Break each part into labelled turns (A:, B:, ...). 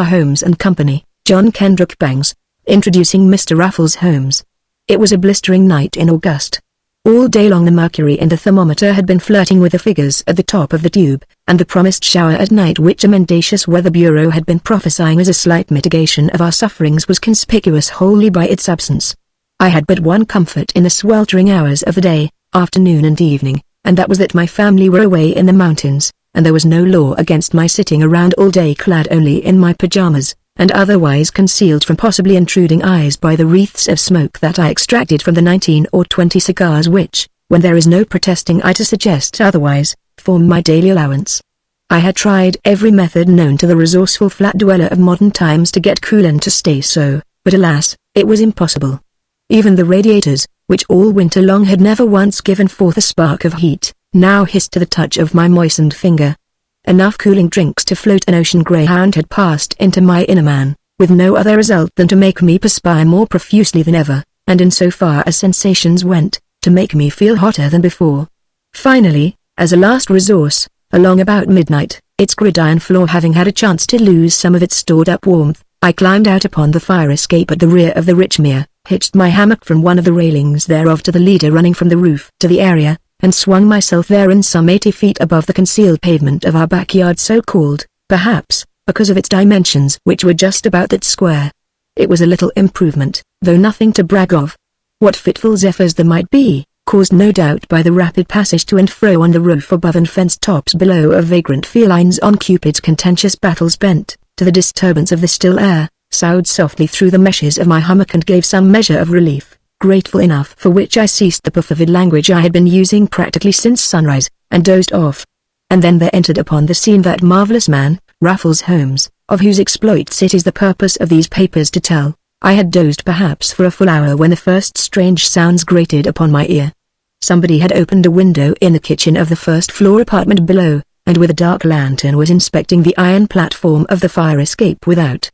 A: R. Holmes and Company, John Kendrick Bangs. Introducing Mr. Raffles Holmes. It was a blistering night in August. All day long the mercury in the thermometer had been flirting with the figures at the top of the tube, and the promised shower at night which a mendacious weather bureau had been prophesying as a slight mitigation of our sufferings was conspicuous wholly by its absence. I had but one comfort in the sweltering hours of the day, afternoon and evening, and that was that my family were away in the mountains, and there was no law against my sitting around all day clad only in my pajamas, and otherwise concealed from possibly intruding eyes by the wreaths of smoke that I extracted from the 19 or 20 cigars which, when there is no protesting eye to suggest otherwise, form my daily allowance. I had tried every method known to the resourceful flat dweller of modern times to get cool and to stay so, but alas, it was impossible. Even the radiators, which all winter long had never once given forth a spark of heat, now hissed to the touch of my moistened finger. Enough cooling drinks to float an ocean greyhound had passed into my inner man, with no other result than to make me perspire more profusely than ever, and in so far as sensations went, to make me feel hotter than before. Finally, as a last resource, along about midnight, its gridiron floor having had a chance to lose some of its stored-up warmth, I climbed out upon the fire escape at the rear of the Richmere, hitched my hammock from one of the railings thereof to the leader running from the roof to the area, and swung myself therein some 80 feet above the concealed pavement of our backyard, so-called, perhaps, because of its dimensions which were just about that square. It was a little improvement, though nothing to brag of. What fitful zephyrs there might be, caused no doubt by the rapid passage to and fro on the roof above and fence tops below of vagrant felines on Cupid's contentious battles bent, to the disturbance of the still air, soughed softly through the meshes of my hammock and gave some measure of relief, grateful enough for which I ceased the perfervid language I had been using practically since sunrise, and dozed off. And then there entered upon the scene that marvelous man, Raffles Holmes, of whose exploits it is the purpose of these papers to tell. I had dozed perhaps for a full hour when the first strange sounds grated upon my ear. Somebody had opened a window in the kitchen of the first-floor apartment below, and with a dark lantern was inspecting the iron platform of the fire escape without.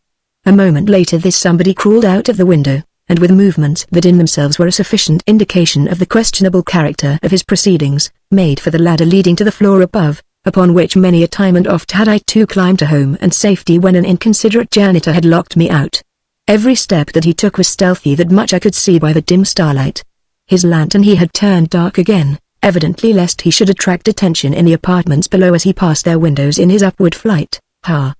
A: A moment later this somebody crawled out of the window, and with movements that in themselves were a sufficient indication of the questionable character of his proceedings, made for the ladder leading to the floor above, upon which many a time and oft had I too climbed to home and safety when an inconsiderate janitor had locked me out. Every step that he took was stealthy, that much I could see by the dim starlight. His lantern he had turned dark again, evidently lest he should attract attention in the apartments below as he passed their windows in his upward flight. Ha!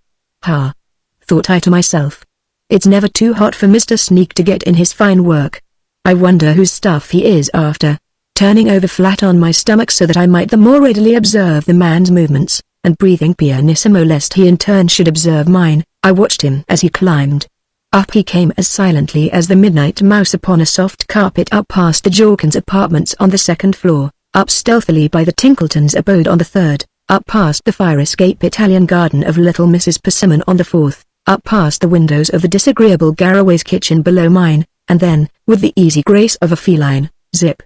A: Ha! Thought I to myself. It's never too hot for Mr. Sneak to get in his fine work. I wonder whose stuff he is after. Turning over flat on my stomach so that I might the more readily observe the man's movements, and breathing pianissimo lest he in turn should observe mine, I watched him as he climbed. Up he came as silently as the midnight mouse upon a soft carpet, up past the Jorkins apartments on the second floor, up stealthily by the Tinkletons' abode on the third, up past the fire escape Italian garden of little Mrs. Persimmon on the fourth, up past the windows of the disagreeable Garraway's kitchen below mine, and then, with the easy grace of a feline, zip.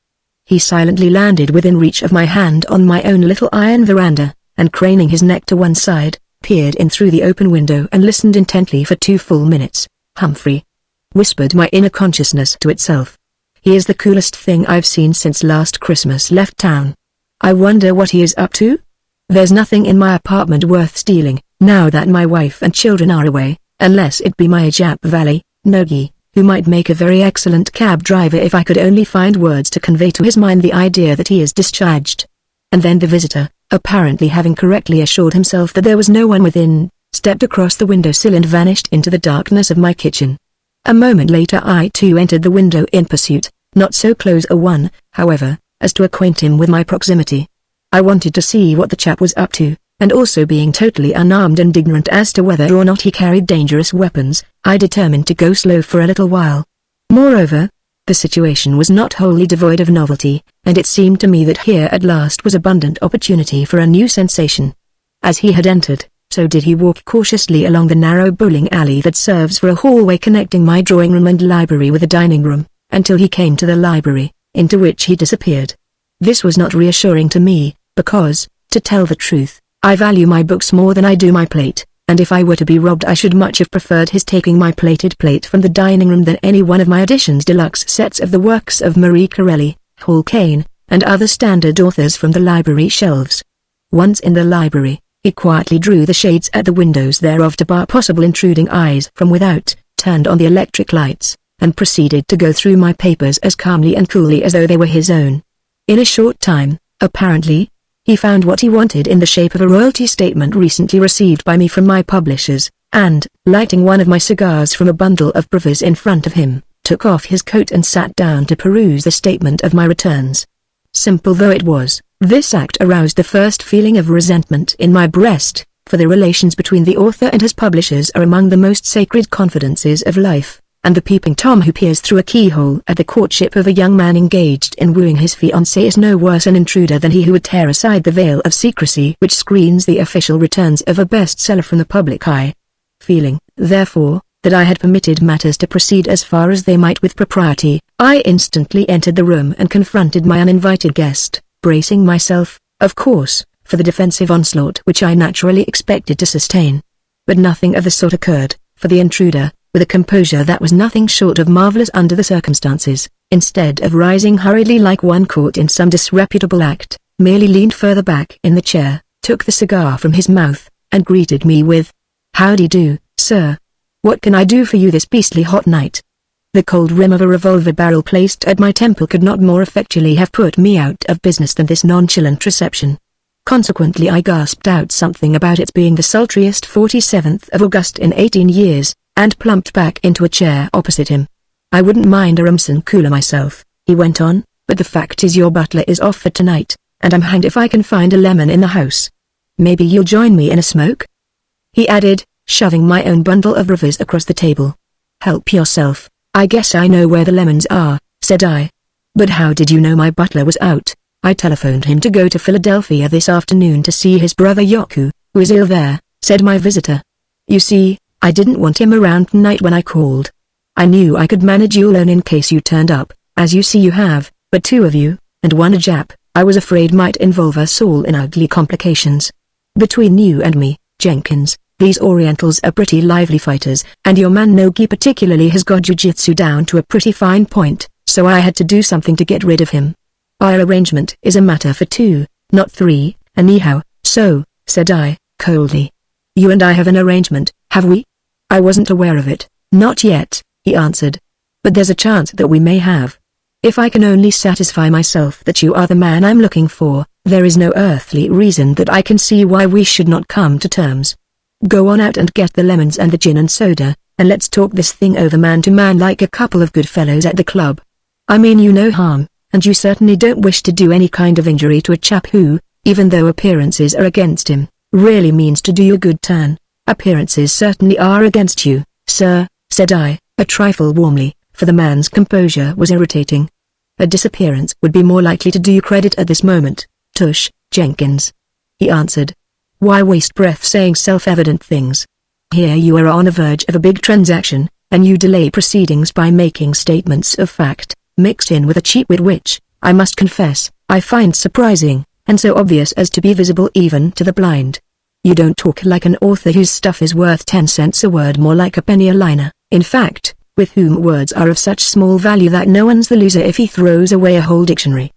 A: He silently landed within reach of my hand on my own little iron veranda, and craning his neck to one side, peered in through the open window and listened intently for 2 full minutes. Humphrey, whispered my inner consciousness to itself. He is the coolest thing I've seen since last Christmas left town. I wonder what he is up to? There's nothing in my apartment worth stealing, now that my wife and children are away, unless it be my Jap Valley, Nogi, who might make a very excellent cab driver if I could only find words to convey to his mind the idea that he is discharged. And then the visitor, apparently having correctly assured himself that there was no one within, stepped across the windowsill and vanished into the darkness of my kitchen. A moment later I too entered the window in pursuit, not so close a one, however, as to acquaint him with my proximity. I wanted to see what the chap was up to, and also being totally unarmed and ignorant as to whether or not he carried dangerous weapons, I determined to go slow for a little while. Moreover, the situation was not wholly devoid of novelty, and it seemed to me that here at last was abundant opportunity for a new sensation. As he had entered, so did he walk cautiously along the narrow bowling alley that serves for a hallway connecting my drawing room and library with the dining room, until he came to the library, into which he disappeared. This was not reassuring to me, because, to tell the truth, I value my books more than I do my plate, and if I were to be robbed I should much have preferred his taking my plated plate from the dining room than any one of my editions deluxe sets of the works of Marie Corelli, Hall Caine, and other standard authors from the library shelves. Once in the library, He quietly drew the shades at the windows thereof to bar possible intruding eyes from without, turned on the electric lights, and proceeded to go through my papers as calmly and coolly as though they were his own. In a short time, apparently, he found what he wanted in the shape of a royalty statement recently received by me from my publishers, and, lighting one of my cigars from a bundle of brothers in front of him, took off his coat and sat down to peruse the statement of my returns. Simple though it was, this act aroused the first feeling of resentment in my breast, for the relations between the author and his publishers are among the most sacred confidences of life, and the peeping Tom who peers through a keyhole at the courtship of a young man engaged in wooing his fiancée is no worse an intruder than he who would tear aside the veil of secrecy which screens the official returns of a bestseller from the public eye. Feeling, therefore, that I had permitted matters to proceed as far as they might with propriety, I instantly entered the room and confronted my uninvited guest, bracing myself, of course, for the defensive onslaught which I naturally expected to sustain. But nothing of the sort occurred, for the intruder, with a composure that was nothing short of marvelous under the circumstances, instead of rising hurriedly like one caught in some disreputable act, merely leaned further back in the chair, took the cigar from his mouth, and greeted me with, "Howdy do, sir. What can I do for you this beastly hot night?" The cold rim of a revolver barrel placed at my temple could not more effectually have put me out of business than this nonchalant reception. Consequently I gasped out something about its being the sultriest 47th of August in 18 years, and plumped back into a chair opposite him. "I wouldn't mind a rumsen cooler myself," he went on, "but the fact is your butler is off for tonight, and I'm hanged if I can find a lemon in the house. Maybe you'll join me in a smoke?" he added, shoving my own bundle of rivers across the table. "Help yourself, I guess I know where the lemons are," said I. "But how did you know my butler was out?" "I telephoned him to go to Philadelphia this afternoon to see his brother Yoku, who is ill there," said my visitor. "You see, I didn't want him around tonight when I called. I knew I could manage you alone in case you turned up, as you see you have, but two of you, and one a Jap, I was afraid might involve us all in ugly complications. Between you and me, Jenkins, these Orientals are pretty lively fighters, and your man Nogi particularly has got jiu-jitsu down to a pretty fine point, so I had to do something to get rid of him. Our arrangement is a matter for two, not three, anyhow, so," said I, coldly. "You and I have an arrangement, have we?" "I wasn't aware of it." "Not yet," he answered. "But there's a chance that we may have. If I can only satisfy myself that you are the man I'm looking for, there is no earthly reason that I can see why we should not come to terms. Go on out and get the lemons and the gin and soda, and let's talk this thing over man to man like a couple of good fellows at the club. I mean you no harm, and you certainly don't wish to do any kind of injury to a chap who, even though appearances are against him, really means to do you a good turn." "Appearances certainly are against you, sir," said I, a trifle warmly, for the man's composure was irritating. "A disappearance would be more likely to do you credit at this moment, tush, Jenkins," he answered. "Why waste breath saying self-evident things? Here you are on the verge of a big transaction, and you delay proceedings by making statements of fact, mixed in with a cheap wit which, I must confess, I find surprising, and so obvious as to be visible even to the blind. You don't talk like an author whose stuff is worth 10 cents a word, more like a penny a liner, in fact, with whom words are of such small value that no one's the loser if he throws away a whole dictionary.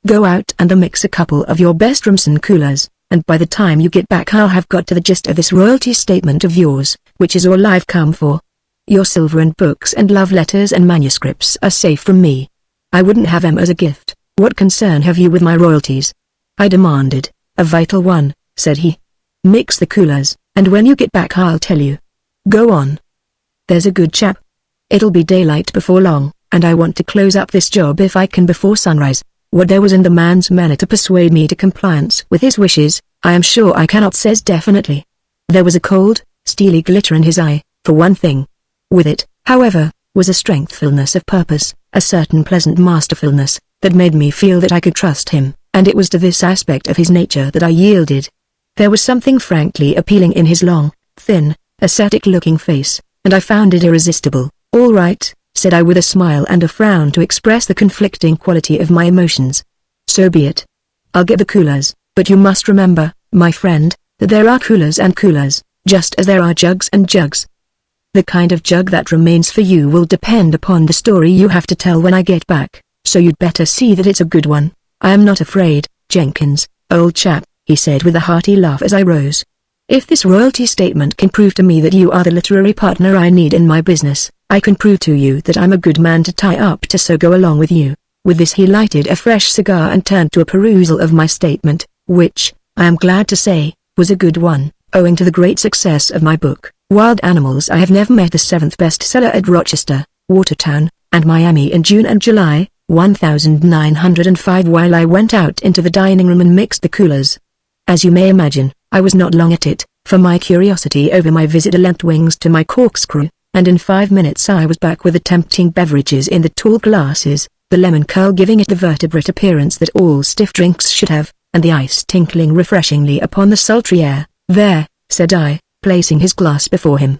A: Go out and mix a couple of your best Rumsen coolers, and by the time you get back I'll have got to the gist of this royalty statement of yours, which is all I've come for. Your silver and books and love letters and manuscripts are safe from me. I wouldn't have 'em as a gift. What concern have you with my royalties?" I demanded. "A vital one," said he. "Mix the coolers, and when you get back I'll tell you. Go on. There's a good chap. It'll be daylight before long, and I want to close up this job if I can before sunrise." What there was in the man's manner to persuade me to compliance with his wishes, I am sure I cannot say definitely. There was a cold, steely glitter in his eye, for one thing. With it, however, was a strengthfulness of purpose, a certain pleasant masterfulness, that made me feel that I could trust him, and it was to this aspect of his nature that I yielded. There was something frankly appealing in his long, thin, ascetic-looking face, and I found it irresistible. "All right," said I with a smile and a frown to express the conflicting quality of my emotions. "So be it. I'll get the coolers, but you must remember, my friend, that there are coolers and coolers, just as there are jugs and jugs. The kind of jug that remains for you will depend upon the story you have to tell when I get back, so you'd better see that it's a good one. I am not afraid, Jenkins, old chap," he said with a hearty laugh as I rose. If this royalty statement can prove to me that you are the literary partner I need in my business, I can prove to you that I'm a good man to tie up to, so go along with you." With this he lighted a fresh cigar and turned to a perusal of my statement, which, I am glad to say, was a good one, owing to the great success of my book, Wild Animals I Have Never Met, the 7th bestseller at Rochester, Watertown, and Miami in June and July, 1905. While I went out into the dining room and mixed the coolers. As you may imagine, I was not long at it, for my curiosity over my visitor lent wings to my corkscrew, and in 5 minutes I was back with the tempting beverages in the tall glasses, the lemon curl giving it the vertebrate appearance that all stiff drinks should have, and the ice tinkling refreshingly upon the sultry air. "There," said I, placing his glass before him.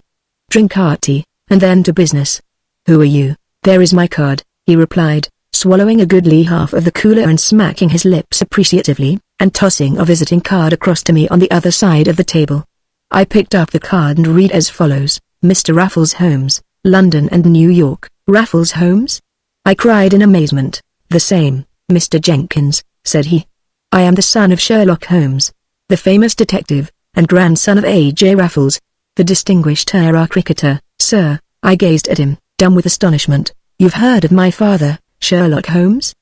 A: "Drink hearty, and then to business." "Who are you?" "There is my card," he replied, swallowing a goodly half of the cooler and smacking his lips appreciatively, and tossing a visiting card across to me on the other side of the table. I picked up the card and read as follows: "Mr. Raffles Holmes, London and New York." "Raffles Holmes?" I cried in amazement. "The same, Mr. Jenkins," said he. "I am the son of Sherlock Holmes, the famous detective, and grandson of A.J. Raffles, the distinguished era cricketer, sir." I gazed at him, dumb with astonishment. "You've heard of my father, Sherlock Holmes?"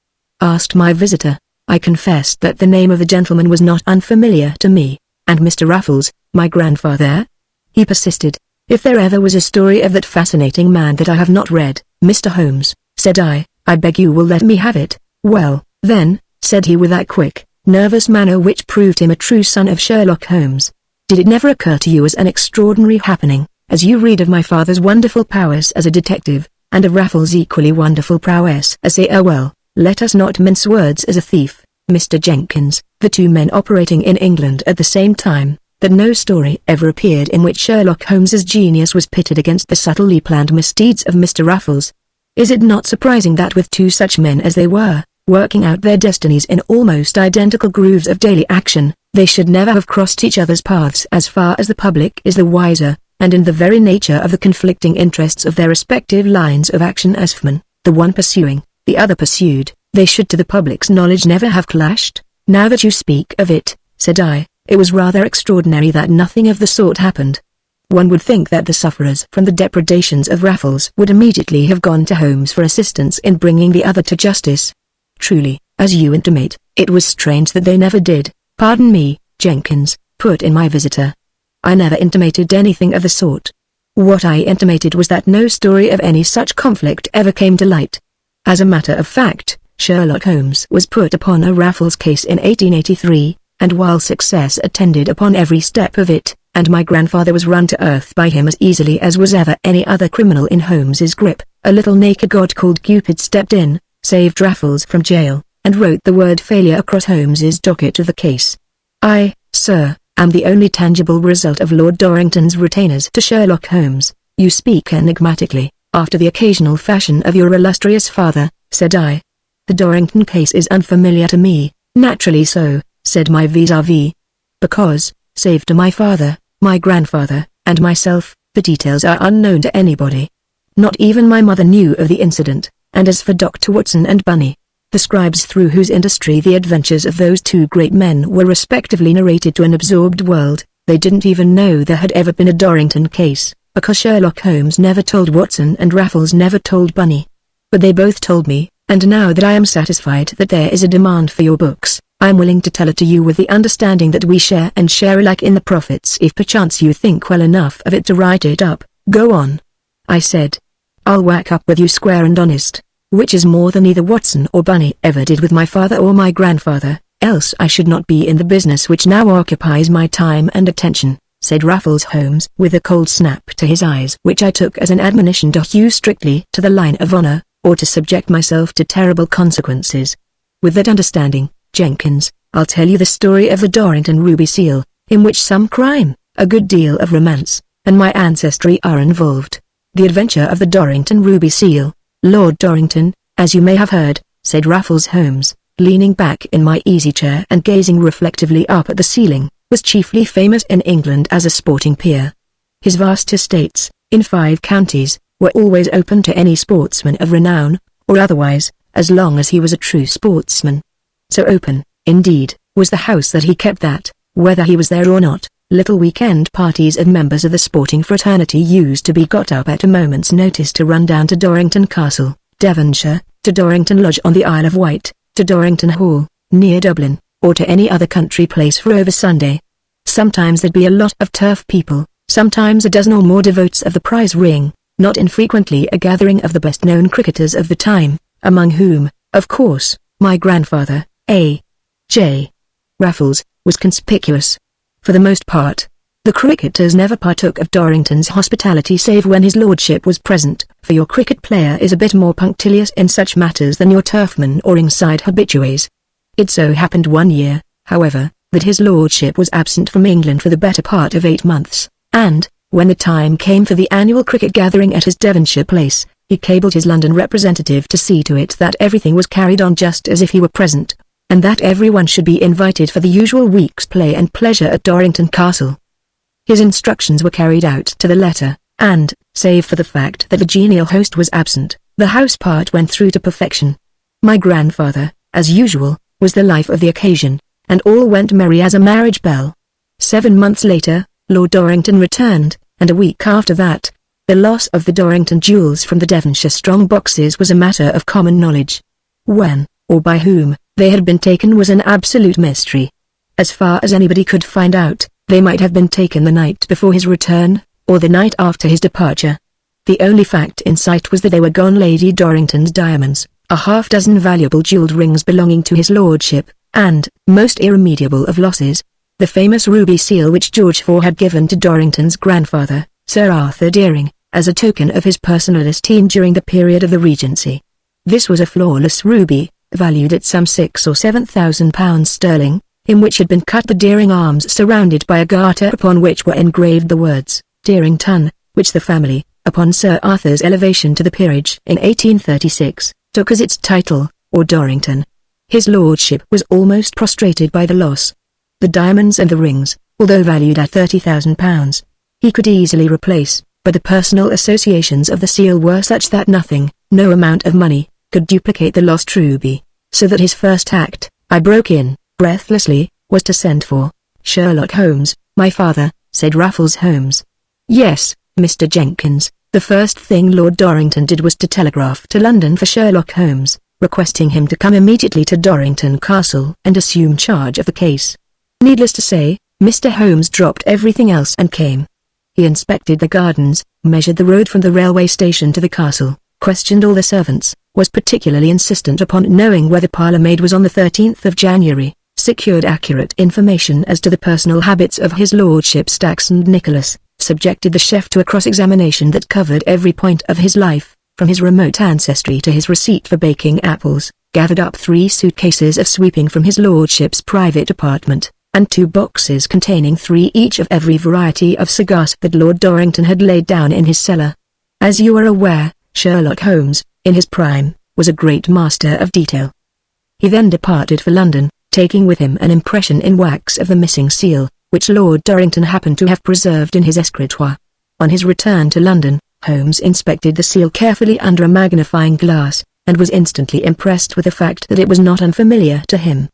A: asked my visitor. I confessed that the name of the gentleman was not unfamiliar to me. "And Mr. Raffles, my grandfather?" he persisted. "If there ever was a story of that fascinating man that I have not read, Mr. Holmes," said I beg you will let me have it." "Well, then," said he with that quick, nervous manner which proved him a true son of Sherlock Holmes, "did it never occur to you as an extraordinary happening, as you read of my father's wonderful powers as a detective, and of Raffles' equally wonderful prowess as let us not mince words, as a thief, Mr. Jenkins, the two men operating in England at the same time, that no story ever appeared in which Sherlock Holmes's genius was pitted against the subtly planned misdeeds of Mr. Raffles? Is it not surprising that with two such men as they were, working out their destinies in almost identical grooves of daily action, they should never have crossed each other's paths? As far as the public is the wiser, and in the very nature of the conflicting interests of their respective lines of action as men, the one pursuing, the other pursued, they should to the public's knowledge never have clashed. "Now that you speak of it," said I, "it was rather extraordinary that nothing of the sort happened. One would think that the sufferers from the depredations of Raffles would immediately have gone to Holmes for assistance in bringing the other to justice. Truly, as you intimate, it was strange that they never did." "Pardon me, Jenkins," put in my visitor. "I never intimated anything of the sort. What I intimated was that no story of any such conflict ever came to light. As a matter of fact, Sherlock Holmes was put upon a Raffles case in 1883, and while success attended upon every step of it, and my grandfather was run to earth by him as easily as was ever any other criminal in Holmes's grip, a little naked god called Cupid stepped in, saved Raffles from jail, and wrote the word failure across Holmes's docket of the case. I, sir, am the only tangible result of Lord Dorrington's retainers to Sherlock Holmes." "You speak enigmatically, after the occasional fashion of your illustrious father," said I. "The Dorrington case is unfamiliar to me." "Naturally so," said my vis-à-vis. "Because, save to my father, my grandfather, and myself, the details are unknown to anybody. Not even my mother knew of the incident, and as for Dr. Watson and Bunny, the scribes through whose industry the adventures of those two great men were respectively narrated to an absorbed world, they didn't even know there had ever been a Dorrington case, because Sherlock Holmes never told Watson and Raffles never told Bunny. But they both told me, and now that I am satisfied that there is a demand for your books, I am willing to tell it to you with the understanding that we share and share alike in the profits if perchance you think well enough of it to write it up." "Go on," I said. "I'll whack up with you square and honest, which is more than either Watson or Bunny ever did with my father or my grandfather, else I should not be in the business which now occupies my time and attention," said Raffles Holmes with a cold snap to his eyes which I took as an admonition to hew strictly to the line of honor, or to subject myself to terrible consequences. "With that understanding, Jenkins, I'll tell you the story of the Dorrington ruby seal, in which some crime, a good deal of romance, and my ancestry are involved. The adventure of the Dorrington ruby seal. Lord Dorrington, as you may have heard," said Raffles Holmes, leaning back in my easy-chair and gazing reflectively up at the ceiling, "was chiefly famous in England as a sporting peer. His vast estates, in 5 counties, were always open to any sportsman of renown, or otherwise, as long as he was a true sportsman. So open, indeed, was the house that he kept that, whether he was there or not, Little weekend parties of members of the sporting fraternity used to be got up at a moment's notice to run down to Dorrington Castle, Devonshire, to Dorrington Lodge on the Isle of Wight, to Dorrington Hall, near Dublin, or to any other country place for over Sunday. Sometimes there'd be a lot of turf people, sometimes a dozen or more devotes of the prize ring, not infrequently a gathering of the best-known cricketers of the time, among whom, of course, my grandfather, A. J. Raffles, was conspicuous. For the most part, the cricketers never partook of Dorrington's hospitality save when his lordship was present, for your cricket player is a bit more punctilious in such matters than your turfman or ringside habitués. It so happened one year, however, that his lordship was absent from England for the better part of 8 months, and, when the time came for the annual cricket gathering at his Devonshire place, he cabled his London representative to see to it that everything was carried on just as if he were present, and that everyone should be invited for the usual week's play and pleasure at Dorrington Castle. His instructions were carried out to the letter, and, save for the fact that the genial host was absent, the house part went through to perfection. My grandfather, as usual, was the life of the occasion, and all went merry as a marriage bell. 7 months later, Lord Dorrington returned, and a week after that, the loss of the Dorrington jewels from the Devonshire strong boxes was a matter of common knowledge. When, or by whom, they had been taken was an absolute mystery. As far as anybody could find out, they might have been taken the night before his return, or the night after his departure. The only fact in sight was that they were gone Lady Dorrington's diamonds, a half-dozen valuable jewelled rings belonging to his lordship, and, most irremediable of losses, the famous ruby seal which George IV had given to Dorrington's grandfather, Sir Arthur Deering, as a token of his personal esteem during the period of the Regency. This was a flawless ruby, valued at some £6,000 or £7,000 sterling, in which had been cut the Deering arms surrounded by a garter upon which were engraved the words, Derington, which the family, upon Sir Arthur's elevation to the peerage in 1836, took as its title, or Dorrington. His lordship was almost prostrated by the loss. The diamonds and the rings, although valued at £30,000, he could easily replace, but the personal associations of the seal were such that nothing, no amount of money, could duplicate the lost ruby, so that his first act, I broke in, breathlessly, was to send for Sherlock Holmes. My father, said Raffles Holmes. Yes, Mr. Jenkins. The first thing Lord Dorrington did was to telegraph to London for Sherlock Holmes, requesting him to come immediately to Dorrington Castle and assume charge of the case. Needless to say, Mr. Holmes dropped everything else and came. He inspected the gardens, measured the road from the railway station to the castle, questioned all the servants, was particularly insistent upon knowing where the parlour-maid was on the 13th of January, secured accurate information as to the personal habits of his lordship Stax and Nicholas, subjected the chef to a cross-examination that covered every point of his life, from his remote ancestry to his receipt for baking apples, gathered up 3 suitcases of sweeping from his lordship's private apartment, and 2 boxes containing 3 each of every variety of cigars that Lord Dorrington had laid down in his cellar. As you are aware, Sherlock Holmes, in his prime, was a great master of detail. He then departed for London, taking with him an impression in wax of the missing seal, which Lord Dorrington happened to have preserved in his escritoire. On his return to London, Holmes inspected the seal carefully under a magnifying glass, and was instantly impressed with the fact that it was not unfamiliar to him.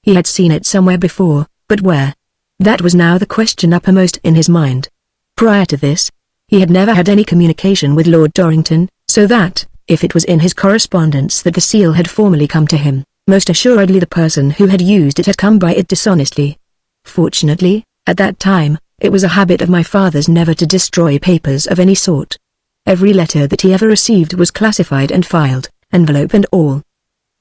A: He had seen it somewhere before, but where? That was now the question uppermost in his mind. Prior to this, he had never had any communication with Lord Dorrington, so that, if it was in his correspondence that the seal had formerly come to him, most assuredly the person who had used it had come by it dishonestly. Fortunately, at that time, it was a habit of my father's never to destroy papers of any sort. Every letter that he ever received was classified and filed, envelope and all.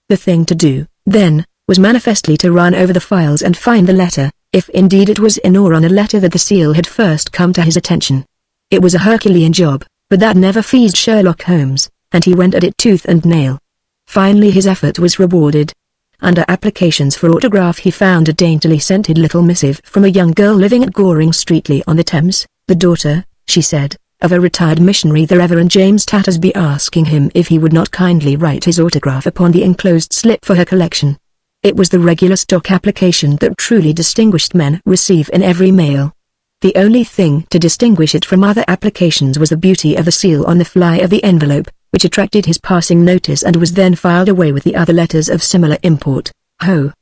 A: The thing to do, then, was manifestly to run over the files and find the letter, if indeed it was in or on a letter that the seal had first come to his attention. It was a Herculean job, but that never feazed Sherlock Holmes, and he went at it tooth and nail. Finally his effort was rewarded. Under applications for autograph he found a daintily scented little missive from a young girl living at Goring Streatley on the Thames, the daughter, she said, of a retired missionary the Reverend James Tattersby, asking him if he would not kindly write his autograph upon the enclosed slip for her collection. It was the regular stock application that truly distinguished men receive in every mail. The only thing to distinguish it from other applications was the beauty of the seal on the fly of the envelope, which attracted his passing notice and was then filed away with the other letters of similar import. Ho!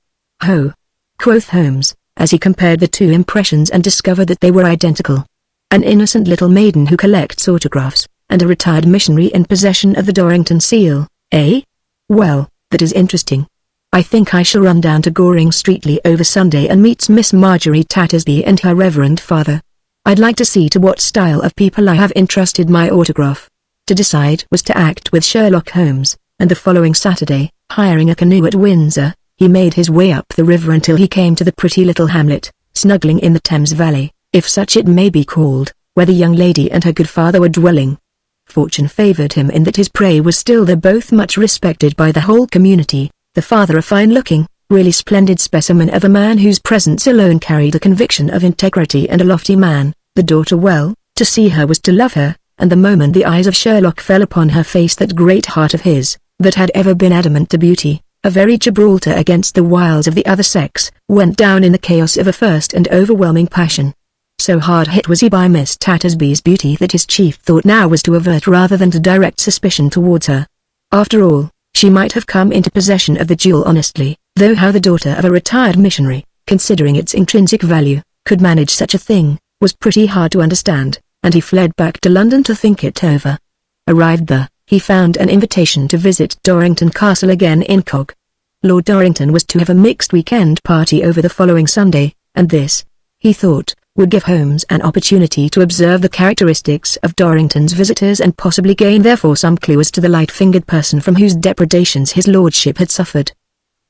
A: Ho! Quoth Holmes, as he compared the two impressions and discovered that they were identical. An innocent little maiden who collects autographs, and a retired missionary in possession of the Dorrington seal, eh? Well, that is interesting. I think I shall run down to Goring Streatley over Sunday and meet Miss Marjorie Tattersby and her Reverend Father. I'd like to see to what style of people I have entrusted my autograph. To decide was to act with Sherlock Holmes, and the following Saturday, hiring a canoe at Windsor, he made his way up the river until he came to the pretty little hamlet, snuggling in the Thames Valley, if such it may be called, where the young lady and her good father were dwelling. Fortune favoured him in that his prey was still there, both much respected by the whole community, the father a fine-looking, really splendid specimen of a man whose presence alone carried a conviction of integrity and a lofty man, the daughter well, to see her was to love her, and the moment the eyes of Sherlock fell upon her face, that great heart of his, that had ever been adamant to beauty, a very Gibraltar against the wiles of the other sex, went down in the chaos of a first and overwhelming passion. So hard hit was he by Miss Tattersby's beauty that his chief thought now was to avert rather than to direct suspicion towards her. After all, she might have come into possession of the jewel honestly, though how the daughter of a retired missionary, considering its intrinsic value, could manage such a thing, was pretty hard to understand, and he fled back to London to think it over. Arrived there, he found an invitation to visit Dorrington Castle again incog. Lord Dorrington was to have a mixed weekend party over the following Sunday, and this, he thought, would give Holmes an opportunity to observe the characteristics of Dorrington's visitors and possibly gain therefore some clue as to the light-fingered person from whose depredations his lordship had suffered.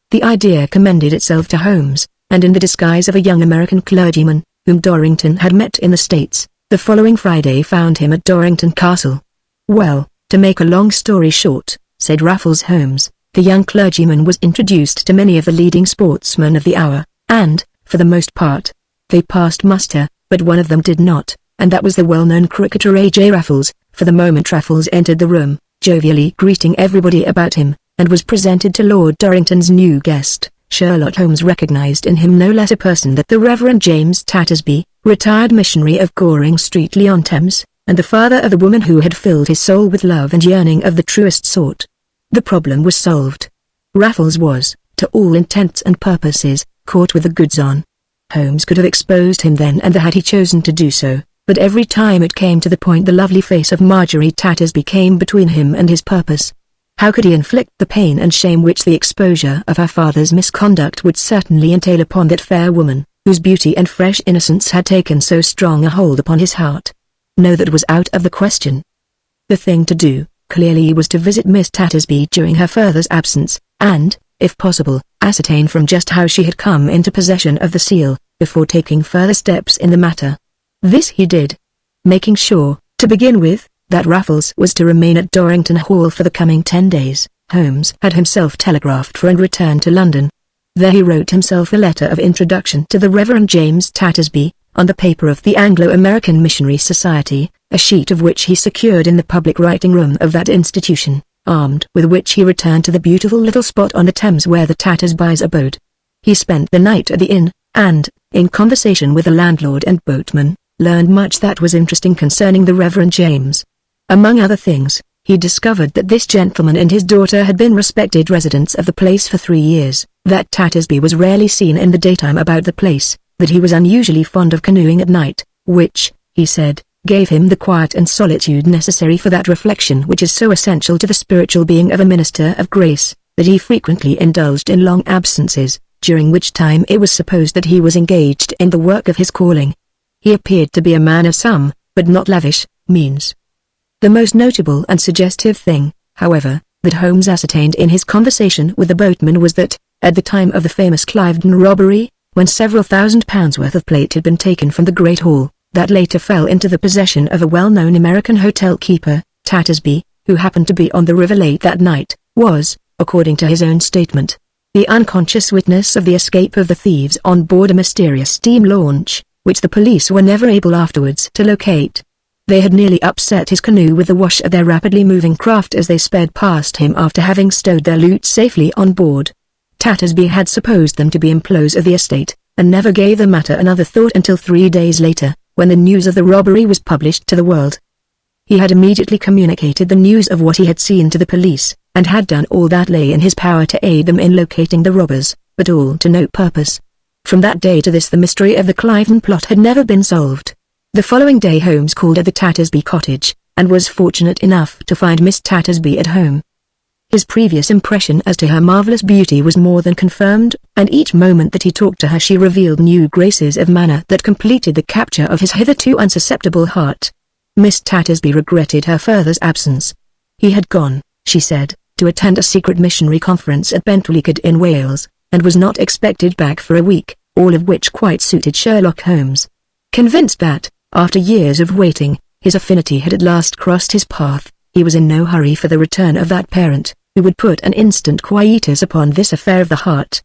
A: The idea commended itself to Holmes, and in the disguise of a young American clergyman, whom Dorrington had met in the States, the following Friday found him at Dorrington Castle. Well, to make a long story short, said Raffles Holmes, the young clergyman was introduced to many of the leading sportsmen of the hour, and, for the most part, they passed muster, but one of them did not, and that was the well-known cricketer A.J. Raffles. For the moment Raffles entered the room, jovially greeting everybody about him, and was presented to Lord Dorrington's new guest, Sherlock Holmes recognized in him no less a person than the Reverend James Tattersby, retired missionary of Goring Streatley-on-Thames, and the father of the woman who had filled his soul with love and yearning of the truest sort. The problem was solved. Raffles was, to all intents and purposes, caught with the goods on. Holmes could have exposed him then and there had he chosen to do so, but every time it came to the point the lovely face of Marjorie Tattersby came between him and his purpose. How could he inflict the pain and shame which the exposure of her father's misconduct would certainly entail upon that fair woman, whose beauty and fresh innocence had taken so strong a hold upon his heart? No, that was out of the question. The thing to do, clearly, was to visit Miss Tattersby during her father's absence, and, if possible, ascertain from just how she had come into possession of the seal, before taking further steps in the matter. This he did, making sure, to begin with, that Raffles was to remain at Dorrington Hall for the coming 10 days. Holmes had himself telegraphed for and returned to London. There he wrote himself a letter of introduction to the Reverend James Tattersby, on the paper of the Anglo-American Missionary Society, a sheet of which he secured in the public writing room of that institution, armed with which he returned to the beautiful little spot on the Thames where the Tattersbys abode. He spent the night at the inn, and, in conversation with the landlord and boatman, learned much that was interesting concerning the Reverend James. Among other things, he discovered that this gentleman and his daughter had been respected residents of the place for 3 years, that Tattersby was rarely seen in the daytime about the place, that he was unusually fond of canoeing at night, which, he said, gave him the quiet and solitude necessary for that reflection which is so essential to the spiritual being of a minister of grace, that he frequently indulged in long absences, during which time it was supposed that he was engaged in the work of his calling. He appeared to be a man of some, but not lavish, means. The most notable and suggestive thing, however, that Holmes ascertained in his conversation with the boatman was that, at the time of the famous Cliveden robbery, when several £1,000s worth of plate had been taken from the Great Hall, that later fell into the possession of a well-known American hotel keeper, Tattersby, who happened to be on the river late that night, was, according to his own statement, the unconscious witness of the escape of the thieves on board a mysterious steam launch, which the police were never able afterwards to locate. They had nearly upset his canoe with the wash of their rapidly moving craft as they sped past him after having stowed their loot safely on board. Tattersby had supposed them to be employees of the estate, and never gave the matter another thought until 3 days later, when the news of the robbery was published to the world. He had immediately communicated the news of what he had seen to the police, and had done all that lay in his power to aid them in locating the robbers, but all to no purpose. From that day to this the mystery of the Clifton plot had never been solved. The following day Holmes called at the Tattersby cottage, and was fortunate enough to find Miss Tattersby at home. His previous impression as to her marvelous beauty was more than confirmed, and each moment that he talked to her she revealed new graces of manner that completed the capture of his hitherto unsusceptible heart. Miss Tattersby regretted her father's absence. He had gone, she said, to attend a secret missionary conference at Bentleycod in Wales, and was not expected back for a week, all of which quite suited Sherlock Holmes. Convinced that, after years of waiting, his affinity had at last crossed his path, he was in no hurry for the return of that parent, who would put an instant quietus upon this affair of the heart.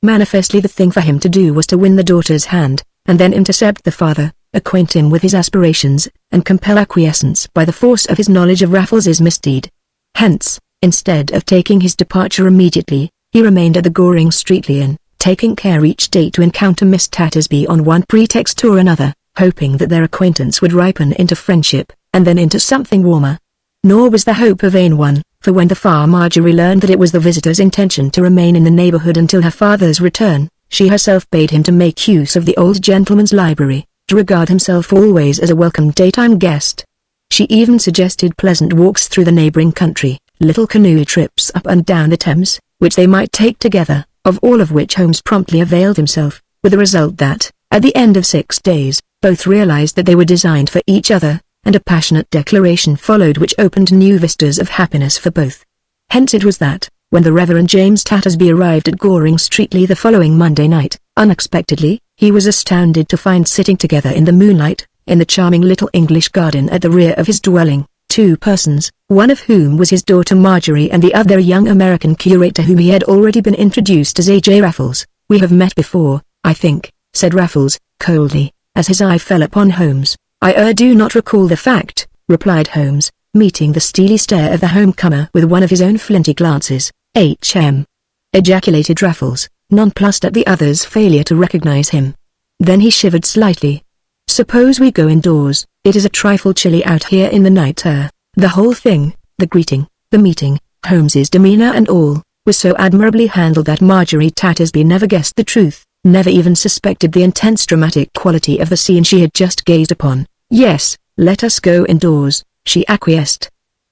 A: Manifestly the thing for him to do was to win the daughter's hand, and then intercept the father, acquaint him with his aspirations, and compel acquiescence by the force of his knowledge of Raffles's misdeed. Hence, instead of taking his departure immediately, he remained at the Goring Street Inn, taking care each day to encounter Miss Tattersby on one pretext or another, hoping that their acquaintance would ripen into friendship, and then into something warmer. Nor was the hope a vain one, for when the Farm Marjorie learned that it was the visitor's intention to remain in the neighborhood until her father's return, she herself bade him to make use of the old gentleman's library, to regard himself always as a welcome daytime guest. She even suggested pleasant walks through the neighboring country, little canoe trips up and down the Thames, which they might take together, of all of which Holmes promptly availed himself, with the result that, at the end of 6 days, both realized that they were designed for each other, and a passionate declaration followed which opened new vistas of happiness for both. Hence it was that, when the Reverend James Tattersby arrived at Goring Street the following Monday night, unexpectedly, he was astounded to find sitting together in the moonlight, in the charming little English garden at the rear of his dwelling, 2 persons, one of whom was his daughter Marjorie and the other a young American curate to whom he had already been introduced as A.J. Raffles. "We have met before, I think," said Raffles, coldly, as his eye fell upon Holmes. "I do not recall the fact," replied Holmes, meeting the steely stare of the homecomer with one of his own flinty glances. "H.M." ejaculated Raffles, nonplussed at the other's failure to recognize him. Then he shivered slightly. "Suppose we go indoors, it is a trifle chilly out here in the night air." The whole thing, the greeting, the meeting, Holmes's demeanor and all, was so admirably handled that Marjorie Tattersby never guessed the truth, never even suspected the intense dramatic quality of the scene she had just gazed upon. "Yes, let us go indoors," she acquiesced.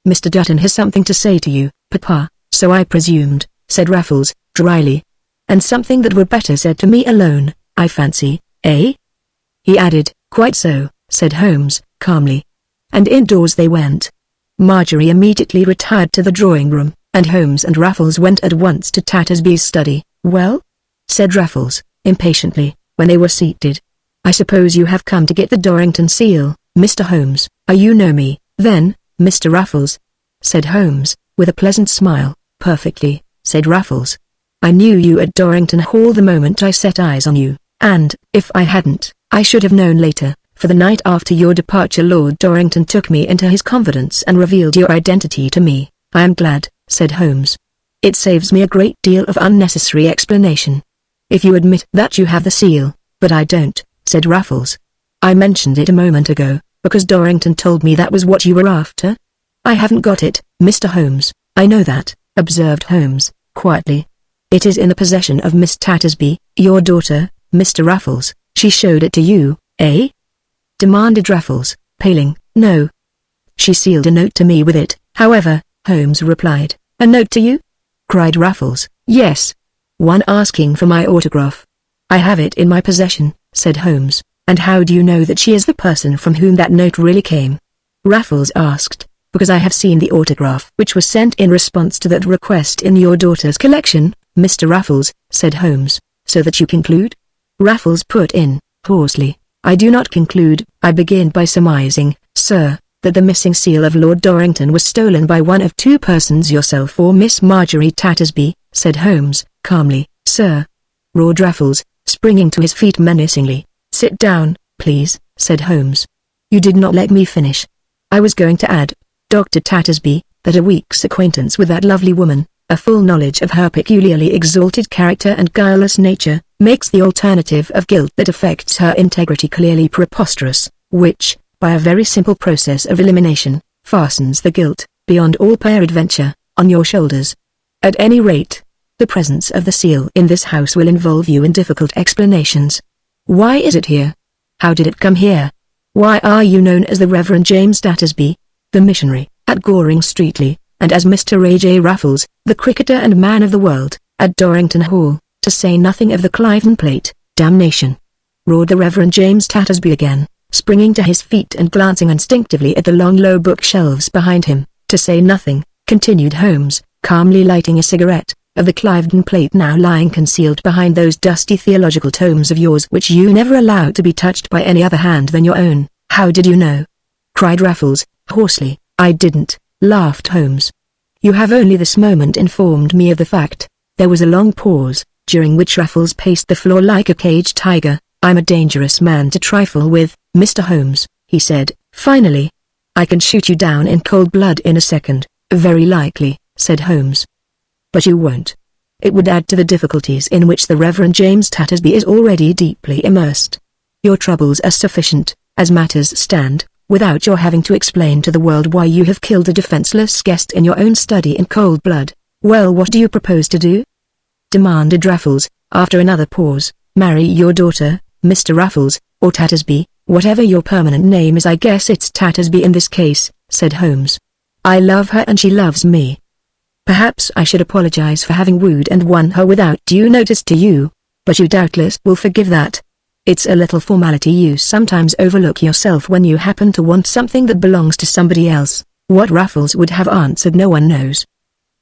A: "Mr. Dutton has something to say to you, Papa." "So I presumed," said Raffles, dryly. "And something that were better said to me alone, I fancy, eh?" he added. "Quite so," said Holmes, calmly. And indoors they went. Marjorie immediately retired to the drawing-room, and Holmes and Raffles went at once to Tattersby's study. "Well?" said Raffles, impatiently, when they were seated. "I suppose you have come to get the Dorrington seal, Mr. Holmes." "You know me, then, Mr. Raffles?" said Holmes, with a pleasant smile. "Perfectly," said Raffles. "I knew you at Dorrington Hall the moment I set eyes on you, and, if I hadn't, I should have known later, for the night after your departure Lord Dorrington took me into his confidence and revealed your identity to me." "I am glad," said Holmes. "It saves me a great deal of unnecessary explanation. If you admit that you have the seal." "But I don't," said Raffles. "I mentioned it a moment ago, because Dorrington told me that was what you were after." "I haven't got it, Mr. Holmes, I know that," observed Holmes, quietly. "It is in the possession of Miss Tattersby, your daughter, Mr. Raffles. She showed it to you, eh?" demanded Raffles, paling. "No. She sealed a note to me with it, however," Holmes replied. "A note to you?" cried Raffles. "Yes. One asking for my autograph." "I have it in my possession," said Holmes. "And how do you know that she is the person from whom that note really came?" Raffles asked. "Because I have seen the autograph which was sent in response to that request in your daughter's collection, Mr. Raffles," said Holmes. "So that you conclude?" Raffles put in, hoarsely. "I do not conclude. I begin by surmising, sir, that the missing seal of Lord Dorrington was stolen by one of 2 persons, yourself or Miss Marjorie Tattersby," said Holmes, calmly. "Sir," roared Raffles, springing to his feet menacingly. "Sit down, please," said Holmes. "You did not let me finish. I was going to add, Dr. Tattersby, that a week's acquaintance with that lovely woman, a full knowledge of her peculiarly exalted character and guileless nature, makes the alternative of guilt that affects her integrity clearly preposterous, which, by a very simple process of elimination, fastens the guilt, beyond all peradventure, on your shoulders. At any rate, The presence of the seal in this house will involve you in difficult explanations. Why is it here? How did it come here? Why are you known as the Reverend James Tattersby, the missionary, at Goring Streatley, and as Mr. A.J. Raffles, the cricketer and man of the world, at Dorrington Hall, to say nothing of the Cliveden Plate? Damnation! Roared the Reverend James Tattersby again, springing to his feet and glancing instinctively at the long low bookshelves behind him. To say nothing, continued Holmes, calmly lighting a cigarette, of the Cliveden Plate now lying concealed behind those dusty theological tomes of yours which you never allowed to be touched by any other hand than your own. How did you know? Cried Raffles, hoarsely. I didn't, laughed Holmes. You have only this moment informed me of the fact. There was a long pause, during which Raffles paced the floor like a caged tiger. I'm a dangerous man to trifle with, Mr. Holmes, he said, finally. I can shoot you down in cold blood in a second. Very likely, said Holmes. But you won't. It would add to the difficulties in which the Reverend James Tattersby is already deeply immersed. Your troubles are sufficient, as matters stand, without your having to explain to the world why you have killed a defenseless guest in your own study in cold blood. Well, what do you propose to do? Demanded Raffles, after another pause. Marry your daughter, Mr. Raffles, or Tattersby, whatever your permanent name is. I guess it's Tattersby in this case, said Holmes. I love her and she loves me. Perhaps I should apologize for having wooed and won her without due notice to you, but you doubtless will forgive that. It's a little formality you sometimes overlook yourself when you happen to want something that belongs to somebody else. What Raffles would have answered no one knows.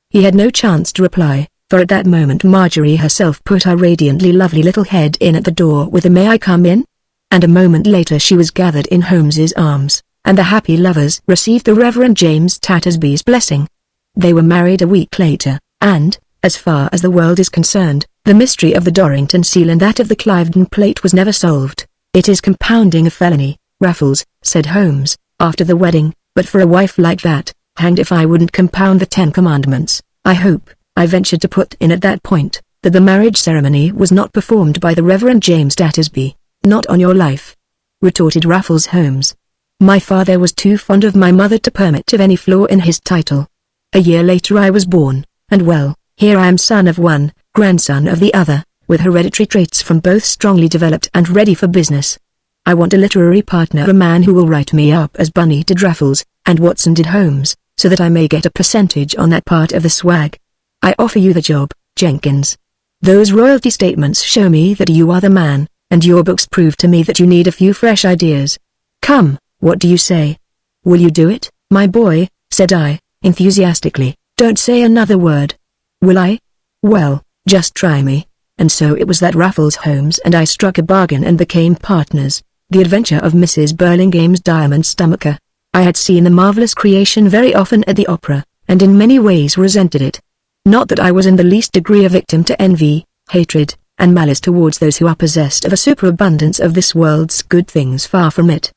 A: He had no chance to reply, for at that moment Marjorie herself put her radiantly lovely little head in at the door with a "May I come in?" And a moment later she was gathered in Holmes's arms, and the happy lovers received the Reverend James Tattersby's blessing. They were married a week later, and, as far as the world is concerned, the mystery of the Dorrington seal and that of the Cliveden Plate was never solved. It is compounding a felony, Raffles, said Holmes, after the wedding, but for a wife like that, hanged if I wouldn't compound the 10 Commandments. I hope, I ventured to put in at that point, that the marriage ceremony was not performed by the Reverend James Tattersby. Not on your life, retorted Raffles Holmes. My father was too fond of my mother to permit of any flaw in his title. A year later I was born, and well, here I am, son of one, grandson of the other, with hereditary traits from both strongly developed and ready for business. I want a literary partner, a man who will write me up as Bunny did Raffles, and Watson did Holmes, so that I may get a percentage on that part of the swag. I offer you the job, Jenkins. Those royalty statements show me that you are the man, and your books prove to me that you need a few fresh ideas. Come, what do you say? Will you do it, my boy? Said I, enthusiastically. Don't say another word. Will I? Well, just try me. And so it was that Raffles Holmes and I struck a bargain and became partners. The Adventure of Mrs. Burlingame's Diamond Stomacher. I had seen the marvelous creation very often at the opera, and in many ways resented it. Not that I was in the least degree a victim to envy, hatred, and malice towards those who are possessed of a superabundance of this world's good things, far from it.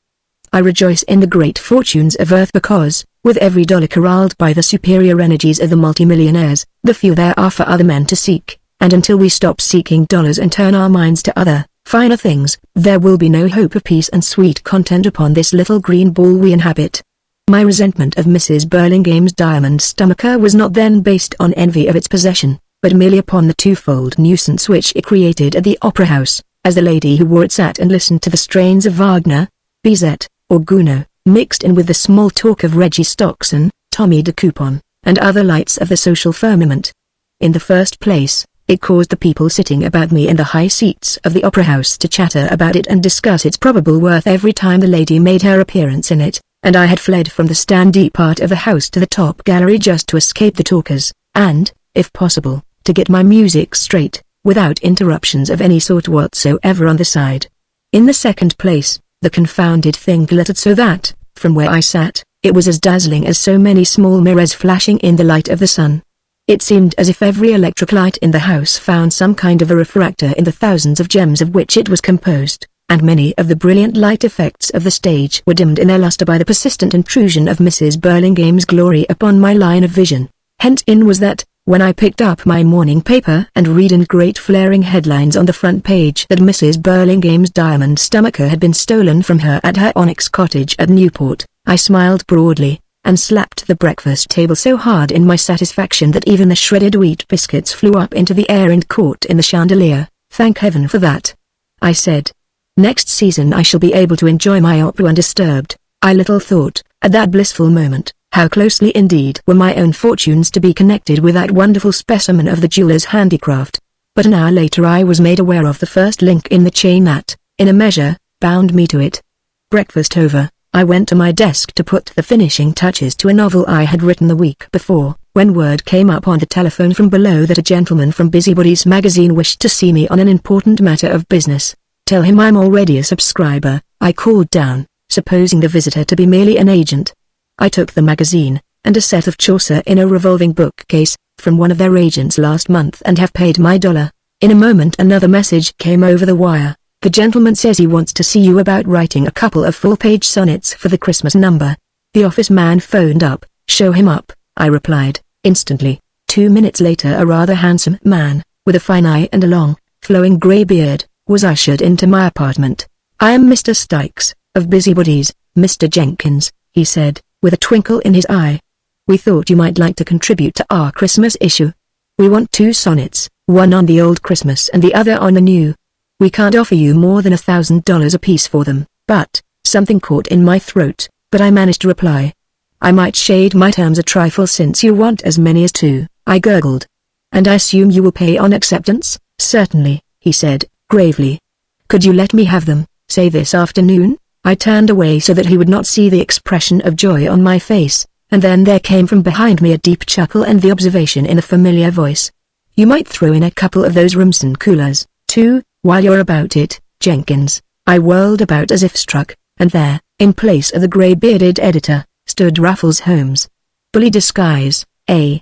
A: I rejoice in the great fortunes of earth because, with every dollar corralled by the superior energies of the multimillionaires, the few there are for other men to seek, and until we stop seeking dollars and turn our minds to other, finer things, there will be no hope of peace and sweet content upon this little green ball we inhabit. My resentment of Mrs. Burlingame's Diamond Stomacher was not then based on envy of its possession, but merely upon the twofold nuisance which it created at the opera house, as the lady who wore it sat and listened to the strains of Wagner, Bizet, or Gounod, mixed in with the small talk of Reggie Stockson, Tommy de Coupon, and other lights of the social firmament. In the first place, it caused the people sitting about me in the high seats of the opera house to chatter about it and discuss its probable worth every time the lady made her appearance in it, and I had fled from the standee part of the house to the top gallery just to escape the talkers, and, if possible, to get my music straight, without interruptions of any sort whatsoever on the side. In the second place, the confounded thing glittered so that, from where I sat, it was as dazzling as so many small mirrors flashing in the light of the sun. It seemed as if every electric light in the house found some kind of a refractor in the thousands of gems of which it was composed, and many of the brilliant light effects of the stage were dimmed in their luster by the persistent intrusion of Mrs. Burlingame's glory upon my line of vision. Hence in was that, when I picked up my morning paper and read in great flaring headlines on the front page that Mrs. Burlingame's Diamond Stomacher had been stolen from her at her Onyx cottage at Newport, I smiled broadly, and slapped the breakfast table so hard in my satisfaction that even the shredded wheat biscuits flew up into the air and caught in the chandelier. "Thank heaven for that," I said. "Next season I shall be able to enjoy my opera undisturbed." I little thought, at that blissful moment, how closely indeed were my own fortunes to be connected with that wonderful specimen of the jeweler's handicraft. But an hour later I was made aware of the first link in the chain that, in a measure, bound me to it. Breakfast over, I went to my desk to put the finishing touches to a novel I had written the week before, when word came up on the telephone from below that a gentleman from Busybodies magazine wished to see me on an important matter of business. "Tell him I'm already a subscriber," I called down, supposing the visitor to be merely an agent. I took the magazine, and a set of Chaucer in a revolving bookcase, from one of their agents last month and have paid my $1. In a moment another message came over the wire. "The gentleman says he wants to see you about writing a couple of full-page sonnets for the Christmas number." The office man phoned up. "Show him up," I replied, instantly. 2 minutes later a rather handsome man, with a fine eye and a long, flowing grey beard, was ushered into my apartment. "I am Mr. Stikes, of Busybodies, Mr. Jenkins," he said, with a twinkle in his eye. "We thought you might like to contribute to our Christmas issue. We want 2 sonnets, one on the old Christmas and the other on the new. We can't offer you more than $1,000 apiece for them." But, something caught in my throat, but I managed to reply. "I might shade my terms a trifle since you want as many as 2, I gurgled. "And I assume you will pay on acceptance?" "Certainly," he said, gravely. "Could you let me have them, say this afternoon?" I turned away so that he would not see the expression of joy on my face, and then there came from behind me a deep chuckle and the observation in a familiar voice. "You might throw in a couple of those Rumson coolers, too, while you're about it, Jenkins." I whirled about as if struck, and there, in place of the grey-bearded editor, stood Raffles Holmes. "Bully disguise, eh?"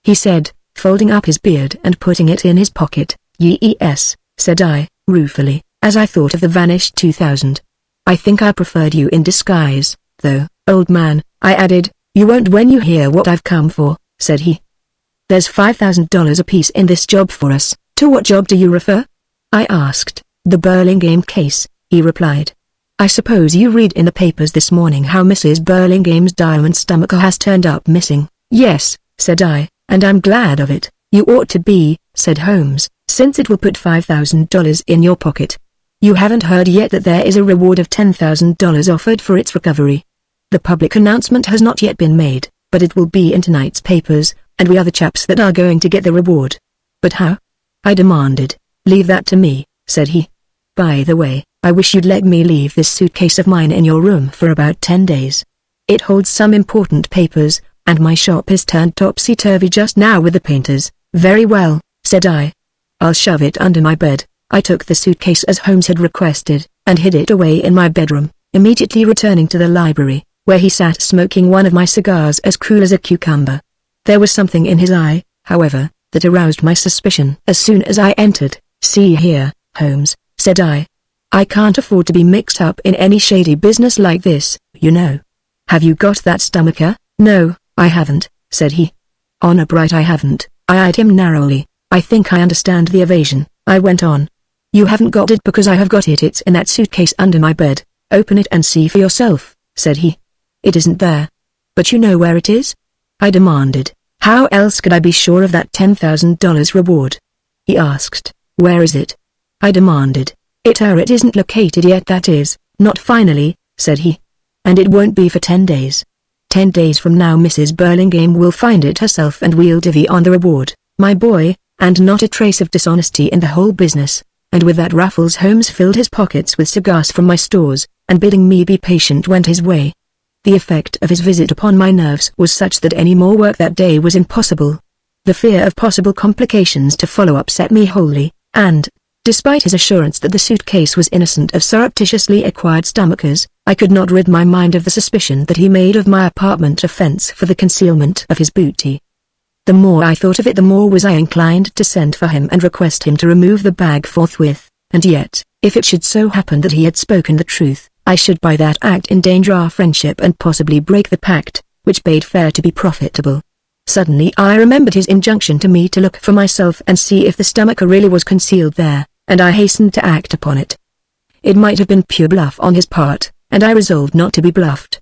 A: he said, folding up his beard and putting it in his pocket. "Yes," said I, ruefully, as I thought of the vanished 2,000. "I think I preferred you in disguise, though, old man," I added. "You won't when you hear what I've come for," said he. "There's $5,000 apiece in this job for us." "To what job do you refer?" I asked. "The Burlingame case," he replied. "I suppose you read in the papers this morning how Mrs. Burlingame's diamond stomacher has turned up missing." "Yes," said I, "and I'm glad of it." "You ought to be," said Holmes, "since it will put $5,000 in your pocket. You haven't heard yet that there is a reward of $10,000 offered for its recovery. The public announcement has not yet been made, but it will be in tonight's papers, and we are the chaps that are going to get the reward." "But how?" I demanded. "Leave that to me," said he. "By the way, I wish you'd let me leave this suitcase of mine in your room for about 10 days. It holds some important papers, and my shop is turned topsy-turvy just now with the painters." "Very well," said I. "I'll shove it under my bed." I took the suitcase as Holmes had requested, and hid it away in my bedroom, immediately returning to the library, where he sat smoking one of my cigars as cool as a cucumber. There was something in his eye, however, that aroused my suspicion. As soon as I entered, "See here, Holmes," said I. "I can't afford to be mixed up in any shady business like this, you know. Have you got that stomacher?" "No, I haven't," said he. "Honor bright I haven't." I eyed him narrowly. "I think I understand the evasion," I went on. "You haven't got it because I have got it. It's in that suitcase under my bed. Open it and see for yourself," said he. "It isn't there." "But you know where it is?" I demanded. "How else could I be sure of that $10,000 reward?" he asked. "Where is it?" I demanded. It isn't located yet, that is, not finally," said he. "And it won't be for 10 days. 10 days from now Mrs. Burlingame will find it herself and we'll divvy on the reward, my boy, and not a trace of dishonesty in the whole business." And with that Raffles Holmes filled his pockets with cigars from my stores, and bidding me be patient went his way. The effect of his visit upon my nerves was such that any more work that day was impossible. The fear of possible complications to follow upset me wholly, and, despite his assurance that the suitcase was innocent of surreptitiously acquired stomachers, I could not rid my mind of the suspicion that he made of my apartment a fence for the concealment of his booty. The more I thought of it the more was I inclined to send for him and request him to remove the bag forthwith, and yet, if it should so happen that he had spoken the truth, I should by that act endanger our friendship and possibly break the pact, which bade fair to be profitable. Suddenly I remembered his injunction to me to look for myself and see if the stomacher really was concealed there, and I hastened to act upon it. It might have been pure bluff on his part, and I resolved not to be bluffed.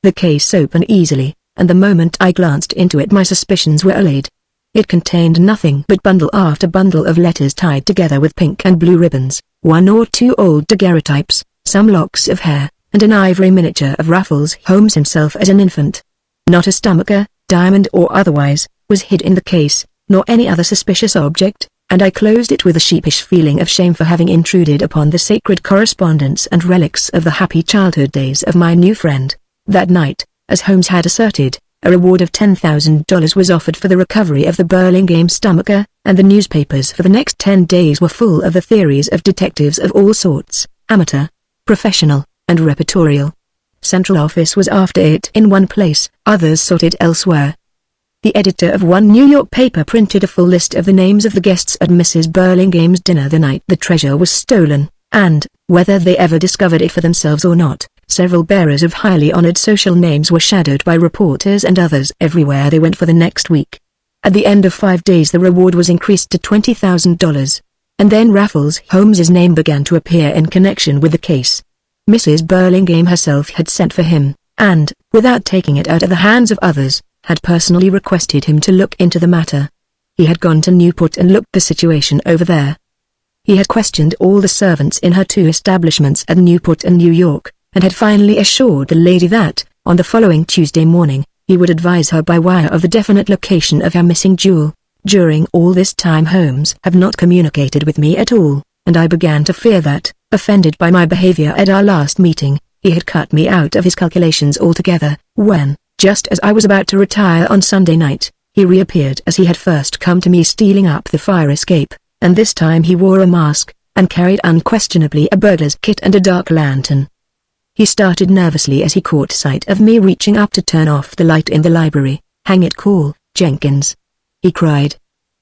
A: The case opened easily, and the moment I glanced into it my suspicions were allayed. It contained nothing but bundle after bundle of letters tied together with pink and blue ribbons, one or two old daguerreotypes, some locks of hair, and an ivory miniature of Raffles Holmes himself as an infant. Not a stomacher, diamond or otherwise, was hid in the case, nor any other suspicious object, and I closed it with a sheepish feeling of shame for having intruded upon the sacred correspondence and relics of the happy childhood days of my new friend. That night, as Holmes had asserted, a reward of $10,000 was offered for the recovery of the Burlingame stomacher, and the newspapers for the next 10 days were full of the theories of detectives of all sorts, amateur, professional, and repertorial. Central office was after it in one place, others sought it elsewhere. The editor of one New York paper printed a full list of the names of the guests at Mrs. Burlingame's dinner the night the treasure was stolen, and, whether they ever discovered it for themselves or not, several bearers of highly honored social names were shadowed by reporters and others everywhere they went for the next week. At the end of 5 days the reward was increased to $20,000. And then Raffles Holmes's name began to appear in connection with the case. Mrs. Burlingame herself had sent for him, and, without taking it out of the hands of others, had personally requested him to look into the matter. He had gone to Newport and looked the situation over there. He had questioned all the servants in her 2 establishments at Newport and New York, and had finally assured the lady that, on the following Tuesday morning, he would advise her by wire of the definite location of her missing jewel. During all this time Holmes had not communicated with me at all, and I began to fear that, offended by my behavior at our last meeting, he had cut me out of his calculations altogether, when, just as I was about to retire on Sunday night, he reappeared as he had first come to me, stealing up the fire escape, and this time he wore a mask, and carried unquestionably a burglar's kit and a dark lantern. He started nervously as he caught sight of me reaching up to turn off the light in the library. "Hang it, cool, Jenkins," he cried.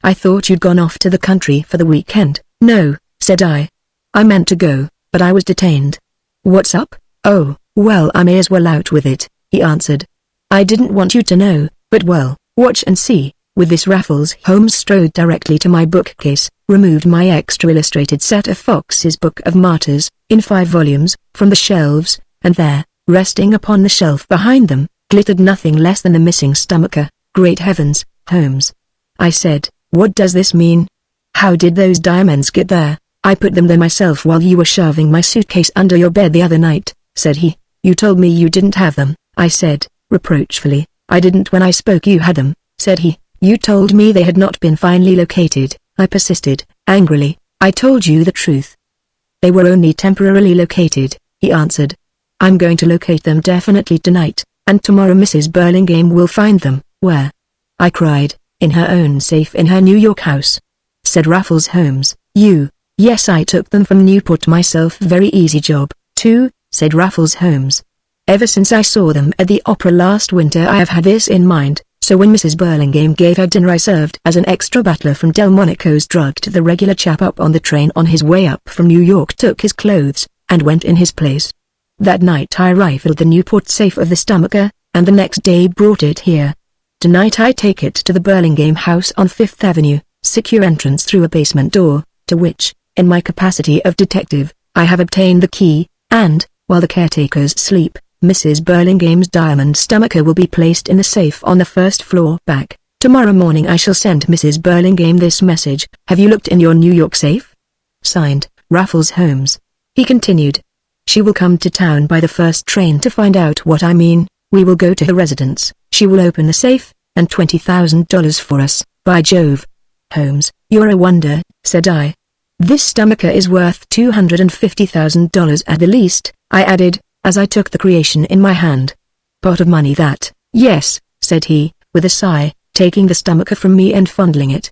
A: "I thought you'd gone off to the country for the weekend." "No," said I. "I meant to go, but I was detained." "What's up?" "Oh, well, I may as well out with it," he answered. "I didn't want you to know, but well, watch and see." With this Raffles Holmes strode directly to my bookcase, removed my extra illustrated set of Fox's Book of Martyrs, in 5 volumes, from the shelves, and there, resting upon the shelf behind them, glittered nothing less than the missing stomacher. "Great heavens, Holmes," I said, "what does this mean? How did those diamonds get there?" "I put them there myself while you were shoving my suitcase under your bed the other night," said he. "You told me you didn't have them," I said, reproachfully. "I didn't when I spoke you had them," said he. "You told me they had not been finally located," I persisted, angrily. "I told you the truth." "They were only temporarily located," he answered. "I'm going to locate them definitely tonight, and tomorrow Mrs. Burlingame will find them." "Where?" I cried. "In her own safe in her New York house," said Raffles Holmes. "You?" "Yes, I took them from Newport myself." "Very easy job, too," said Raffles Holmes. "Ever since I saw them at the opera last winter I have had this in mind, so when Mrs. Burlingame gave her dinner I served as an extra butler from Delmonico's, drugged the regular chap up on the train on his way up from New York, took his clothes, and went in his place. That night I rifled the Newport safe of the stomacher, and the next day brought it here. Tonight I take it to the Burlingame house on 5th Avenue, secure entrance through a basement door, to which, in my capacity of detective, I have obtained the key, and, while the caretakers sleep, Mrs. Burlingame's diamond stomacher will be placed in the safe on the 1st floor back. Tomorrow morning I shall send Mrs. Burlingame this message: "Have you looked in your New York safe?" Signed, Raffles Holmes. He continued. "She will come to town by the first train to find out what I mean. We will go to the residence, she will open the safe, and $20,000 for us. By Jove, Holmes, you're a wonder," said I. "This stomacher is worth $250,000 at the least," I added, as I took the creation in my hand. "Pot of money that." "Yes," said he, with a sigh, taking the stomacher from me and fondling it.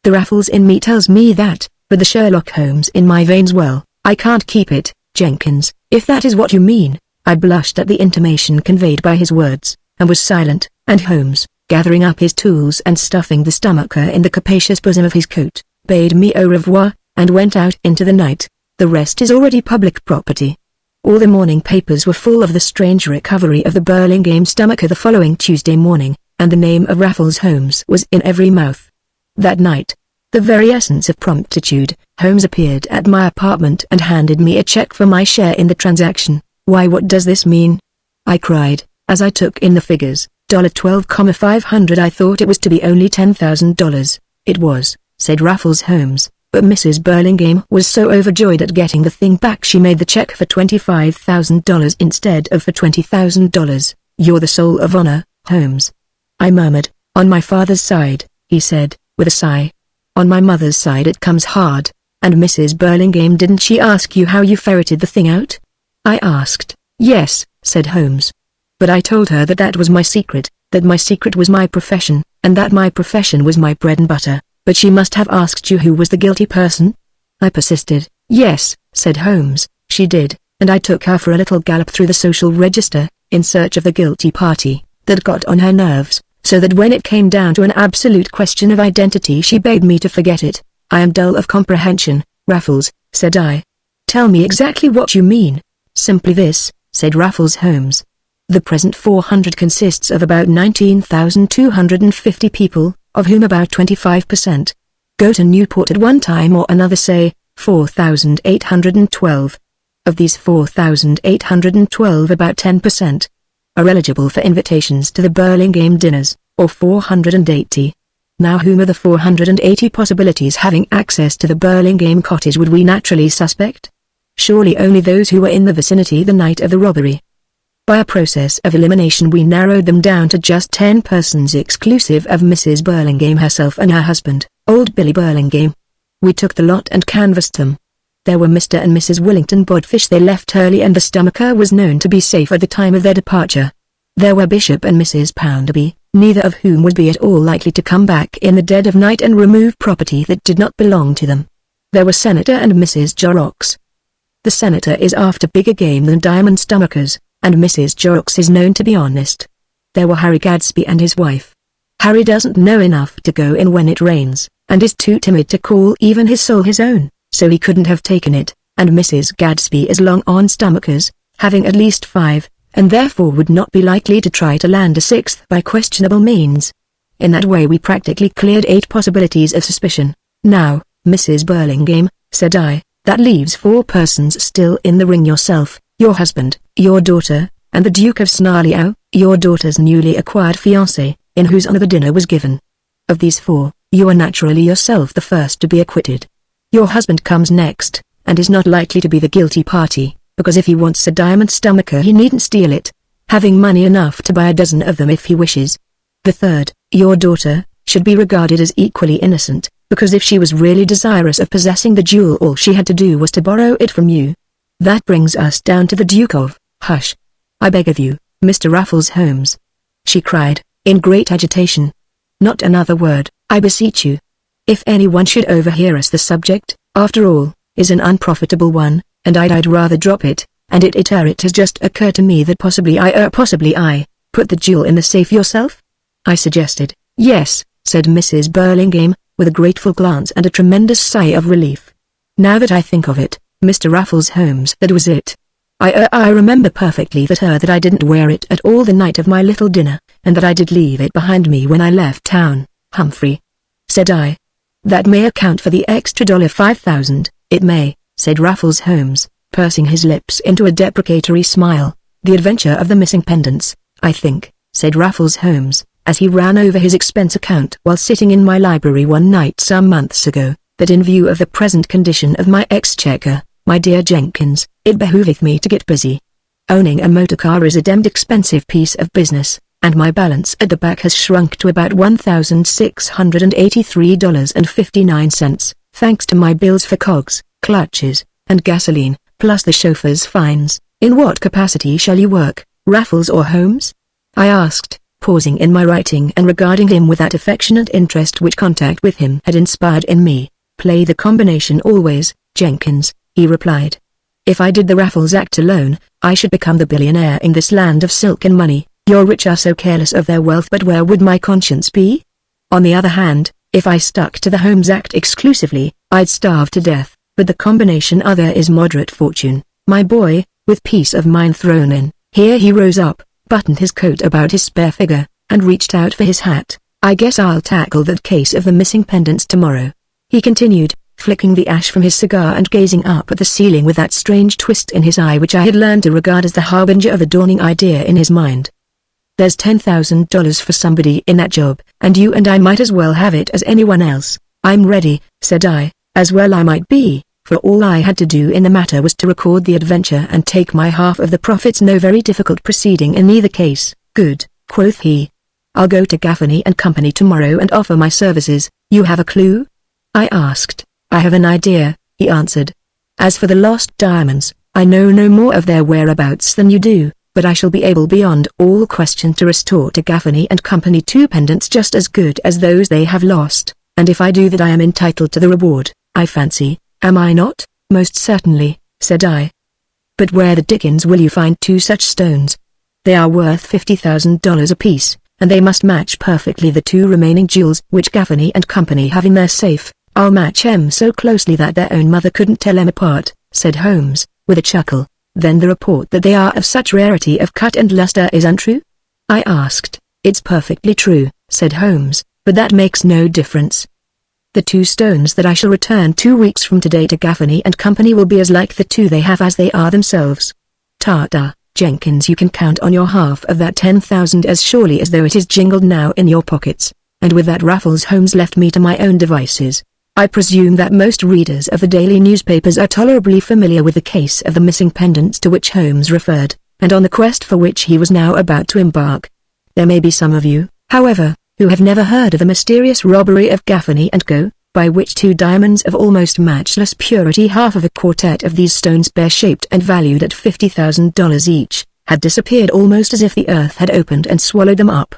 A: "The Raffles in me tells me that, with the Sherlock Holmes in my veins, well, I can't keep it, Jenkins, if that is what you mean." I blushed at the intimation conveyed by his words, and was silent, and Holmes, gathering up his tools and stuffing the stomacher in the capacious bosom of his coat, bade me au revoir, and went out into the night. The rest is already public property. All the morning papers were full of the strange recovery of the Burlingame stomacher the following Tuesday morning, and the name of Raffles Holmes was in every mouth. That night, the very essence of promptitude, Holmes appeared at my apartment and handed me a check for my share in the transaction. "Why, what does this mean?" I cried, As I took in the figures, $12,500, I thought it was to be only $10,000. It was, said Raffles Holmes, but Mrs. Burlingame was so overjoyed at getting the thing back she made the check for $25,000 instead of for $20,000. You're the soul of honor, Holmes. I murmured. On my father's side, he said, with a sigh. On my mother's side it comes hard. And Mrs. Burlingame, didn't she ask you how you ferreted the thing out? I asked. Yes, said Holmes. But I told her that that was my secret, that my secret was my profession, and that my profession was my bread and butter. But she must have asked you who was the guilty person? I persisted. Yes, said Holmes, she did, and I took her for a little gallop through the social register, in search of the guilty party, that got on her nerves, so that when it came down to an absolute question of identity she begged me to forget it. I am dull of comprehension, Raffles, said I. Tell me exactly what you mean. Simply this, said Raffles Holmes. The present 400 consists of about 19,250 people, of whom about 25% go to Newport at one time or another, say, 4,812. Of these 4,812 about 10% are eligible for invitations to the Burlingame dinners, or 480. Now whom of the 480 possibilities having access to the Burlingame cottage would we naturally suspect? Surely only those who were in the vicinity the night of the robbery. By a process of elimination we narrowed them down to just 10 persons exclusive of Mrs. Burlingame herself and her husband, old Billy Burlingame. We took the lot and canvassed them. There were Mr. and Mrs. Willington Bodfish. They left early and the stomacher was known to be safe at the time of their departure. There were Bishop and Mrs. Pounderby, neither of whom would be at all likely to come back in the dead of night and remove property that did not belong to them. There were Senator and Mrs. Jorrocks. The Senator is after bigger game than diamond stomachers, and Mrs. Jorrocks is known to be honest. There were Harry Gadsby and his wife. Harry doesn't know enough to go in when it rains, and is too timid to call even his soul his own, so he couldn't have taken it, and Mrs. Gadsby is long on stomachers, having at least 5, and therefore would not be likely to try to land a 6th by questionable means. In that way we practically cleared 8 possibilities of suspicion. Now, Mrs. Burlingame, said I, that leaves 4 persons still in the ring: yourself, your husband, your daughter, and the Duke of Snarleyow, your daughter's newly acquired fiancé, in whose honor the dinner was given. Of these 4, you are naturally yourself the first to be acquitted. Your husband comes next, and is not likely to be the guilty party, because if he wants a diamond stomacher he needn't steal it, having money enough to buy a dozen of them if he wishes. The third, your daughter, should be regarded as equally innocent, because if she was really desirous of possessing the jewel all she had to do was to borrow it from you. That brings us down to the Duke of— Hush! I beg of you, Mr. Raffles Holmes, she cried, in great agitation. Not another word, I beseech you. If anyone should overhear us, the subject, after all, is an unprofitable one, and I'd rather drop it, and it has just occurred to me that possibly I put the jewel in the safe yourself? I suggested. Yes, said Mrs. Burlingame, with a grateful glance and a tremendous sigh of relief. Now that I think of it, Mr. Raffles Holmes, that was it. I remember perfectly that I didn't wear it at all the night of my little dinner, and that I did leave it behind me when I left town. Humphrey, said I. That may account for the extra $5,000, it may, said Raffles Holmes, pursing his lips into a deprecatory smile. The adventure of the missing pendants, I think, said Raffles Holmes, as he ran over his expense account while sitting in my library one night some months ago, that in view of the present condition of my exchequer, my dear Jenkins, it behoveth me to get busy. Owning a motor car is a demmed expensive piece of business, and my balance at the back has shrunk to about $1,683.59, thanks to my bills for cogs, clutches, and gasoline, plus the chauffeur's fines. In what capacity shall you work, Raffles or Holmes? I asked, pausing in my writing and regarding him with that affectionate interest which contact with him had inspired in me. Play the combination always, Jenkins, he replied. If I did the Raffles act alone, I should become the billionaire in this land of silk and money. Your rich are so careless of their wealth, but where would my conscience be? On the other hand, if I stuck to the Holmes act exclusively, I'd starve to death, but the combination other is moderate fortune, my boy, with peace of mind thrown in. Here he rose up, buttoned his coat about his spare figure, and reached out for his hat. I guess I'll tackle that case of the missing pendants tomorrow, he continued, flicking the ash from his cigar and gazing up at the ceiling with that strange twist in his eye which I had learned to regard as the harbinger of a dawning idea in his mind. There's $10,000 for somebody in that job, and you and I might as well have it as anyone else." "I'm ready," said I. As well I might be, for all I had to do in the matter was to record the adventure and take my half of the profits. No very difficult proceeding in either case. "Good," quoth he. "I'll go to Gaffney and Company tomorrow and offer my services." "You have a clue?" I asked. "I have an idea," he answered. "As for the lost diamonds, I know no more of their whereabouts than you do, but I shall be able beyond all question to restore to Gaffney and Company 2 pendants just as good as those they have lost, and if I do that I am entitled to the reward, I fancy, am I not?" "Most certainly," said I. "But where the dickens will you find 2 such stones? They are worth $50,000 apiece, and they must match perfectly the 2 remaining jewels which Gaffney and Company have in their safe." "I'll match 'em so closely that their own mother couldn't tell 'em apart," said Holmes, with a chuckle. "Then the report that they are of such rarity of cut and luster is untrue?" I asked. "It's perfectly true," said Holmes, "but that makes no difference. The 2 stones that I shall return 2 weeks from today to Gaffney and Company will be as like the 2 they have as they are themselves. Ta-ta, Jenkins, you can count on your half of that 10,000 as surely as though it is jingled now in your pockets." And with that Raffles Holmes left me to my own devices. I presume that most readers of the daily newspapers are tolerably familiar with the case of the missing pendants to which Holmes referred, and on the quest for which he was now about to embark. There may be some of you, however, who have never heard of the mysterious robbery of Gaffney & Co., by which 2 diamonds of almost matchless purity, half of a quartet of these stones pear-shaped and valued at $50,000 each, had disappeared almost as if the earth had opened and swallowed them up.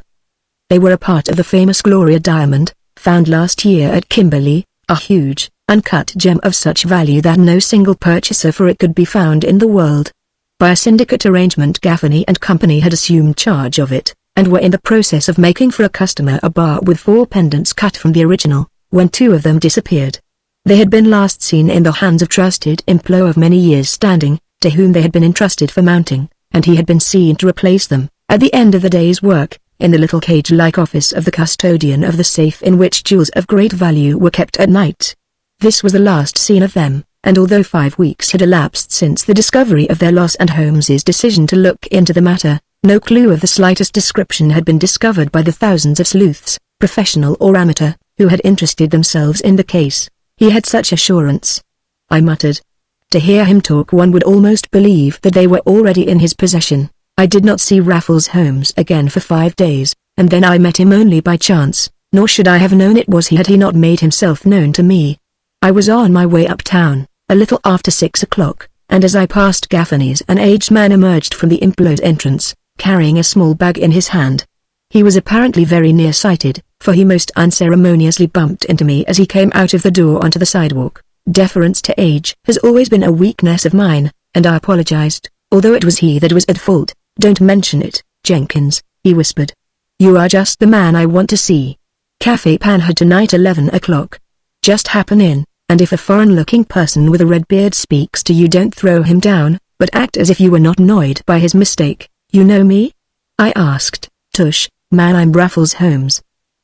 A: They were a part of the famous Gloria diamond, found last year at Kimberley, a huge, uncut gem of such value that no single purchaser for it could be found in the world. By a syndicate arrangement Gaffney and Company had assumed charge of it, and were in the process of making for a customer a bar with 4 pendants cut from the original, when 2 of them disappeared. They had been last seen in the hands of trusted employee of many years' standing, to whom they had been entrusted for mounting, and he had been seen to replace them, at the end of the day's work, in the little cage-like office of the custodian of the safe in which jewels of great value were kept at night. This was the last seen of them, and although 5 weeks had elapsed since the discovery of their loss and Holmes's decision to look into the matter, no clue of the slightest description had been discovered by the thousands of sleuths, professional or amateur, who had interested themselves in the case. He had such assurance. I muttered. To hear him talk one would almost believe that they were already in his possession. I did not see Raffles Holmes again for 5 days, and then I met him only by chance, nor should I have known it was he had he not made himself known to me. I was on my way uptown, a little after 6 o'clock, and as I passed Gaffney's an aged man emerged from the employed entrance, carrying a small bag in his hand. He was apparently very nearsighted, for he most unceremoniously bumped into me as he came out of the door onto the sidewalk. Deference to age has always been a weakness of mine, and I apologized, although it was he that was at fault. "Don't mention it, Jenkins," he whispered. "You are just the man I want to see. Café Panhard tonight 11 o'clock. Just happen in, and if a foreign-looking person with a red beard speaks to you don't throw him down, but act as if you were not annoyed by his mistake. You know me?" I asked. "Tush, man, I'm Raffles Holmes."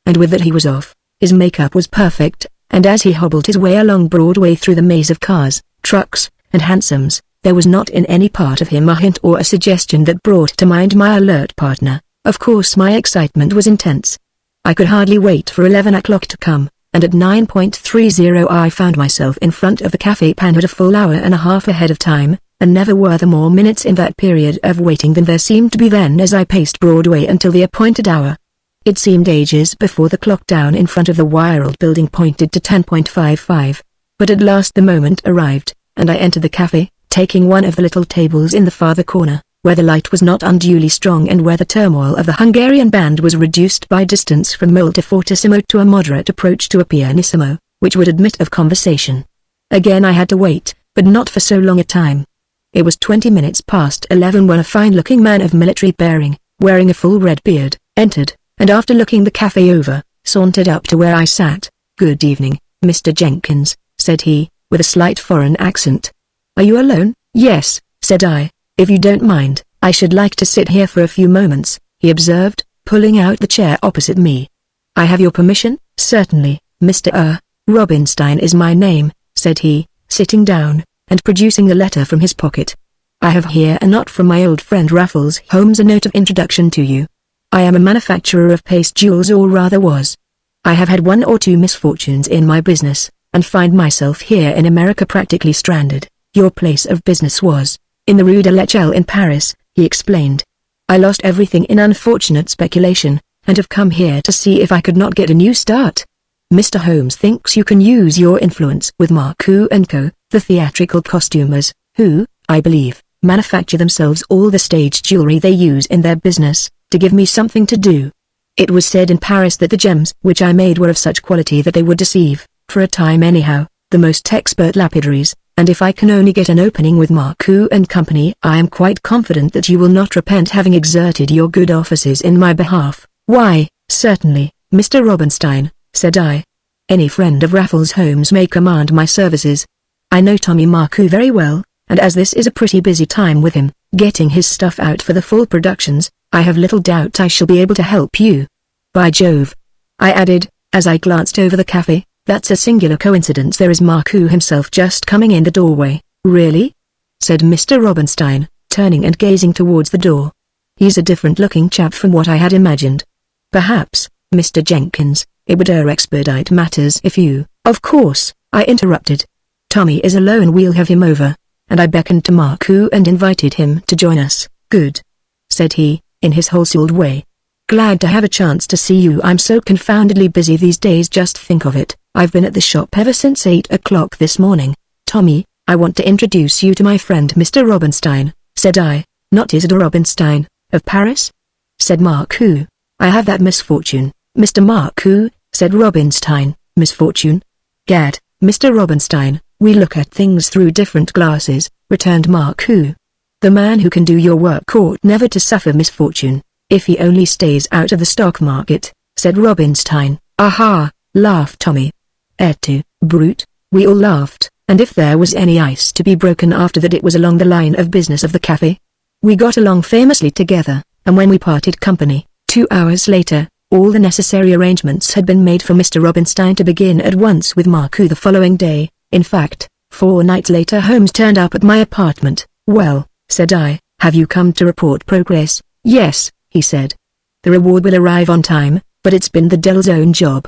A: And with that he was off. His makeup was perfect, and as he hobbled his way along Broadway through the maze of cars, trucks, and hansoms, there was not in any part of him a hint or a suggestion that brought to mind my alert partner. Of course my excitement was intense. I could hardly wait for 11 o'clock to come, and at 9:30 I found myself in front of the Café Panhard a full hour and a half ahead of time, and never were there more minutes in that period of waiting than there seemed to be then as I paced Broadway until the appointed hour. It seemed ages before the clock down in front of the Wild building pointed to 10:55, but at last the moment arrived, and I entered the café, taking one of the little tables in the farther corner, where the light was not unduly strong and where the turmoil of the Hungarian band was reduced by distance from molto fortissimo to a moderate approach to a pianissimo, which would admit of conversation. Again I had to wait, but not for so long a time. It was 20 minutes past 11 when a fine-looking man of military bearing, wearing a full red beard, entered, and after looking the café over, sauntered up to where I sat. "Good evening, Mr. Jenkins," said he, with a slight foreign accent. "Are you alone?" "Yes," said I. "If you don't mind, I should like to sit here for a few moments," he observed, pulling out the chair opposite me. "I have your permission?" "Certainly, Mr. Robinstein is my name," said he, sitting down, and producing a letter from his pocket. "I have here a note from my old friend Raffles Holmes, a note of introduction to you." I am a manufacturer of paste jewels, or rather was. I have had one or two misfortunes in my business, and find myself here in America practically stranded. Your place of business was in the Rue de l'Echelle in Paris, he explained. I lost everything in unfortunate speculation, and have come here to see if I could not get a new start. Mr. Holmes thinks you can use your influence with Marcoux & Co., the theatrical costumers, who, I believe, manufacture themselves all the stage jewelry they use in their business, to give me something to do. It was said in Paris that the gems which I made were of such quality that they would deceive, for a time anyhow, the most expert lapidaries, and if I can only get an opening with Marcoux & Company, I am quite confident that you will not repent having exerted your good offices in my behalf. Why, certainly, Mr. Robinstein, said I. Any friend of Raffles Holmes may command my services. I know Tommy Marcoux very well, and as this is a pretty busy time with him, getting his stuff out for the fall productions, I have little doubt I shall be able to help you. By Jove, I added, as I glanced over the cafe, that's a singular coincidence. There is Marcoux himself just coming in the doorway. Really? Said Mr. Robinstein, turning and gazing towards the door. He's a different-looking chap from what I had imagined. Perhaps, Mr. Jenkins, it would expedite matters if you— Of course, I interrupted. Tommy is alone, we'll have him over. And I beckoned to Marcoux and invited him to join us. Good, said he, in his wholesale way. Glad to have a chance to see you. I'm so confoundedly busy these days, just think of it. I've been at the shop ever since 8 o'clock this morning. Tommy, I want to introduce you to my friend Mr. Robinstein, said I. Not Isidore Robinstein, of Paris? Said Marcoux. I have that misfortune, Mr. Marcoux, said Robinstein. Misfortune? Gad, Mr. Robinstein, we look at things through different glasses, returned Marcoux. The man who can do your work ought never to suffer misfortune, if he only stays out of the stock market, said Robinstein. Aha, laughed Tommy. Et tu, brute? We all laughed, and if there was any ice to be broken after that, it was along the line of business of the cafe. We got along famously together, and when we parted company, 2 hours later, all the necessary arrangements had been made for Mr. Robinstein to begin at once with Marcoux the following day. In fact, 4 nights later Holmes turned up at my apartment. Well, said I, have you come to report progress? Yes, he said. The reward will arrive on time, but it's been the devil's own job.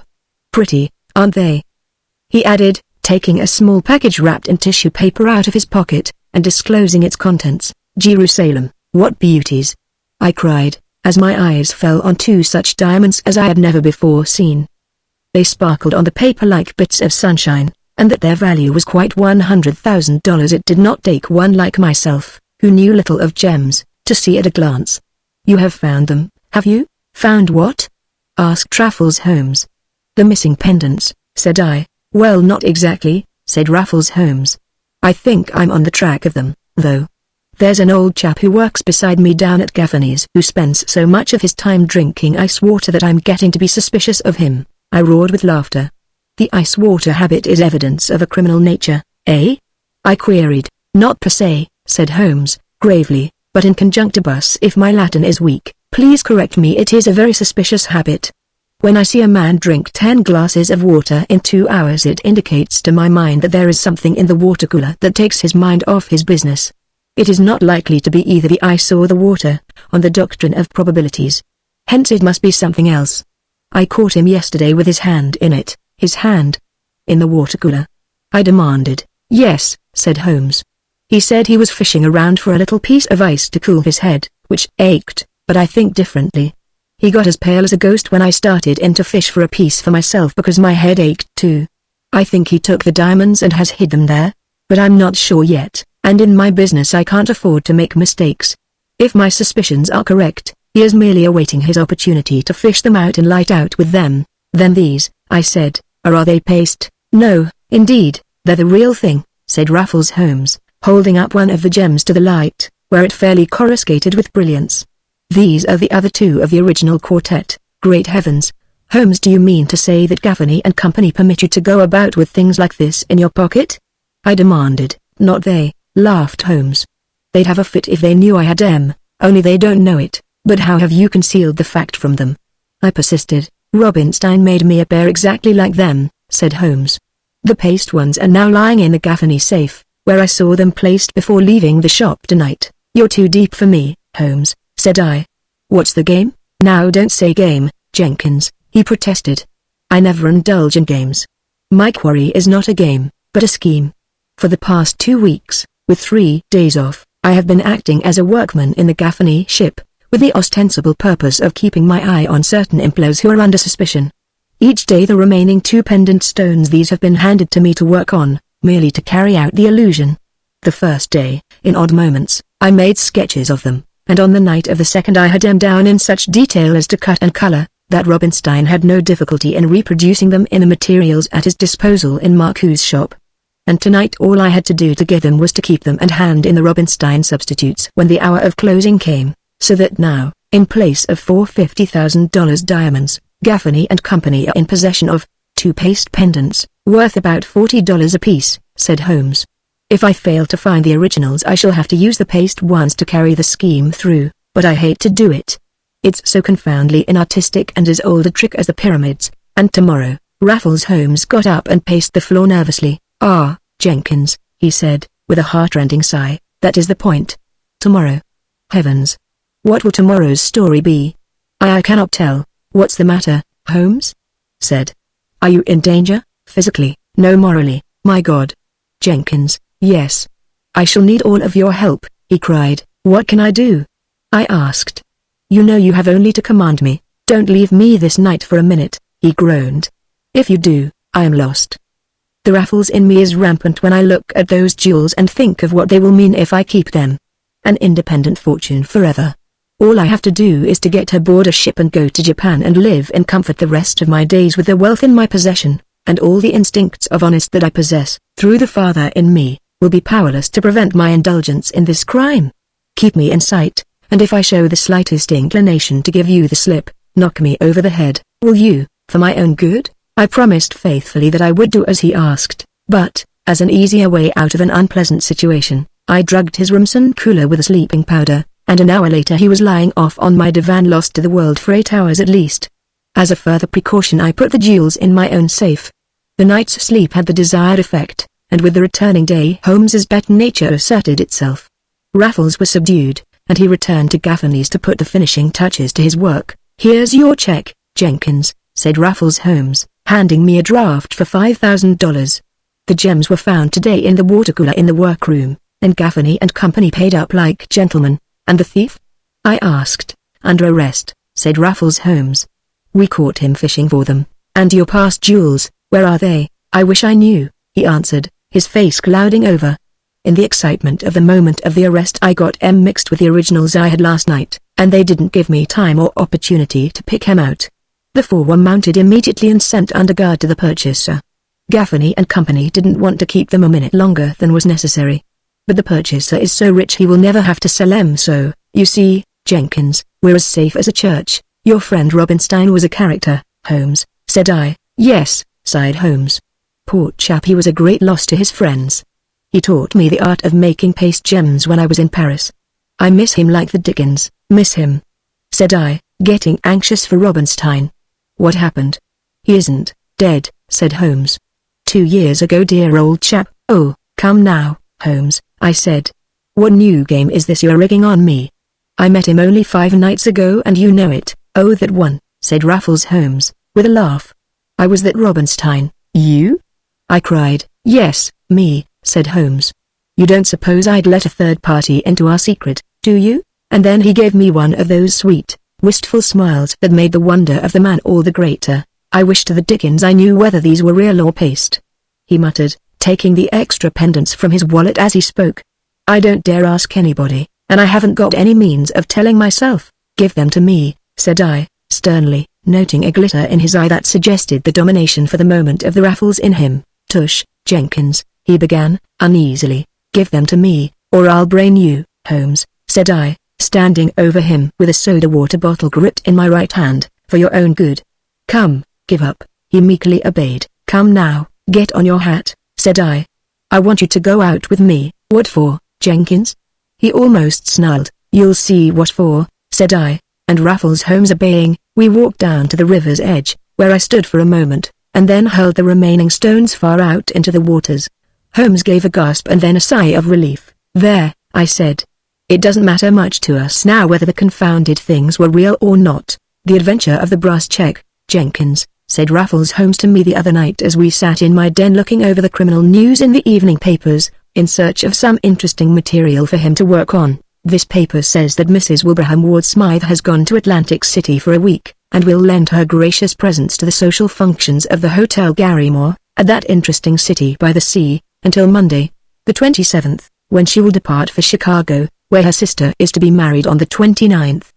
A: Pretty, aren't they? He added, taking a small package wrapped in tissue paper out of his pocket, and disclosing its contents. Jerusalem, what beauties! I cried, as my eyes fell on 2 such diamonds as I had never before seen. They sparkled on the paper like bits of sunshine, and that their value was quite $100,000. It did not take one like myself, who knew little of gems, to see at a glance. You have found them, have you? Found what? Asked Raffles Holmes. The missing pendants, said I. Well, not exactly, said Raffles Holmes. I think I'm on the track of them, though. There's an old chap who works beside me down at Gaffney's who spends so much of his time drinking ice water that I'm getting to be suspicious of him. I roared with laughter. The ice water habit is evidence of a criminal nature, eh? I queried. Not per se, said Holmes, gravely, but in conjunctibus. If my Latin is weak, please correct me. It is a very suspicious habit. When I see a man drink 10 glasses of water in 2 hours, it indicates to my mind that there is something in the water cooler that takes his mind off his business. It is not likely to be either the ice or the water, on the doctrine of probabilities. Hence it must be something else. I caught him yesterday with his hand in it. His hand? In the water cooler? I demanded. Yes, said Holmes. He said he was fishing around for a little piece of ice to cool his head, which ached, but I think differently. He got as pale as a ghost when I started in to fish for a piece for myself because my head ached too. I think he took the diamonds and has hid them there, but I'm not sure yet, and in my business I can't afford to make mistakes. If my suspicions are correct, he is merely awaiting his opportunity to fish them out and light out with them. Then these, I said, are they paste? No, indeed, they're the real thing, said Raffles Holmes, holding up one of the gems to the light, where it fairly coruscated with brilliance. These are the other 2 of the original quartet. Great heavens! Holmes, do you mean to say that Gaffney and Company permit you to go about with things like this in your pocket? I demanded. Not they, laughed Holmes. They'd have a fit if they knew I had them, only they don't know it. But how have you concealed the fact from them? I persisted. Robinstein made me a pair exactly like them, said Holmes. The paste ones are now lying in the Gaffney safe, where I saw them placed before leaving the shop tonight. You're too deep for me, Holmes, said I. What's the game? Now don't say game, Jenkins, he protested. I never indulge in games. My quarry is not a game, but a scheme. For the past 2 weeks, with 3 days off, I have been acting as a workman in the Gaffney ship, with the ostensible purpose of keeping my eye on certain employees who are under suspicion. Each day the remaining 2 pendant stones these have been handed to me to work on, merely to carry out the illusion. The first day, in odd moments, I made sketches of them, and on the night of the second I had them down in such detail as to cut and color, that Robinstein had no difficulty in reproducing them in the materials at his disposal in Marco's shop. And tonight all I had to do to get them was to keep them and hand in the Robinstein substitutes when the hour of closing came, so that now, in place of $450,000 diamonds, Gaffney and Company are in possession of 2 paste pendants, worth about $40 apiece, said Holmes. If I fail to find the originals I shall have to use the paste ones to carry the scheme through, but I hate to do it. It's so confoundedly inartistic and as old a trick as the pyramids, and tomorrow. Raffles Holmes got up and paced the floor nervously. Ah, Jenkins, he said, with a heart-rending sigh, that is the point. Tomorrow. Heavens. What will tomorrow's story be? I cannot tell. What's the matter, Holmes? Said. Are you in danger, physically? No, morally, my God. Jenkins, yes. I shall need all of your help, he cried. What can I do? I asked. You know you have only to command me. Don't leave me this night for a minute, he groaned. If you do, I am lost. The Raffles in me is rampant when I look at those jewels and think of what they will mean if I keep them. An independent fortune forever. All I have to do is to get aboard a ship and go to Japan and live in comfort the rest of my days with the wealth in my possession, and all the instincts of honesty that I possess, through the father in me, will be powerless to prevent my indulgence in this crime. Keep me in sight, and if I show the slightest inclination to give you the slip, knock me over the head, will you, for my own good? I promised faithfully that I would do as he asked, but, as an easier way out of an unpleasant situation, I drugged his Rumson cooler with a sleeping powder, and an hour later he was lying off on my divan lost to the world for 8 hours at least. As a further precaution I put the jewels in my own safe. The night's sleep had the desired effect, and with the returning day Holmes's better nature asserted itself. Raffles was subdued, and he returned to Gaffney's to put the finishing touches to his work. Here's your check, Jenkins, said Raffles Holmes, handing me a draft for $5,000. The gems were found today in the water cooler in the workroom, and Gaffney and Company paid up like gentlemen. And the thief? I asked. Under arrest, said Raffles Holmes. We caught him fishing for them. And your past jewels, where are they? I wish I knew, he answered, his face clouding over. In the excitement of the moment of the arrest I got M mixed with the originals I had last night, and they didn't give me time or opportunity to pick him out. The 4 were mounted immediately and sent under guard to the purchaser. Gaffney and Company didn't want to keep them a minute longer than was necessary. But the purchaser is so rich he will never have to sell them, so, you see, Jenkins, we're as safe as a church. Your friend Robinstein was a character, Holmes, said I. Yes, sighed Holmes. Poor chap, he was a great loss to his friends. He taught me the art of making paste gems when I was in Paris. I miss him like the dickens, miss him, said I, getting anxious for Robinstein. What happened? He isn't dead, said Holmes. 2 years ago, dear old chap. Oh, come now, Holmes, I said. What new game is this you're rigging on me? I met him only 5 nights ago and you know it. Oh, that one, said Raffles Holmes, with a laugh. I was that Robinstein. You? I cried. Yes, me, said Holmes. You don't suppose I'd let a third party into our secret, do you? And then he gave me one of those sweet, wistful smiles that made the wonder of the man all the greater. I wish to the dickens I knew whether these were real or paste, he muttered, taking the extra pendants from his wallet as he spoke. I don't dare ask anybody, and I haven't got any means of telling myself. Give them to me, said I, sternly, noting a glitter in his eye that suggested the domination for the moment of the Raffles in him. Tush, Jenkins, he began, uneasily. Give them to me, or I'll brain you, Holmes, said I, standing over him with a soda water bottle gripped in my right hand, for your own good. Come, give up, he meekly obeyed. Come now, get on your hat, said I. I want you to go out with me. What for, Jenkins? He almost snarled. You'll see what for, said I, and Raffles Holmes obeying, we walked down to the river's edge, where I stood for a moment, and then hurled the remaining stones far out into the waters. Holmes gave a gasp and then a sigh of relief. There, I said. It doesn't matter much to us now whether the confounded things were real or not. The Adventure of the Brass Check, Jenkins, said Raffles Holmes to me the other night as we sat in my den looking over the criminal news in the evening papers, in search of some interesting material for him to work on. This paper says that Mrs. Wilbraham Ward Smythe has gone to Atlantic City for a week, and will lend her gracious presence to the social functions of the Hotel Garrymore, at that interesting city by the sea, until Monday, the 27th, when she will depart for Chicago, where her sister is to be married on the 29th.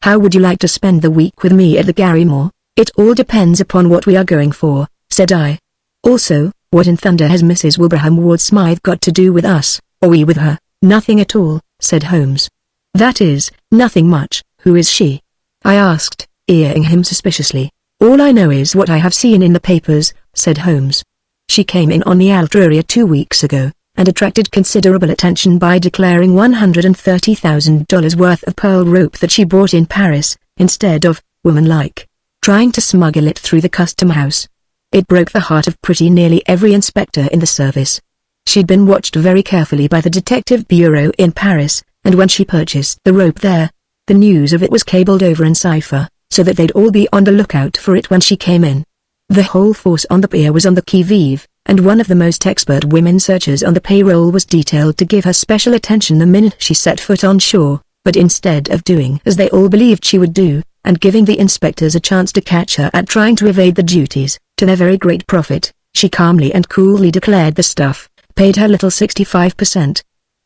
A: How would you like to spend the week with me at the Garrymore? It all depends upon what we are going for, said I. Also, what in thunder has Mrs. Wilbraham Ward Smythe got to do with us, or we with her? Nothing at all, said Holmes. That is, nothing much. Who is she? I asked, eyeing him suspiciously. All I know is what I have seen in the papers, said Holmes. She came in on the Altruria 2 weeks ago, and attracted considerable attention by declaring $130,000 worth of pearl rope that she bought in Paris, instead of, woman-like, trying to smuggle it through the custom house. It broke the heart of pretty nearly every inspector in the service. She'd been watched very carefully by the detective bureau in Paris, and when she purchased the rope there, the news of it was cabled over in cipher, so that they'd all be on the lookout for it when she came in. The whole force on the pier was on the qui-vive, and one of the most expert women searchers on the payroll was detailed to give her special attention the minute she set foot on shore, but instead of doing as they all believed she would do, and giving the inspectors a chance to catch her at trying to evade the duties, to their very great profit, she calmly and coolly declared the stuff, paid her little 65%,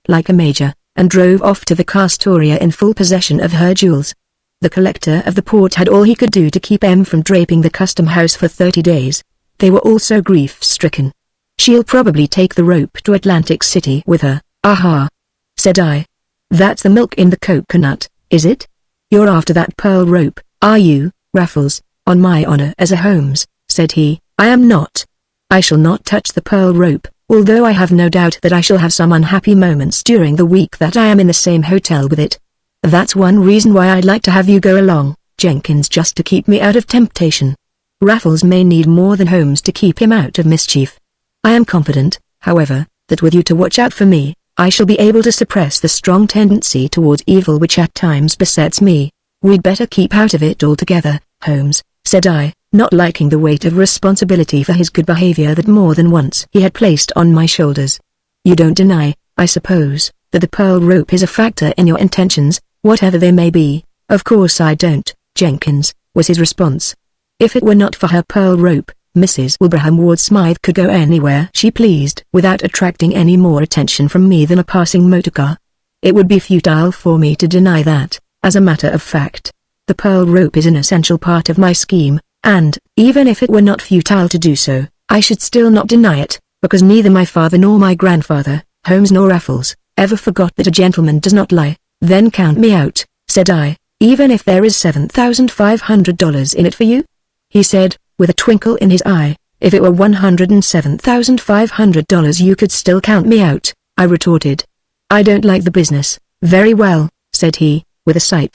A: like a major, and drove off to the Castoria in full possession of her jewels. The collector of the port had all he could do to keep M from draping the custom house for 30 days. They were all so grief-stricken. She'll probably take the rope to Atlantic City with her. Aha! Said I. That's the milk in the coconut, is it? You're after that pearl rope, are you, Raffles? On my honor as a Holmes, said he, I am not. I shall not touch the pearl rope, although I have no doubt that I shall have some unhappy moments during the week that I am in the same hotel with it. That's one reason why I'd like to have you go along, Jenkins, just to keep me out of temptation. Raffles may need more than Holmes to keep him out of mischief. I am confident, however, that with you to watch out for me, I shall be able to suppress the strong tendency towards evil which at times besets me. We'd better keep out of it altogether, Holmes, said I, not liking the weight of responsibility for his good behavior that more than once he had placed on my shoulders. You don't deny, I suppose, that the pearl rope is a factor in your intentions, whatever they may be? Of course I don't, Jenkins, was his response. If it were not for her pearl rope, Mrs. Wilbraham Ward Smythe could go anywhere she pleased without attracting any more attention from me than a passing motorcar. It would be futile for me to deny that, as a matter of fact. The pearl rope is an essential part of my scheme, and, even if it were not futile to do so, I should still not deny it, because neither my father nor my grandfather, Holmes nor Raffles, ever forgot that a gentleman does not lie. Then count me out, said I, even if there is $7,500 in it for you? He said, with a twinkle in his eye. If it were $107,500 you could still count me out, I retorted. I don't like the business. Very well, said he, with a sigh.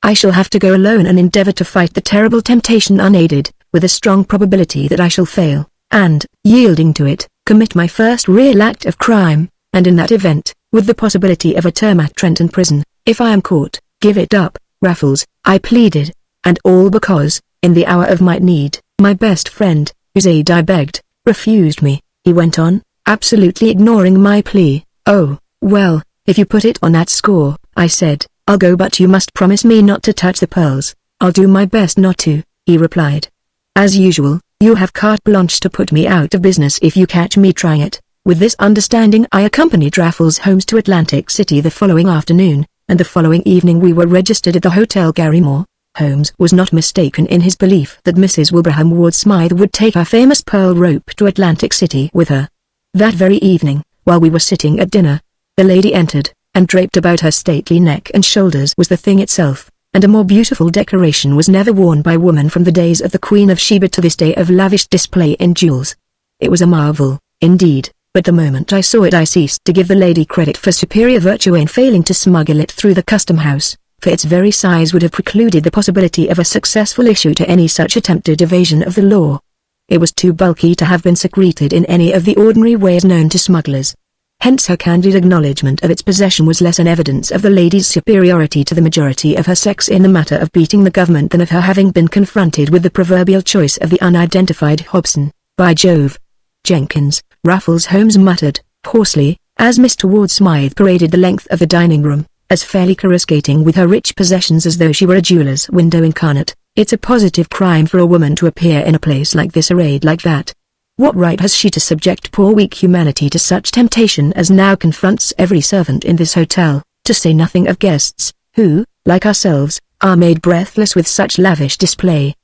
A: I shall have to go alone and endeavor to fight the terrible temptation unaided, with a strong probability that I shall fail, and, yielding to it, commit my first real act of crime, and in that event, with the possibility of a term at Trenton prison, if I am caught. Give it up, Raffles, I pleaded, and all because, in the hour of my need, my best friend, whose aid I begged, refused me, he went on, absolutely ignoring my plea. Oh, well, if you put it on that score, I said, I'll go, but you must promise me not to touch the pearls. I'll do my best not to, he replied. As usual, you have carte blanche to put me out of business if you catch me trying it. With this understanding I accompanied Raffles Holmes to Atlantic City the following afternoon, and the following evening we were registered at the Hotel Garrymore. Holmes was not mistaken in his belief that Mrs. Wilbraham Ward Smythe would take her famous pearl rope to Atlantic City with her. That very evening, while we were sitting at dinner, the lady entered, and draped about her stately neck and shoulders was the thing itself, and a more beautiful decoration was never worn by woman from the days of the Queen of Sheba to this day of lavish display in jewels. It was a marvel, indeed, but the moment I saw it I ceased to give the lady credit for superior virtue in failing to smuggle it through the custom house, for its very size would have precluded the possibility of a successful issue to any such attempted evasion of the law. It was too bulky to have been secreted in any of the ordinary ways known to smugglers. Hence her candid acknowledgement of its possession was less an evidence of the lady's superiority to the majority of her sex in the matter of beating the government than of her having been confronted with the proverbial choice of the unidentified Hobson. "By Jove, Jenkins," Raffles Holmes muttered, hoarsely, as Mr. Ward Smythe paraded the length of the dining room, as fairly coruscating with her rich possessions as though she were a jeweller's window incarnate. "It's a positive crime for a woman to appear in a place like this arrayed like that. What right has she to subject poor weak humanity to such temptation as now confronts every servant in this hotel, to say nothing of guests, who, like ourselves, are made breathless with such lavish display?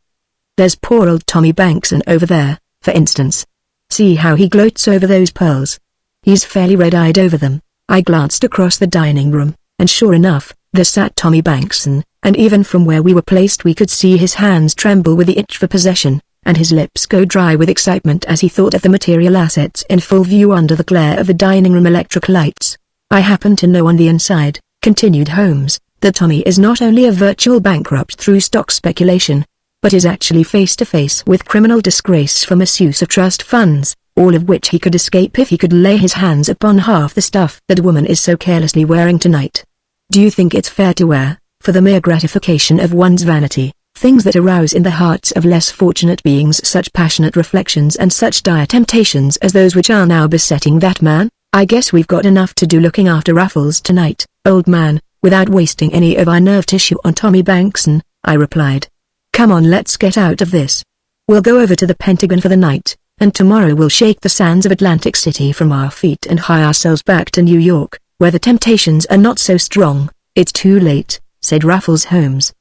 A: There's poor old Tommy Bankson over there, for instance. See how he gloats over those pearls. He's fairly red-eyed over them." I glanced across the dining room, and sure enough, there sat Tommy Bankson, and even from where we were placed we could see his hands tremble with the itch for possession, and his lips go dry with excitement as he thought of the material assets in full view under the glare of the dining room electric lights. "I happen to know on the inside," continued Holmes, "that Tommy is not only a virtual bankrupt through stock speculation, but is actually face to face with criminal disgrace for misuse of trust funds, all of which he could escape if he could lay his hands upon half the stuff that woman is so carelessly wearing tonight. Do you think it's fair to wear, for the mere gratification of one's vanity, things that arouse in the hearts of less fortunate beings such passionate reflections and such dire temptations as those which are now besetting that man? I guess we've got enough to do looking after Raffles tonight, old man, without wasting any of our nerve tissue on Tommy Bankson," I replied. "Come on, let's get out of this. We'll go over to the Pentagon for the night, and tomorrow we'll shake the sands of Atlantic City from our feet and hie ourselves back to New York, where the temptations are not so strong." "It's too late," said Raffles Holmes.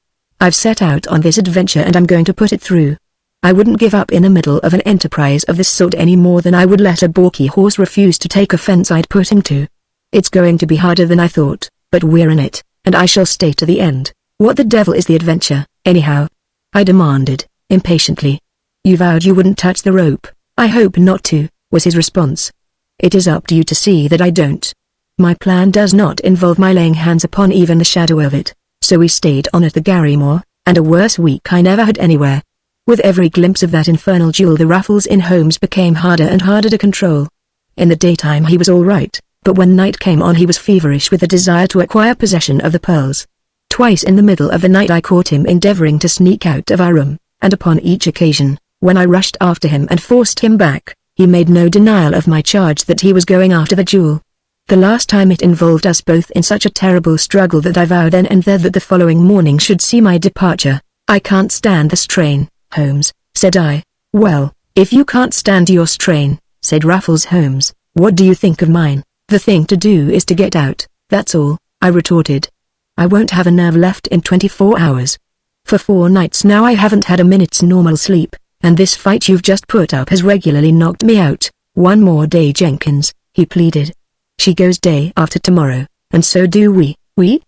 A: "I've set out on this adventure and I'm going to put it through. I wouldn't give up in the middle of an enterprise of this sort any more than I would let a balky horse refuse to take a fence I'd put him to. It's going to be harder than I thought, but we're in it, and I shall stay to the end." "What the devil is the adventure, anyhow?" I demanded, impatiently. "You vowed you wouldn't touch the rope." "I hope not to," was his response. "It is up to you to see that I don't. My plan does not involve my laying hands upon even the shadow of it." So we stayed on at the Garrymore, and a worse week I never had anywhere. With every glimpse of that infernal jewel the Raffles in Holmes became harder and harder to control. In the daytime he was all right, but when night came on he was feverish with a desire to acquire possession of the pearls. Twice in the middle of the night I caught him endeavoring to sneak out of our room, and upon each occasion, when I rushed after him and forced him back, he made no denial of my charge that he was going after the jewel. The last time it involved us both in such a terrible struggle that I vowed then and there that the following morning should see my departure. "I can't stand the strain, Holmes," said I. "Well, if you can't stand your strain," said Raffles Holmes, "what do you think of mine?" "The thing to do is to get out, that's all," I retorted. "I won't have a nerve left in 24 hours. For 4 nights now I haven't had a minute's normal sleep, and this fight you've just put up has regularly knocked me out." "One more day, Jenkins," he pleaded. "She goes day after tomorrow, and so do we." "We?"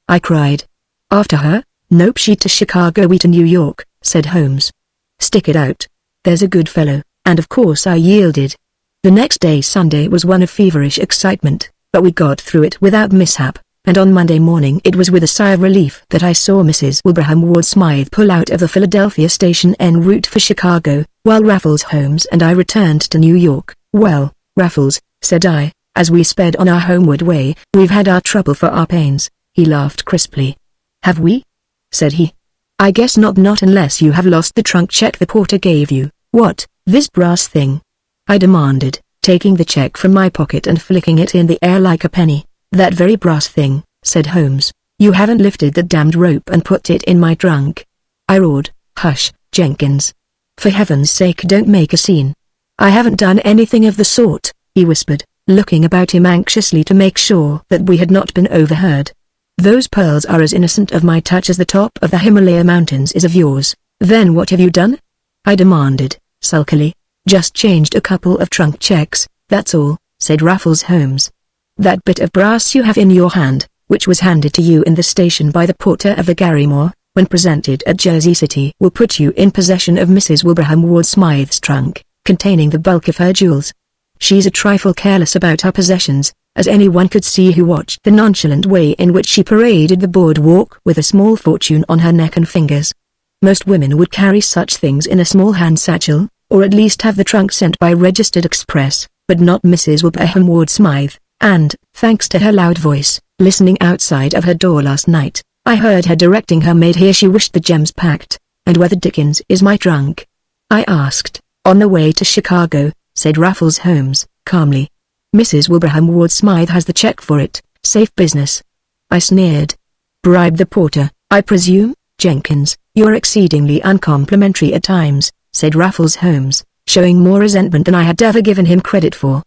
A: I cried. "After her? Nope, she to Chicago, we to New York," said Holmes. "Stick it out. There's a good fellow," and of course I yielded. The next day, Sunday, was one of feverish excitement, but we got through it without mishap, and on Monday morning it was with a sigh of relief that I saw Mrs. Wilbraham Ward Smythe pull out of the Philadelphia station en route for Chicago, while Raffles Holmes and I returned to New York. "Well, Raffles," said I, as we sped on our homeward way, "we've had our trouble for our pains." He laughed crisply. "Have we?" said he. "I guess not unless you have lost the trunk check the porter gave you." "What, this brass thing?" I demanded, taking the check from my pocket and flicking it in the air like a penny. "That very brass thing," said Holmes. "You haven't lifted the damned rope and put it in my trunk." I roared. "Hush, Jenkins. For heaven's sake don't make a scene." "I haven't done anything of the sort," he whispered, looking about him anxiously to make sure that we had not been overheard. "Those pearls are as innocent of my touch as the top of the Himalaya mountains is of yours." "Then what have you done?" I demanded, sulkily. "Just changed a couple of trunk checks, that's all," said Raffles Holmes. "That bit of brass you have in your hand, which was handed to you in the station by the porter of the Garrymore, when presented at Jersey City, will put you in possession of Mrs. Wilbraham Ward Smythe's trunk, containing the bulk of her jewels. She's a trifle careless about her possessions, as anyone could see who watched the nonchalant way in which she paraded the boardwalk with a small fortune on her neck and fingers. Most women would carry such things in a small hand satchel, or at least have the trunk sent by registered express, but not Mrs. Wilbraham Ward Smythe. And, thanks to her loud voice, listening outside of her door last night, I heard her directing her maid here she wished the gems packed. And where the dickens is my trunk? I asked. On the way to Chicago, said Raffles Holmes, calmly. Mrs. Wilbraham Ward Smythe has the check for it, safe business. I sneered. Bribe the porter, I presume? Jenkins, you're exceedingly uncomplimentary at times, said Raffles Holmes, showing more resentment than I had ever given him credit for.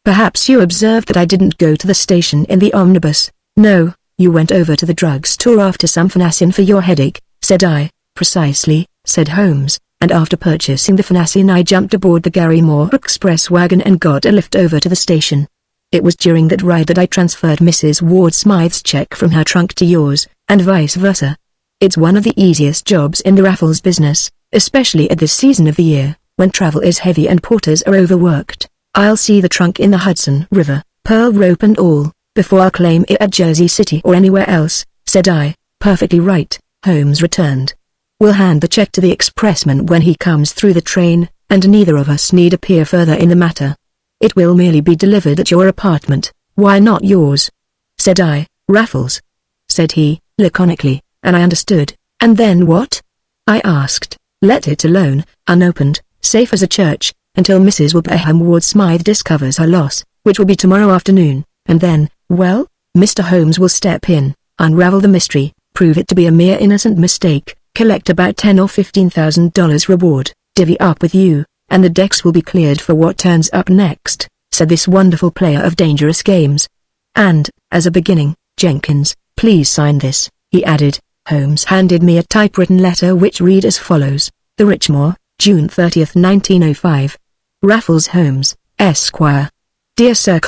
A: Perhaps you observed that I didn't go to the station in the omnibus. No, you went over to the drugstore after some phenacetin for your headache, said I. Precisely, said Holmes, and after purchasing the phenacetin I jumped aboard the Gary Moore express wagon and got a lift over to the station. It was during that ride that I transferred Mrs. Ward Smythe's check from her trunk to yours, and vice versa. It's one of the easiest jobs in the Raffles business, especially at this season of the year, when travel is heavy and porters are overworked. I'll see the trunk in the Hudson River, pearl rope and all, before I'll claim it at Jersey City or anywhere else, said I. Perfectly right, Holmes returned. We'll hand the check to the expressman when he comes through the train, and neither of us need appear further in the matter. It will merely be delivered at your apartment, why not yours? Said I. Raffles, said he, laconically, and I understood. And then what? I asked. Let it alone, unopened, safe as a church, until Mrs. Wilbraham Ward Smythe discovers her loss, which will be tomorrow afternoon, and then, well, Mr. Holmes will step in, unravel the mystery, prove it to be a mere innocent mistake, collect about $10,000 or $15,000 reward, divvy up with you, and the decks will be cleared for what turns up next, said this wonderful player of dangerous games. And, as a beginning, Jenkins, please sign this, he added. Holmes handed me a typewritten letter which read as follows: The Richmore, June 30, 1905. Raffles Holmes, Esquire. Dear Sir,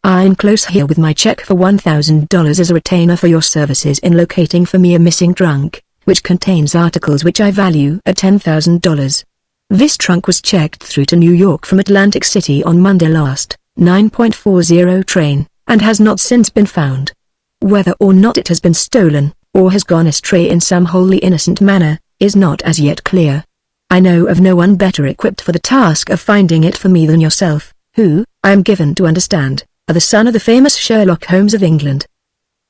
A: I enclose here with my check for $1,000 as a retainer for your services in locating for me a missing trunk, which contains articles which I value at $10,000. This trunk was checked through to New York from Atlantic City on Monday last, 9:40 train, and has not since been found. Whether or not it has been stolen, or has gone astray in some wholly innocent manner, is not as yet clear. I know of no one better equipped for the task of finding it for me than yourself, who, I am given to understand, are the son of the famous Sherlock Holmes of England.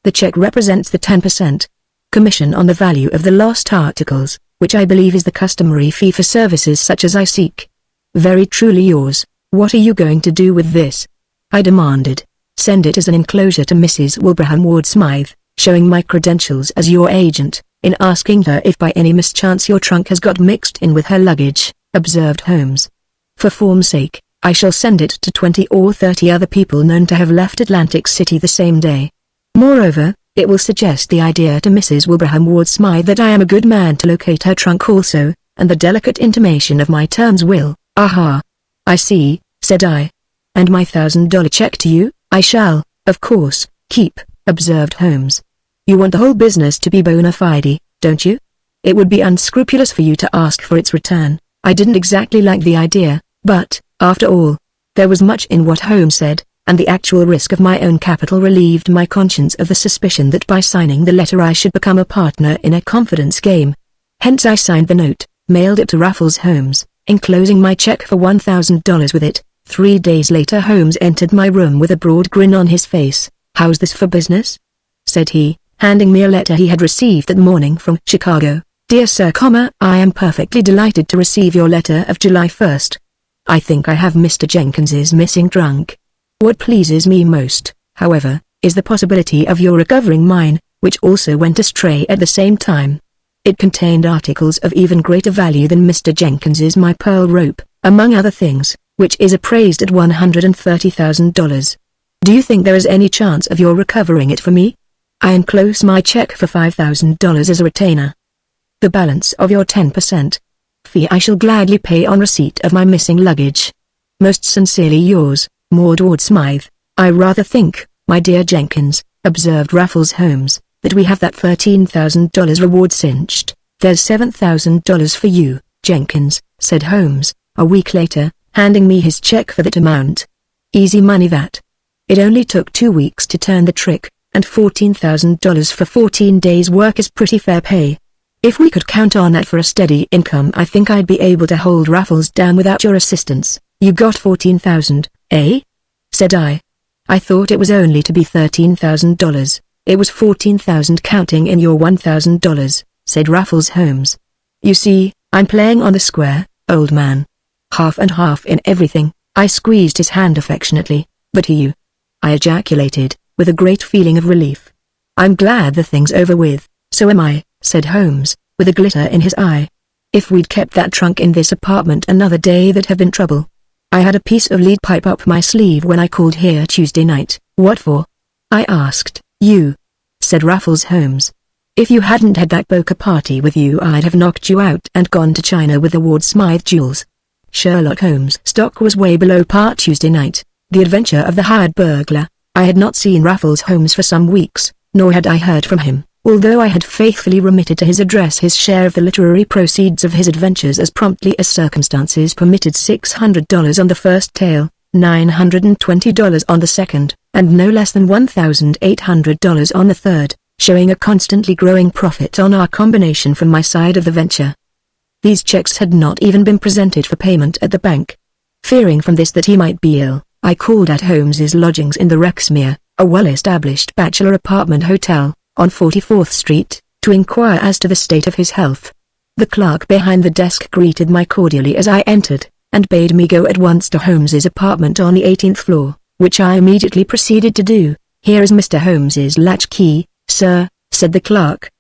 A: The check represents the 10% commission on the value of the lost articles, which I believe is the customary fee for services such as I seek. Very truly yours. What are you going to do with this? I demanded. Send it as an enclosure to Mrs. Wilbraham Ward Smythe, showing my credentials as your agent, in asking her if by any mischance your trunk has got mixed in with her luggage, observed Holmes. For form's sake, I shall send it to 20 or 30 other people known to have left Atlantic City the same day. Moreover, it will suggest the idea to Mrs. Wilbraham Ward Smythe that I am a good man to locate her trunk also, and the delicate intimation of my terms will, aha. I see, said I. And my $1,000 check to you, I shall, of course, keep, observed Holmes. You want the whole business to be bona fide, don't you? It would be unscrupulous for you to ask for its return. I didn't exactly like the idea, but, after all, there was much in what Holmes said, and the actual risk of my own capital relieved my conscience of the suspicion that by signing the letter I should become a partner in a confidence game. Hence I signed the note, mailed it to Raffles Holmes, enclosing my check for $1,000 with it. 3 days later Holmes entered my room with a broad grin on his face. How's this for business? Said he, handing me a letter he had received that morning from Chicago. Dear Sir, I am perfectly delighted to receive your letter of July 1st. I think I have Mr. Jenkins's missing trunk. What pleases me most, however, is the possibility of your recovering mine, which also went astray at the same time. It contained articles of even greater value than Mr. Jenkins's my pearl rope, among other things, which is appraised at $130,000. Do you think there is any chance of your recovering it for me? I enclose my check for $5,000 as a retainer. The balance of your 10% fee I shall gladly pay on receipt of my missing luggage. Most sincerely yours, Maud Ward Smythe. I rather think, my dear Jenkins, observed Raffles Holmes, that we have that $13,000 reward cinched. There's $7,000 for you, Jenkins, said Holmes, a week later, handing me his check for that amount. Easy money that. It only took 2 weeks to turn the trick, and $14,000 for 14 days' work is pretty fair pay. If we could count on that for a steady income I think I'd be able to hold Raffles down without your assistance. You got 14,000, eh? Said I. I thought it was only to be $13,000. It was $14,000 counting in your $1,000, said Raffles Holmes. You see, I'm playing on the square, old man. Half and half in everything. I squeezed his hand affectionately. But you? I ejaculated, with a great feeling of relief. I'm glad the thing's over with. So am I, said Holmes, with a glitter in his eye. If we'd kept that trunk in this apartment another day there'd have been trouble. I had a piece of lead pipe up my sleeve when I called here Tuesday night. What for? I asked. You, said Raffles Holmes. If you hadn't had that poker party with you I'd have knocked you out and gone to China with the Ward Smythe jewels. Sherlock Holmes' stock was way below par Tuesday night. The adventure of the hired burglar. I had not seen Raffles Holmes for some weeks, nor had I heard from him, although I had faithfully remitted to his address his share of the literary proceeds of his adventures as promptly as circumstances permitted. $600 on the first tale, $920 on the second, and no less than $1,800 on the third, showing a constantly growing profit on our combination from my side of the venture. These checks had not even been presented for payment at the bank. Fearing from this that he might be ill, I called at Holmes's lodgings in the Rexmere, a well-established bachelor apartment hotel, on 44th Street, to inquire as to the state of his health. The clerk behind the desk greeted me cordially as I entered, and bade me go at once to Holmes's apartment on the 18th floor, which I immediately proceeded to do. Here is Mr. Holmes's latchkey, sir, said the clerk.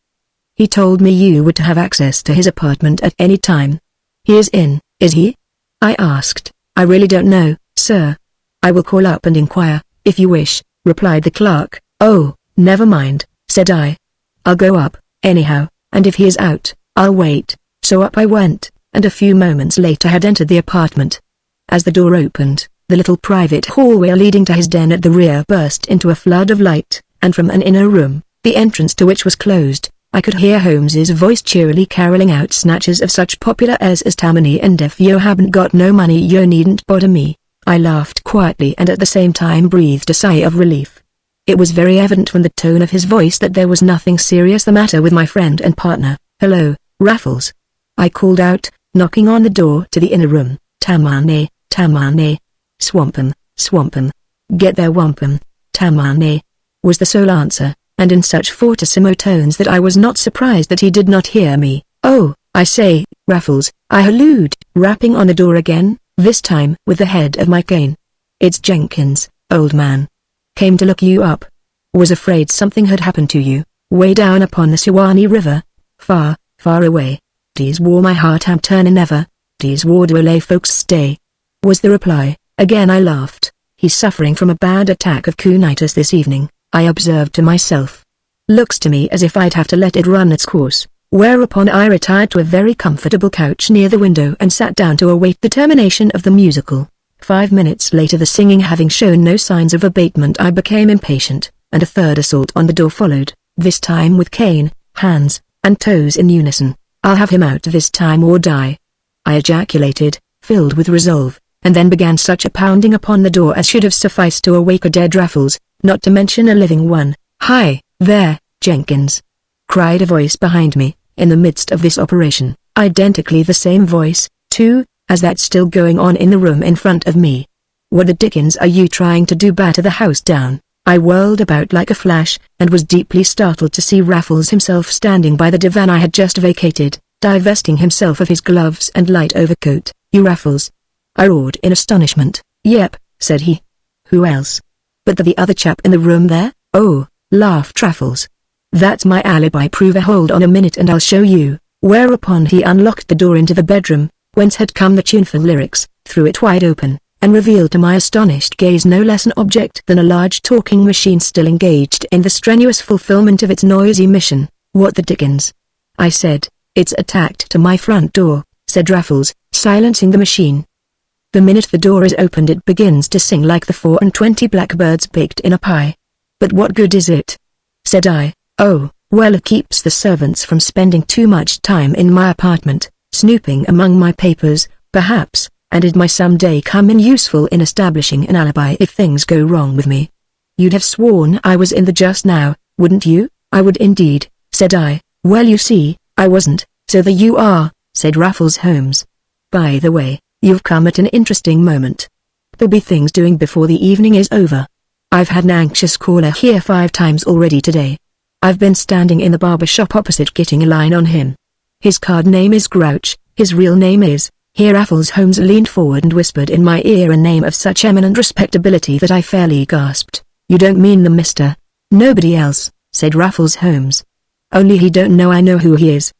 A: He told me you were to have access to his apartment at any time. He is in, is he? I asked. I really don't know, sir. I will call up and inquire, if you wish, replied the clerk. Oh, never mind, said I. I'll go up, anyhow, and if he is out, I'll wait. So up I went, and a few moments later had entered the apartment. As the door opened, the little private hallway leading to his den at the rear burst into a flood of light, and from an inner room, the entrance to which was closed, I could hear Holmes's voice cheerily caroling out snatches of such popular airs as Tammany and If yo haven't got no money yo needn't bother me. I laughed quietly and at the same time breathed a sigh of relief. It was very evident from the tone of his voice that there was nothing serious the matter with my friend and partner. Hello, Raffles. I called out, knocking on the door to the inner room. Tammany, Tammany. Swampin, Swampin. Get there Wampin, Tammany, was the sole answer, and in such fortissimo tones that I was not surprised that he did not hear me. Oh, I say, Raffles, I hallooed, rapping on the door again, this time with the head of my cane. It's Jenkins, old man. Came to look you up. Was afraid something had happened to you, way down upon the Suwannee River. Far, far away. Dees war my heart am turnin' ever, dees war do lay folks stay. Was the reply. Again I laughed. He's suffering from a bad attack of coonitis this evening, I observed to myself. Looks to me as if I'd have to let it run its course, whereupon I retired to a very comfortable couch near the window and sat down to await the termination of the musical. 5 minutes later, the singing having shown no signs of abatement, I became impatient, and a third assault on the door followed, this time with cane, hands, and toes in unison. I'll have him out this time or die, I ejaculated, filled with resolve, and then began such a pounding upon the door as should have sufficed to awake a dead Raffles, not to mention a living one. Hi, there, Jenkins, cried a voice behind me, in the midst of this operation, identically the same voice, too, as that still going on in the room in front of me. What the dickens are you trying to do, batter the house down? I whirled about like a flash, and was deeply startled to see Raffles himself standing by the divan I had just vacated, divesting himself of his gloves and light overcoat. You Raffles? I roared in astonishment. Yep, said he. Who else? But the other chap in the room there? Oh, laughed Raffles. That's my alibi. Prove a hold on a minute and I'll show you. Whereupon he unlocked the door into the bedroom, whence had come the tuneful lyrics, threw it wide open, and revealed to my astonished gaze no less an object than a large talking machine still engaged in the strenuous fulfillment of its noisy mission. What the dickens? I said. It's attacked to my front door, said Raffles, silencing the machine. The minute the door is opened it begins to sing like the 24 blackbirds baked in a pie. But what good is it? Said I. Oh, well, it keeps the servants from spending too much time in my apartment, snooping among my papers, perhaps, and it might someday come in useful in establishing an alibi if things go wrong with me. You'd have sworn I was in the just now, wouldn't you? I would indeed, said I. Well, you see, I wasn't, so there you are, said Raffles Holmes. By the way, you've come at an interesting moment. There'll be things doing before the evening is over. I've had an anxious caller here 5 times already today. I've been standing in the barber shop opposite getting a line on him. His card name is Grouch, his real name is..." Here Raffles Holmes leaned forward and whispered in my ear a name of such eminent respectability that I fairly gasped. "You don't mean the Mr. Nobody else," said Raffles Holmes. "Only he don't know I know who he is."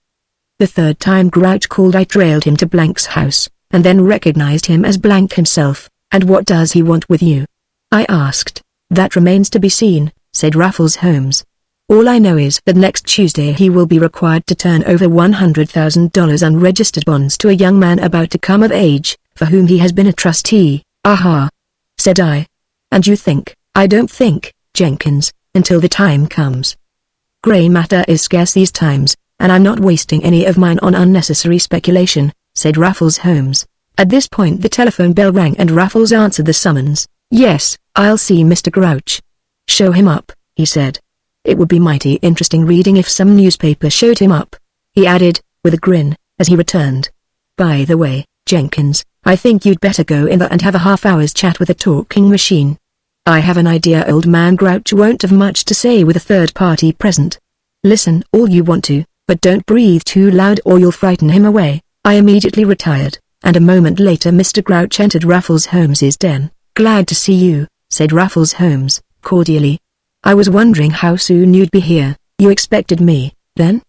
A: The third time Grouch called I trailed him to Blank's house, and then recognized him as Blank himself. "And what does he want with you?" I asked. "That remains to be seen," said Raffles Holmes. "All I know is that next Tuesday he will be required to turn over $100,000 unregistered bonds to a young man about to come of age, for whom he has been a trustee." "Aha!" said I. "And you think?" "I don't think, Jenkins, until the time comes. Grey matter is scarce these times, and I'm not wasting any of mine on unnecessary speculation," said Raffles Holmes. At this point the telephone bell rang and Raffles answered the summons. "Yes, I'll see Mr. Grouch." "Show him up," he said. "It would be mighty interesting reading if some newspaper showed him up," he added, with a grin, as he returned. "By the way, Jenkins, I think you'd better go in there and have a half-hour's chat with a talking machine. I have an idea old man Grouch won't have much to say with a third party present. Listen all you want to, but don't breathe too loud or you'll frighten him away." I immediately retired, and a moment later Mr. Grouch entered Raffles Holmes's den. "Glad to see you," said Raffles Holmes, cordially. "I was wondering how soon you'd be here." "You expected me, then?"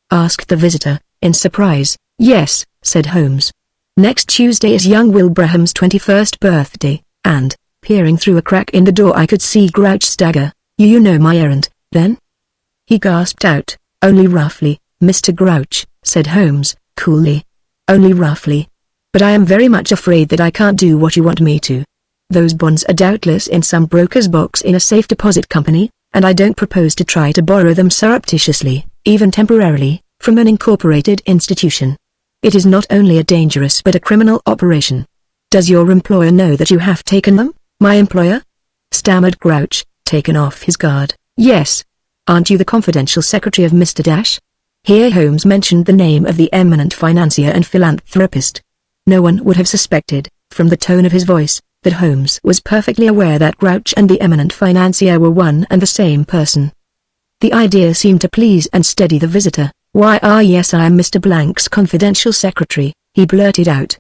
A: asked the visitor, in surprise. "Yes," said Holmes. "Next Tuesday is young Wilbraham's 21st birthday, and, peering through a crack in the door I could see Grouch stagger. You know my errand, then?" he gasped out. "Only roughly, Mr. Grouch," said Holmes, coolly. "Only roughly. But I am very much afraid that I can't do what you want me to. Those bonds are doubtless in some broker's box in a safe deposit company, and I don't propose to try to borrow them surreptitiously, even temporarily, from an incorporated institution. It is not only a dangerous but a criminal operation." "Does your employer know that you have taken them?" "My employer?" stammered Grouch, taken off his guard. "Yes. Aren't you the confidential secretary of Mr. Dash?" Here Holmes mentioned the name of the eminent financier and philanthropist. No one would have suspected, from the tone of his voice, that Holmes was perfectly aware that Grouch and the eminent financier were one and the same person. The idea seemed to please and steady the visitor. "Why yes, I am Mr. Blank's confidential secretary," he blurted out.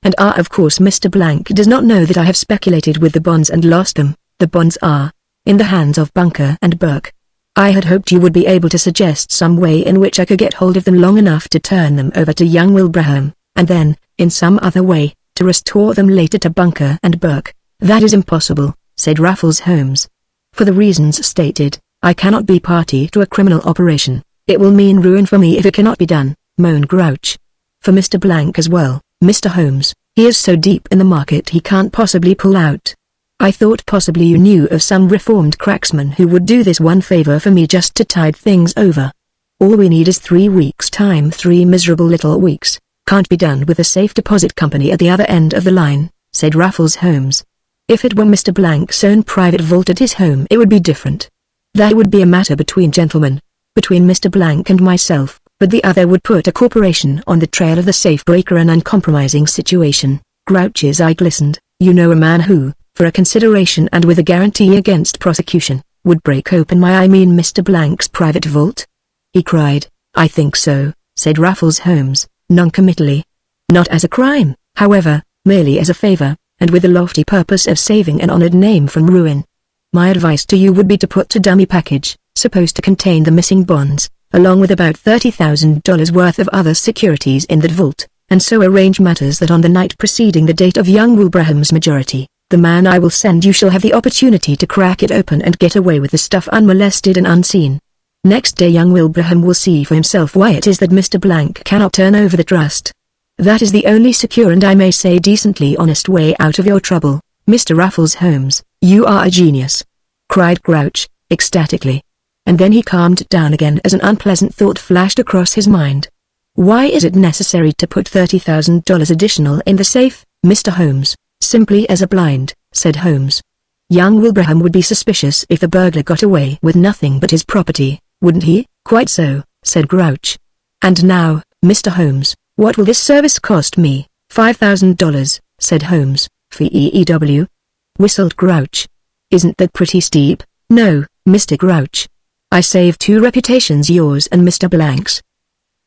A: "And of course Mr. Blank does not know that I have speculated with the bonds and lost them. The bonds are in the hands of Bunker and Burke. I had hoped you would be able to suggest some way in which I could get hold of them long enough to turn them over to young Wilbraham, and then, in some other way, to restore them later to Bunker and Burke." "That is impossible," said Raffles Holmes. "For the reasons stated, I cannot be party to a criminal operation. It will mean ruin for me if it cannot be done," moaned Grouch. "For Mr. Blank as well, Mr. Holmes. He is so deep in the market he can't possibly pull out. I thought possibly you knew of some reformed cracksman who would do this one favor for me just to tide things over. All we need is 3 weeks' time, 3 miserable little weeks. Can't be done with a safe deposit company at the other end of the line," said Raffles Holmes. "If it were Mr. Blank's own private vault at his home it would be different. That would be a matter between gentlemen, between Mr. Blank and myself, but the other would put a corporation on the trail of the safe breaker, an uncompromising situation." Grouch's eye glistened. "You know a man who, for a consideration and with a guarantee against prosecution, would break open Mr. Blank's private vault?" he cried. "I think so," said Raffles Holmes, noncommittally. "Not as a crime, however, merely as a favor, and with the lofty purpose of saving an honored name from ruin. My advice to you would be to put a dummy package, supposed to contain the missing bonds, along with about $30,000 worth of other securities in that vault, and so arrange matters that on the night preceding the date of young Wilbraham's majority, the man I will send you shall have the opportunity to crack it open and get away with the stuff unmolested and unseen. Next day young Wilbraham will see for himself why it is that Mr. Blank cannot turn over the trust. That is the only secure and I may say decently honest way out of your trouble, Mr. Raffles Holmes." "You are a genius," cried Grouch, ecstatically. And then he calmed down again as an unpleasant thought flashed across his mind. "Why is it necessary to put $30,000 additional in the safe, Mr. Holmes?" "Simply as a blind," said Holmes. "Young Wilbraham would be suspicious if the burglar got away with nothing but his property, wouldn't he?" "Quite so," said Grouch. "And now, Mr. Holmes, what will this service cost me?" $5,000, said Holmes. "For EEW?" whistled Grouch. Isn't that pretty steep? No, Mr. Grouch. I save 2 reputations, yours and Mr. Blank's.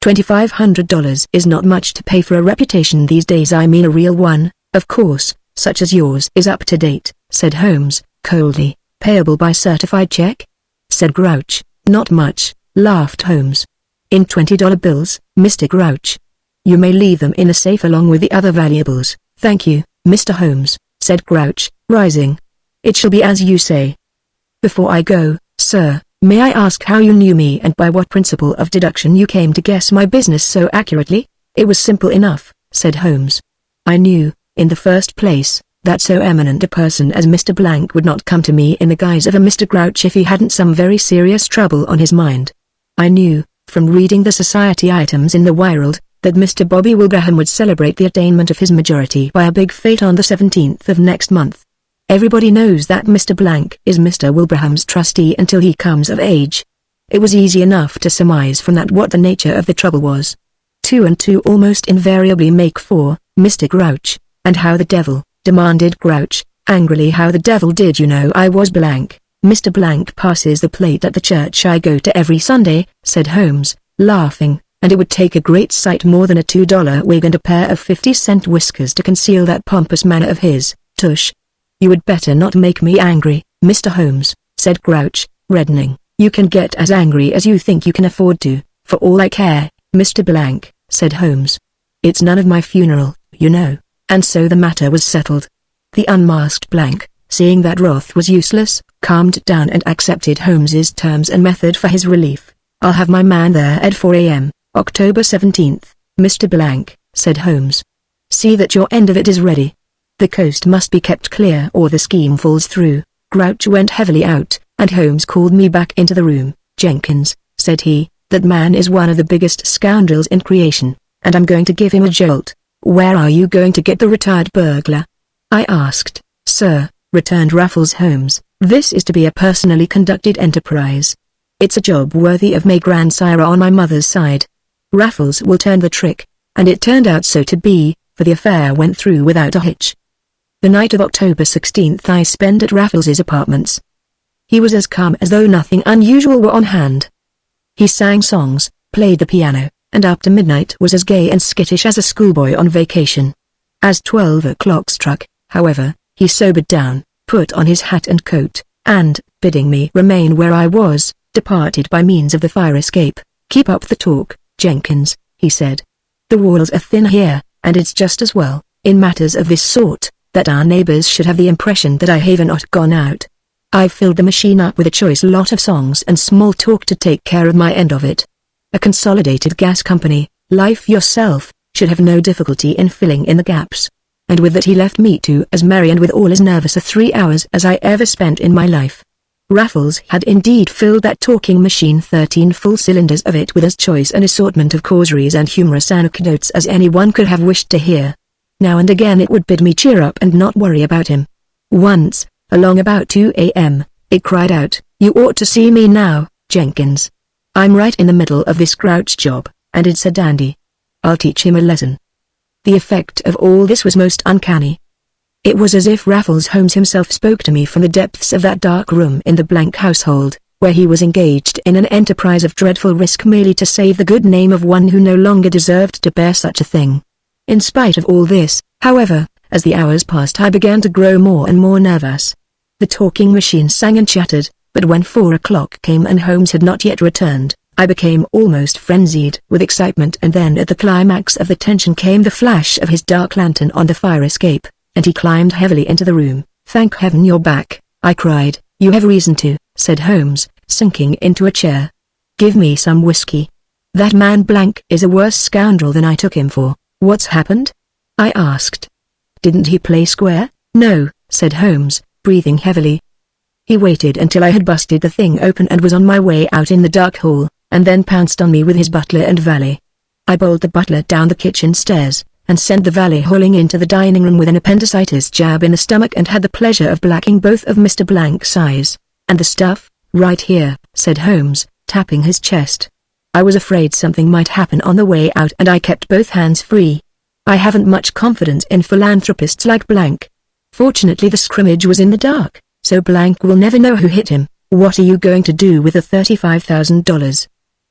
A: $2,500 is not much to pay for a reputation these days. I mean a real one, of course, such as yours is up to date, said Holmes, coldly. Payable by certified check? Said Grouch. Not much, laughed Holmes. In $20 bills, Mr. Grouch. You may leave them in a safe along with the other valuables. Thank you, Mr. Holmes, said Grouch, rising. It shall be as you say. Before I go, sir, may I ask how you knew me and by what principle of deduction you came to guess my business so accurately? It was simple enough, said Holmes. I knew, in the first place, that so eminent a person as Mr. Blank would not come to me in the guise of a Mr. Grouch if he hadn't some very serious trouble on his mind. I knew, from reading the society items in the World, that Mr. Bobby Wilbraham would celebrate the attainment of his majority by a big fete on the 17th of next month. Everybody knows that Mr. Blank is Mr. Wilbraham's trustee until he comes of age. It was easy enough to surmise from that what the nature of the trouble was. 2 and 2 almost invariably make 4, Mr. Grouch. And how the devil, demanded Grouch, angrily. How the devil did you know I was Blank? Mr. Blank passes the plate at the church I go to every Sunday, said Holmes, laughing, and it would take a great sight more than a $2 wig and a pair of 50-cent whiskers to conceal that pompous manner of his. Tush. You would better not make me angry, Mr. Holmes, said Grouch, reddening. You can get as angry as you think you can afford to, for all I care, Mr. Blank, said Holmes. It's none of my funeral, you know. And so the matter was settled. The unmasked Blank, seeing that wrath was useless, calmed down and accepted Holmes's terms and method for his relief. I'll have my man there at 4 a.m., October 17th, Mr. Blank, said Holmes. See that your end of it is ready. The coast must be kept clear or the scheme falls through. Grouch went heavily out, and Holmes called me back into the room. Jenkins, said he, that man is one of the biggest scoundrels in creation, and I'm going to give him a jolt. Where are you going to get the retired burglar? I asked. Sir, returned Raffles Holmes, this is to be a personally conducted enterprise. It's a job worthy of my grandsire on my mother's side. Raffles will turn the trick, and it turned out so to be, for the affair went through without a hitch. The night of October 16th I spent at Raffles's apartments. He was as calm as though nothing unusual were on hand. He sang songs, played the piano, and up to midnight was as gay and skittish as a schoolboy on vacation. As 12 o'clock struck, however, he sobered down, put on his hat and coat, and, bidding me remain where I was, departed by means of the fire escape. Keep up the talk, Jenkins, he said. The walls are thin here, and it's just as well, in matters of this sort, that our neighbors should have the impression that I have not gone out. I've filled the machine up with a choice lot of songs and small talk to take care of my end of it. A consolidated gas company, like yourself, should have no difficulty in filling in the gaps. And with that he left me to as merry and with all as nervous a 3 hours as I ever spent in my life. Raffles had indeed filled that talking machine, 13 full cylinders of it, with as choice an assortment of causeries and humorous anecdotes as anyone could have wished to hear. Now and again it would bid me cheer up and not worry about him. Once, along about 2 a.m., it cried out, "You ought to see me now, Jenkins. I'm right in the middle of this Grouch job, and it's a dandy. I'll teach him a lesson." The effect of all this was most uncanny. It was as if Raffles Holmes himself spoke to me from the depths of that dark room in the Blank household, where he was engaged in an enterprise of dreadful risk merely to save the good name of one who no longer deserved to bear such a thing. In spite of all this, however, as the hours passed I began to grow more and more nervous. The talking machine sang and chattered, but when 4 o'clock came and Holmes had not yet returned, I became almost frenzied with excitement, and then at the climax of the tension came the flash of his dark lantern on the fire escape, and he climbed heavily into the room. "Thank heaven you're back," I cried. "You have reason to," said Holmes, sinking into a chair. "Give me some whiskey. That man Blank is a worse scoundrel than I took him for." "What's happened?" I asked. "Didn't he play square?" "No," said Holmes, breathing heavily. "He waited until I had busted the thing open and was on my way out in the dark hall, and then pounced on me with his butler and valet. I bowled the butler down the kitchen stairs, and sent the valet hauling into the dining room with an appendicitis jab in the stomach, and had the pleasure of blacking both of Mr. Blank's eyes. And the stuff, right here," said Holmes, tapping his chest. "I was afraid something might happen on the way out, and I kept both hands free. I haven't much confidence in philanthropists like Blank. Fortunately the scrimmage was in the dark, So blank will never know who hit him. What are you going to do with the $35,000?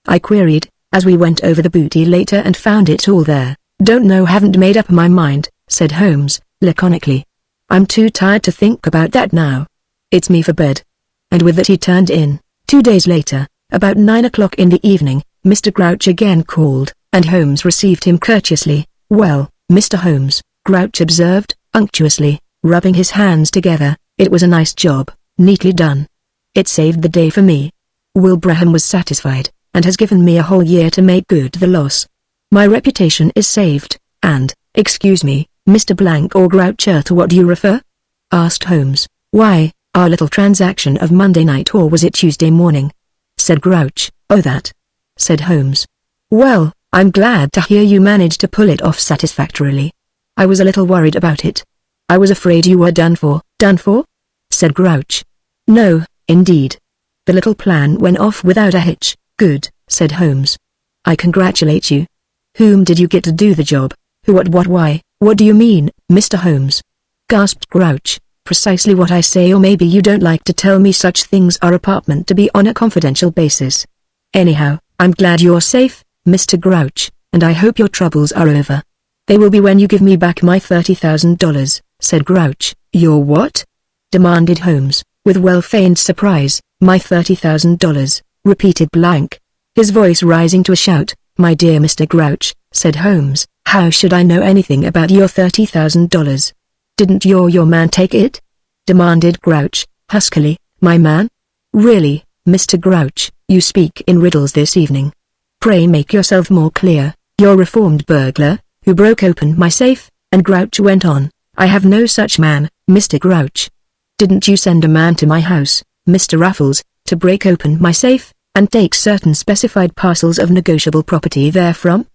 A: I queried, as we went over the booty later and found it all there. Don't know, haven't made up my mind, said Holmes, laconically. I'm too tired to think about that now. It's me for bed. And with that he turned in. 2 days later, about 9 o'clock in the evening, Mr. Grouch again called, and Holmes received him courteously. Well, Mr. Holmes, Grouch observed, unctuously, rubbing his hands together, it was a nice job, neatly done. It saved the day for me. Wilbraham was satisfied, and has given me a whole year to make good the loss. My reputation is saved, and, excuse me, Mr. Blank or Groucher, to what do you refer? Asked Holmes. Why, our little transaction of Monday night, or was it Tuesday morning? Said Grouch. Oh, that, said Holmes. Well, I'm glad to hear you managed to pull it off satisfactorily. I was a little worried about it. I was afraid you were done for. Done for? Said Grouch. No, indeed. The little plan went off without a hitch. Good, said Holmes. I congratulate you. Whom did you get to do the job? Who, what, why? What do you mean, Mr. Holmes? Gasped Grouch. Precisely what I say, or maybe you don't like to tell me such things. Our apartment to be on a confidential basis. Anyhow, I'm glad you're safe, Mr. Grouch, and I hope your troubles are over. They will be when you give me back my $30,000, said Grouch. Your what? Demanded Holmes, with well-feigned surprise. My $30,000, repeated Blank, his voice rising to a shout. My dear Mr. Grouch, said Holmes, how should I know anything about your $30,000? Didn't your man take it? Demanded Grouch, huskily. My man? Really, Mr. Grouch, you speak in riddles this evening. Pray make yourself more clear. Your reformed burglar, who broke open my safe, and Grouch went on. I have no such man, Mr. Grouch. Didn't you send a man to my house, Mr. Raffles, to break open my safe, and take certain specified parcels of negotiable property therefrom?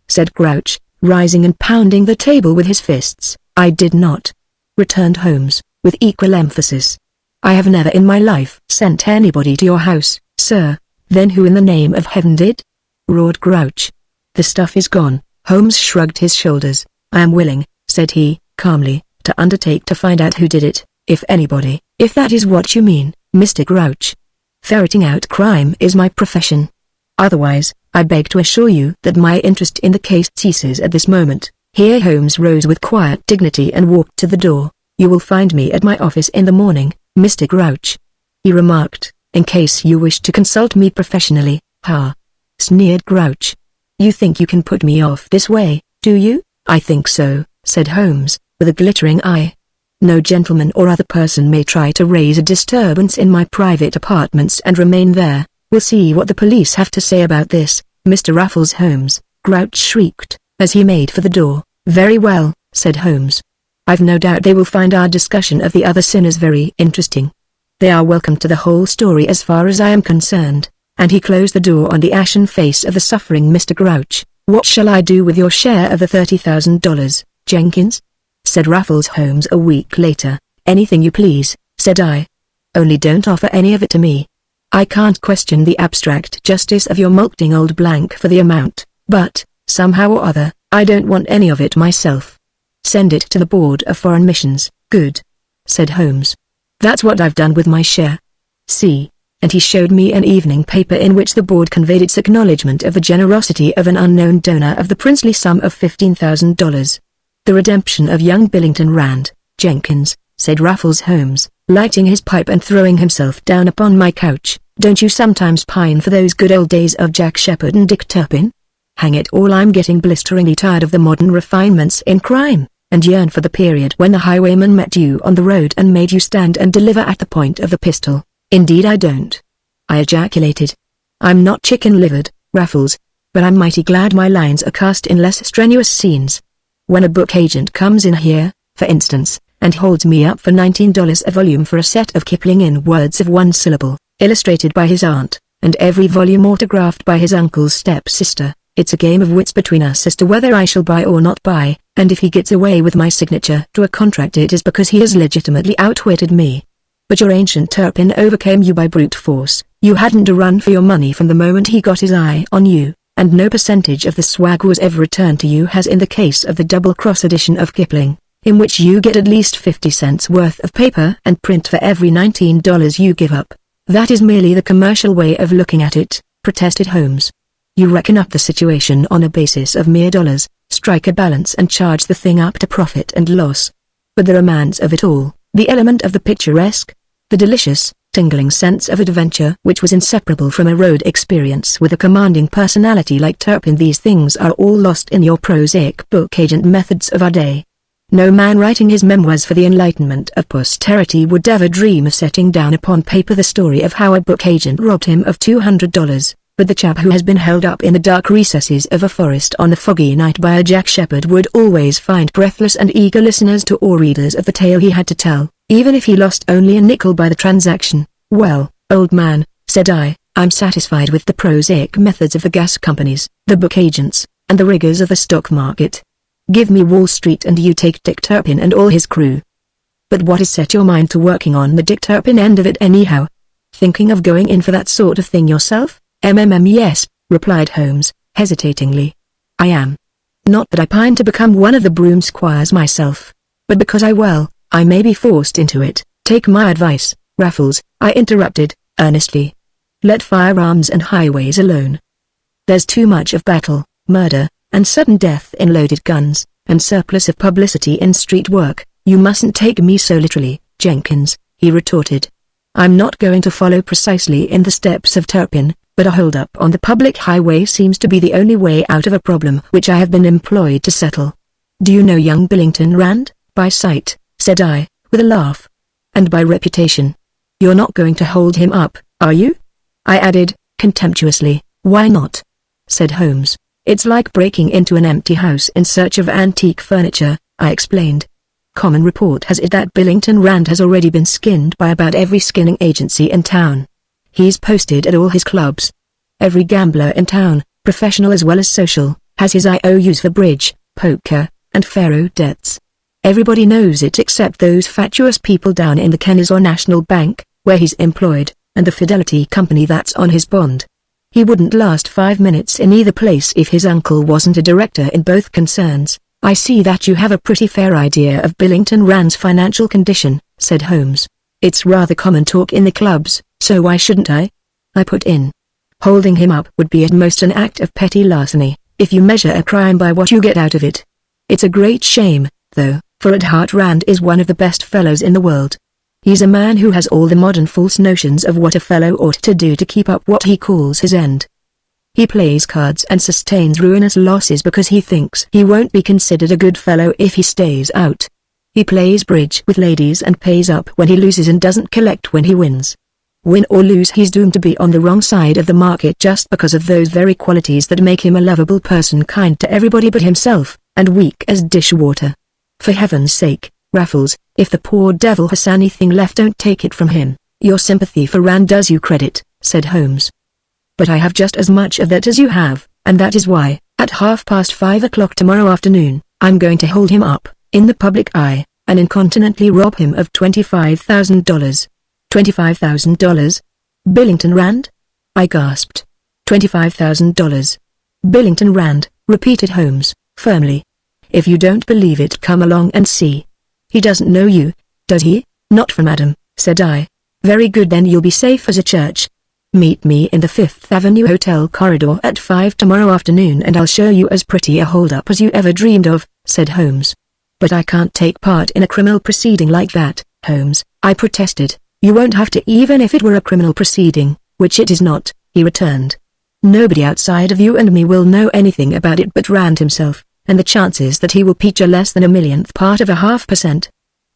A: Said Grouch, rising and pounding the table with his fists. I did not, returned Holmes, with equal emphasis. I have never in my life sent anybody to your house, sir. Then who in the name of heaven did? Roared Grouch. The stuff is gone. Holmes shrugged his shoulders. I am willing, said he, calmly, to undertake to find out who did it, if anybody. If that is what you mean, Mr. Grouch. Ferreting out crime is my profession. Otherwise, I beg to assure you that my interest in the case ceases at this moment. Here Holmes rose with quiet dignity and walked to the door. You will find me at my office in the morning, Mr. Grouch, he remarked, in case you wish to consult me professionally. Ha! Sneered Grouch. You think you can put me off this way, do you? I think so, said Holmes, with a glittering eye. No gentleman or other person may try to raise a disturbance in my private apartments and remain there. We'll see what the police have to say about this, Mr. Raffles Holmes, Grouch shrieked, as he made for the door. Very well, said Holmes. I've no doubt they will find our discussion of the other sinners very interesting. They are welcome to the whole story as far as I am concerned, and he closed the door on the ashen face of the suffering Mr. Grouch. What shall I do with your share of the $30,000, Jenkins? Said Raffles Holmes a week later. Anything you please, said I. Only don't offer any of it to me. I can't question the abstract justice of your mulcting old Blank for the amount, but, somehow or other, I don't want any of it myself. Send it to the Board of Foreign Missions. Good, said Holmes. That's what I've done with my share. See, and he showed me an evening paper in which the board conveyed its acknowledgement of the generosity of an unknown donor of the princely sum of $15,000. The redemption of young Billington Rand. Jenkins, said Raffles Holmes, lighting his pipe and throwing himself down upon my couch. Don't you sometimes pine for those good old days of Jack Sheppard and Dick Turpin? Hang it all, I'm getting blisteringly tired of the modern refinements in crime, and yearn for the period when the highwayman met you on the road and made you stand and deliver at the point of the pistol. Indeed I don't, I ejaculated. I'm not chicken-livered, Raffles, but I'm mighty glad my lines are cast in less strenuous scenes. When a book agent comes in here, for instance, and holds me up for $19 a volume for a set of Kipling in words of one syllable, illustrated by his aunt, and every volume autographed by his uncle's stepsister, it's a game of wits between us as to whether I shall buy or not buy, and if he gets away with my signature to a contract it is because he has legitimately outwitted me. But your ancient Turpin overcame you by brute force. You hadn't a run for your money from the moment he got his eye on you, and no percentage of the swag was ever returned to you as in the case of the double-cross edition of Kipling. in which you get at least 50 cents worth of paper and print for every $19 you give up. That is merely the commercial way of looking at it, protested Holmes. You reckon up the situation on a basis of mere dollars, strike a balance and charge the thing up to profit and loss. But the romance of it all, the element of the picturesque, the delicious, tingling sense of adventure which was inseparable from a road experience with a commanding personality like Turpin, these things are all lost in your prosaic book agent methods of our day. No man writing his memoirs for the enlightenment of posterity would ever dream of setting down upon paper the story of how a book agent robbed him of $200, but the chap who has been held up in the dark recesses of a forest on a foggy night by a jack shepherd would always find breathless and eager listeners to or readers of the tale he had to tell, even if he lost only a nickel by the transaction. Well, old man, said I, I'm satisfied with the prosaic methods of the gas companies, the book agents, and the rigors of the stock market. Give me Wall Street and you take Dick Turpin and all his crew. But what has set your mind to working on the Dick Turpin end of it anyhow? Thinking of going in for that sort of thing yourself? Yes, replied Holmes, hesitatingly. I am. Not that I pine to become one of the broom squires myself, but because I may be forced into it. Take my advice, Raffles, I interrupted, earnestly. Let firearms and highways alone. There's too much of battle, murder, and sudden death in loaded guns, and surplus of publicity in street work. You mustn't take me so literally, Jenkins, he retorted. I'm not going to follow precisely in the steps of Turpin, but a hold-up on the public highway seems to be the only way out of a problem which I have been employed to settle. Do you know young Billington Rand? By sight, said I, with a laugh. And by reputation. You're not going to hold him up, are you? I added, contemptuously. Why not? Said Holmes. It's like breaking into an empty house in search of antique furniture, I explained. Common report has it that Billington Rand has already been skinned by about every skinning agency in town. He's posted at all his clubs. Every gambler in town, professional as well as social, has his IOUs for bridge, poker, and faro debts. Everybody knows it except those fatuous people down in the Kennesaw National Bank, where he's employed, and the Fidelity Company that's on his bond. He wouldn't last 5 minutes in either place if his uncle wasn't a director in both concerns. I see that you have a pretty fair idea of Billington Rand's financial condition, said Holmes. It's rather common talk in the clubs, so why shouldn't I? I put in. Holding him up would be at most an act of petty larceny, if you measure a crime by what you get out of it. It's a great shame, though, for at heart Rand is one of the best fellows in the world. He's a man who has all the modern false notions of what a fellow ought to do to keep up what he calls his end. He plays cards and sustains ruinous losses because he thinks he won't be considered a good fellow if he stays out. He plays bridge with ladies and pays up when he loses and doesn't collect when he wins. Win or lose, he's doomed to be on the wrong side of the market just because of those very qualities that make him a lovable person, kind to everybody but himself, and weak as dishwater. For heaven's sake, Raffles, if the poor devil has anything left, don't take it from him. Your sympathy for Rand does you credit, said Holmes. But I have just as much of that as you have, and that is why, at 5:30 tomorrow afternoon, I'm going to hold him up, in the public eye, and incontinently rob him of $25,000. $25,000? Billington Rand? I gasped. $25,000. Billington Rand, repeated Holmes, firmly. If you don't believe it, come along and see. He doesn't know you, does he? Not from Adam, said I. Very good, then you'll be safe as a church. Meet me in the Fifth Avenue Hotel corridor at 5 tomorrow afternoon and I'll show you as pretty a hold-up as you ever dreamed of, said Holmes. But I can't take part in a criminal proceeding like that, Holmes, I protested. You won't have to, even if it were a criminal proceeding, which it is not, he returned. Nobody outside of you and me will know anything about it but Rand himself, and the chances that he will peach are less than a millionth part of 0.5%.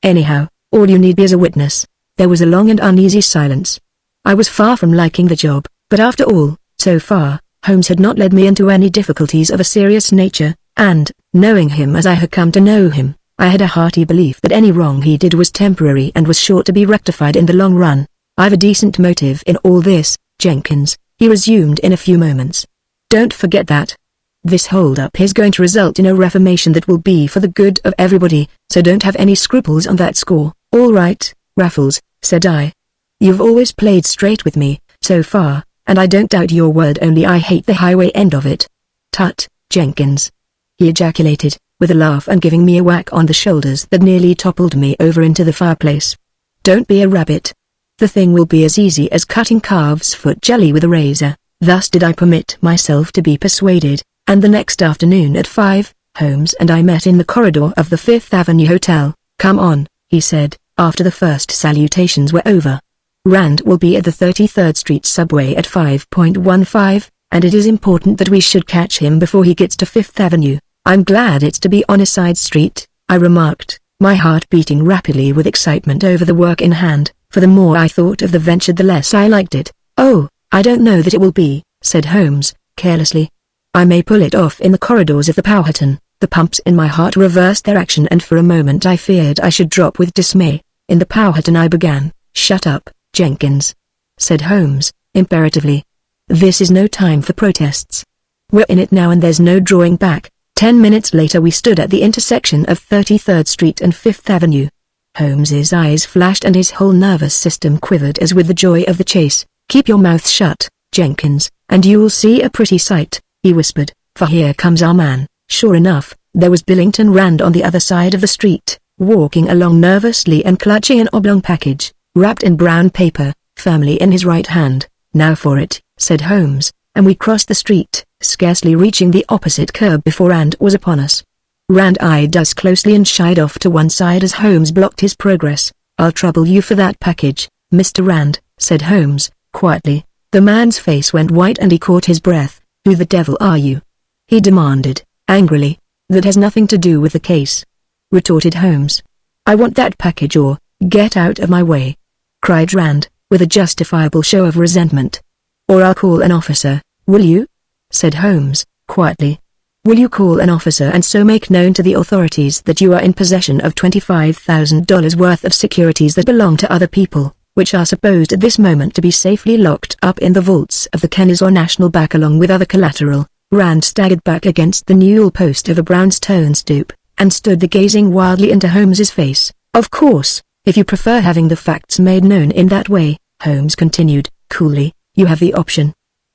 A: Anyhow, all you need is a witness. There was a long and uneasy silence. I was far from liking the job, but after all, so far, Holmes had not led me into any difficulties of a serious nature, and, knowing him as I had come to know him, I had a hearty belief that any wrong he did was temporary and was sure to be rectified in the long run. I've a decent motive in all this, Jenkins, he resumed in a few moments. Don't forget that. This hold-up is going to result in a reformation that will be for the good of everybody, so don't have any scruples on that score. All right, Raffles, said I. You've always played straight with me, so far, and I don't doubt your word, only I hate the highway end of it. Tut, Jenkins, he ejaculated, with a laugh and giving me a whack on the shoulders that nearly toppled me over into the fireplace. "Don't be a rabbit. The thing will be as easy as cutting calf's foot jelly with a razor." Thus did I permit myself to be persuaded, and the next afternoon at 5, Holmes and I met in the corridor of the Fifth Avenue Hotel. "Come on," he said, after the first salutations were over. "Rand will be at the 33rd Street subway at 5:15, and it is important that we should catch him before he gets to Fifth Avenue." "I'm glad it's to be on a side street," I remarked, my heart beating rapidly with excitement over the work in hand, for the more I thought of the venture the less I liked it. "Oh, I don't know that it will be," said Holmes, carelessly. "I may pull it off in the corridors of the Powhatan." The pumps in my heart reversed their action, and for a moment I feared I should drop with dismay. "In the Powhatan," I began. "Shut up, Jenkins," said Holmes, imperatively. "This is no time for protests. We're in it now and there's no drawing back." 10 minutes later we stood at the intersection of 33rd Street and Fifth Avenue. Holmes's eyes flashed and his whole nervous system quivered as with the joy of the chase. "Keep your mouth shut, Jenkins, and you'll see a pretty sight," he whispered, "for here comes our man." Sure enough, there was Billington Rand on the other side of the street, walking along nervously and clutching an oblong package, wrapped in brown paper, firmly in his right hand. "Now for it," said Holmes, and we crossed the street, scarcely reaching the opposite curb before Rand was upon us. Rand eyed us closely and shied off to one side as Holmes blocked his progress. "I'll trouble you for that package, Mr. Rand," said Holmes, quietly. The man's face went white and he caught his breath. "Who the devil are you?" he demanded, angrily. "That has nothing to do with the case," retorted Holmes. "I want that package or, get out of my way," cried Rand, with a justifiable show of resentment. "Or I'll call an officer, will you?" said Holmes, quietly. "Will you call an officer and so make known to the authorities that you are in possession of $25,000 worth of securities that belong to other people, which are supposed at this moment to be safely locked up in the vaults of the Kennesaw National Bank along with other collateral?" Rand staggered back against the newel post of a brownstone stoop, and stood there gazing wildly into Holmes's face. "Of course, if you prefer having the facts made known in that way," Holmes continued, coolly, "you have the option.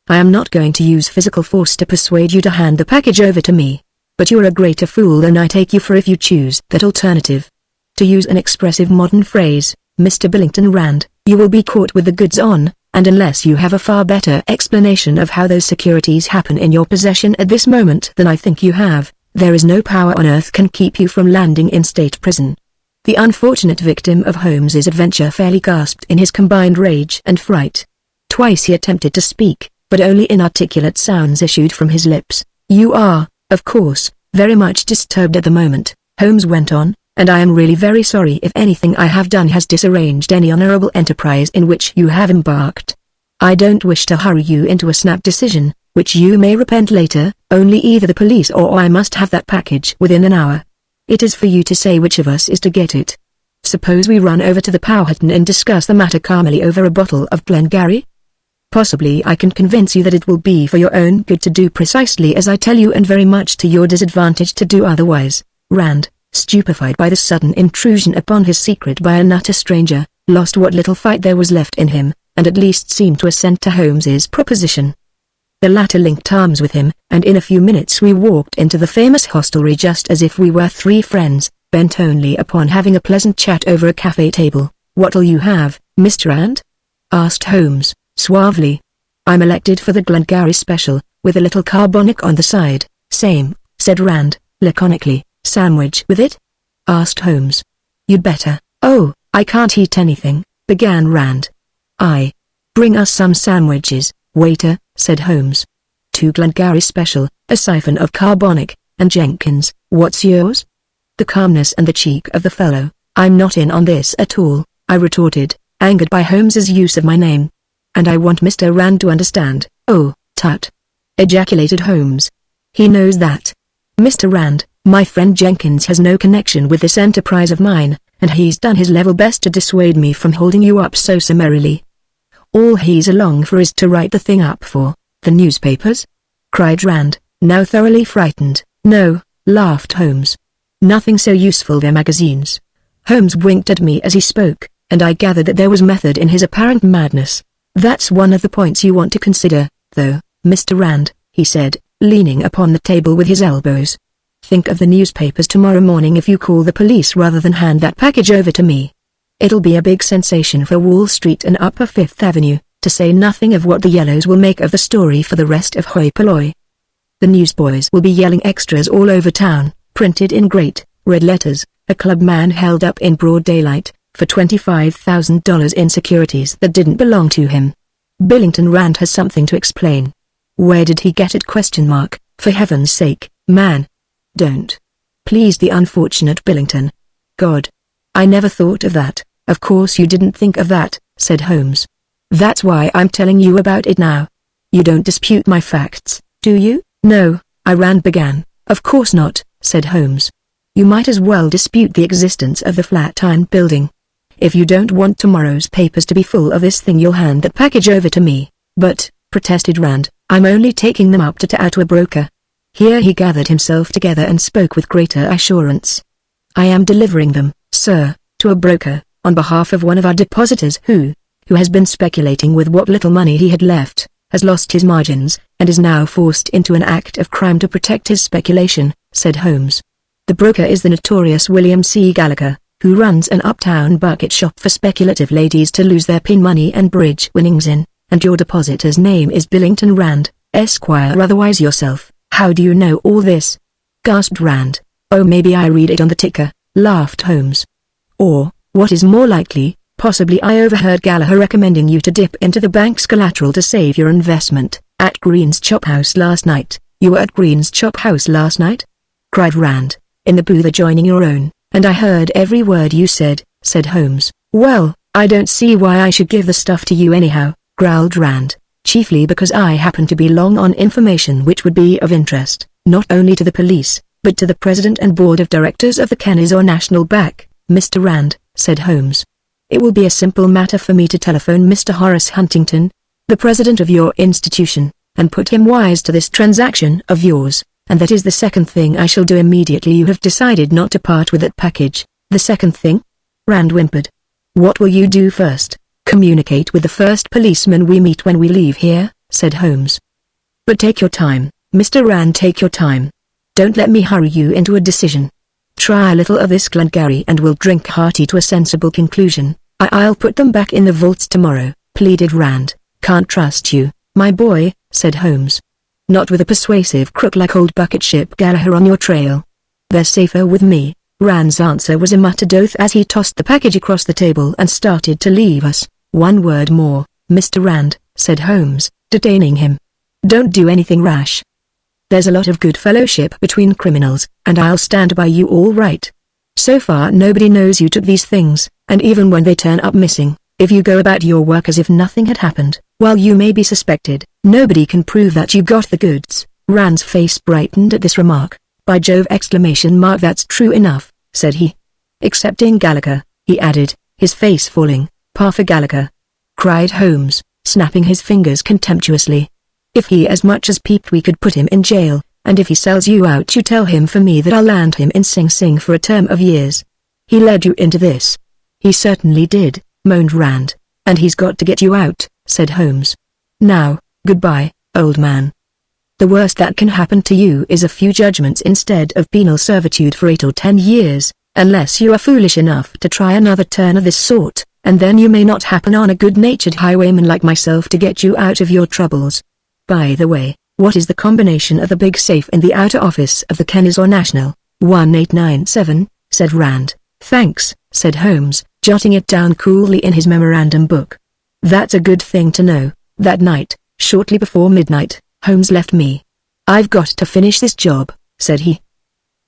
A: I am not going to use physical force to persuade you to hand the package over to me. But you're a greater fool than I take you for if you choose that alternative. To use an expressive modern phrase, Mr. Billington Rand, you will be caught with the goods on, and unless you have a far better explanation of how those securities happen in your possession at this moment than I think you have, there is no power on earth can keep you from landing in state prison." The unfortunate victim of Holmes's adventure fairly gasped in his combined rage and fright. Twice he attempted to speak, but only inarticulate sounds issued from his lips. "You are, of course, very much disturbed at the moment," Holmes went on, "and I am really very sorry if anything I have done has disarranged any honorable enterprise in which you have embarked. I don't wish to hurry you into a snap decision, which you may repent later. Only either the police or I must have that package within an hour. It is for you to say which of us is to get it. Suppose we run over to the Powhatan and discuss the matter calmly over a bottle of Glengarry? Possibly I can convince you that it will be for your own good to do precisely as I tell you and very much to your disadvantage to do otherwise." Rand, stupefied by the sudden intrusion upon his secret by an utter stranger, lost what little fight there was left in him, and at least seemed to assent to Holmes's proposition. The latter linked arms with him, and in a few minutes we walked into the famous hostelry just as if we were three friends, bent only upon having a pleasant chat over a cafe table. "What'll you have, Mr. Rand?" asked Holmes, suavely. "I'm elected for the Glengarry special, with a little carbonic on the side." "Same," said Rand, laconically. "Sandwich with it?" asked Holmes. "You'd better." "Oh, I can't eat anything," began Rand. "Bring us some sandwiches, waiter," said Holmes. "2 Glengarry special, a siphon of carbonic, and Jenkins, what's yours?" The calmness and the cheek of the fellow. "I'm not in on this at all," I retorted, angered by Holmes's use of my name. "And I want Mr. Rand to understand." "Oh, tut!" ejaculated Holmes. "He knows that. Mr. Rand, my friend Jenkins has no connection with this enterprise of mine, and he's done his level best to dissuade me from holding you up so summarily. All he's along for is to write the thing up for the newspapers?" cried Rand, now thoroughly frightened. "No," laughed Holmes. "Nothing so useful, their magazines." Holmes winked at me as he spoke, and I gathered that there was method in his apparent madness. "That's one of the points you want to consider, though, Mr. Rand," he said, leaning upon the table with his elbows. think of the newspapers tomorrow morning if you call the police rather than hand that package over to me. It'll be a big sensation for Wall Street and Upper Fifth Avenue, to say nothing of what the yellows will make of the story for the rest of hoi polloi. The newsboys will be yelling extras all over town, printed in great, red letters, a club man held up in broad daylight, for $25,000 in securities that didn't belong to him. Billington Rand has something to explain. Where did he get it? ? For heaven's sake, man. Don't. Please, the unfortunate Billington. God. I never thought of that. Of course you didn't think of that, said Holmes. That's why I'm telling you about it now. You don't dispute my facts, do you? No, Rand began. Of course not, said Holmes. You might as well dispute the existence of the Flatiron Building. If you don't want tomorrow's papers to be full of this thing, you'll hand that package over to me. But, protested Rand, I'm only taking them up to a broker. Here he gathered himself together and spoke with greater assurance. I am delivering them, sir, to a broker, on behalf of one of our depositors who has been speculating with what little money he had left, has lost his margins, and is now forced into an act of crime to protect his speculation, said Holmes. The broker is the notorious William C. Gallagher, who runs an uptown bucket shop for speculative ladies to lose their pin money and bridge winnings in, and your depositor's name is Billington Rand, Esquire, otherwise yourself. How do you know all this? Gasped Rand. Oh, maybe I read it on the ticker, laughed Holmes. Or, what is more likely, possibly I overheard Gallagher recommending you to dip into the bank's collateral to save your investment, at Green's Chop House last night. You were at Green's Chop House last night? Cried Rand. In the booth adjoining your own, and I heard every word you said, said Holmes. Well, I don't see why I should give the stuff to you anyhow, growled Rand. Chiefly because I happen to be long on information which would be of interest, not only to the police, but to the president and board of directors of the Kennesaw National Bank, Mr. Rand, said Holmes. It will be a simple matter for me to telephone Mr. Horace Huntington, the president of your institution, and put him wise to this transaction of yours, and that is the second thing I shall do immediately you have decided not to part with that package. The second thing? Rand whimpered. What will you do first? Communicate with the first policeman we meet when we leave here, said Holmes. But take your time, Mr. Rand, take your time. Don't let me hurry you into a decision. Try a little of this Glengarry and we'll drink hearty to a sensible conclusion. I'll put them back in the vaults tomorrow, pleaded Rand. Can't trust you, my boy, said Holmes. Not with a persuasive crook like old bucket ship Gallagher on your trail. They're safer with me. Rand's answer was a muttered oath as he tossed the package across the table and started to leave us. One word more, Mr. Rand, said Holmes, detaining him. Don't do anything rash. There's a lot of good fellowship between criminals, and I'll stand by you all right. So far nobody knows you took these things, and even when they turn up missing, if you go about your work as if nothing had happened, while you may be suspected, nobody can prove that you got the goods. Rand's face brightened at this remark. By Jove! ! That's true enough, said he. Excepting Gallagher, he added, his face falling. Parfa Gallagher, cried Holmes, snapping his fingers contemptuously. If he as much as peeped we could put him in jail, and if he sells you out you tell him for me that I'll land him in Sing Sing for a term of years. He led you into this. He certainly did, moaned Rand. And he's got to get you out, said Holmes. Now, goodbye, old man. The worst that can happen to you is a few judgments instead of penal servitude for 8 or 10 years, unless you are foolish enough to try another turn of this sort. And then you may not happen on a good-natured highwayman like myself to get you out of your troubles. By the way, what is the combination of the big safe in the outer office of the Kennesaw National? 1897, said Rand. Thanks, said Holmes, jotting it down coolly in his memorandum book. That's a good thing to know. That night, shortly before midnight, Holmes left me. I've got to finish this job, said he.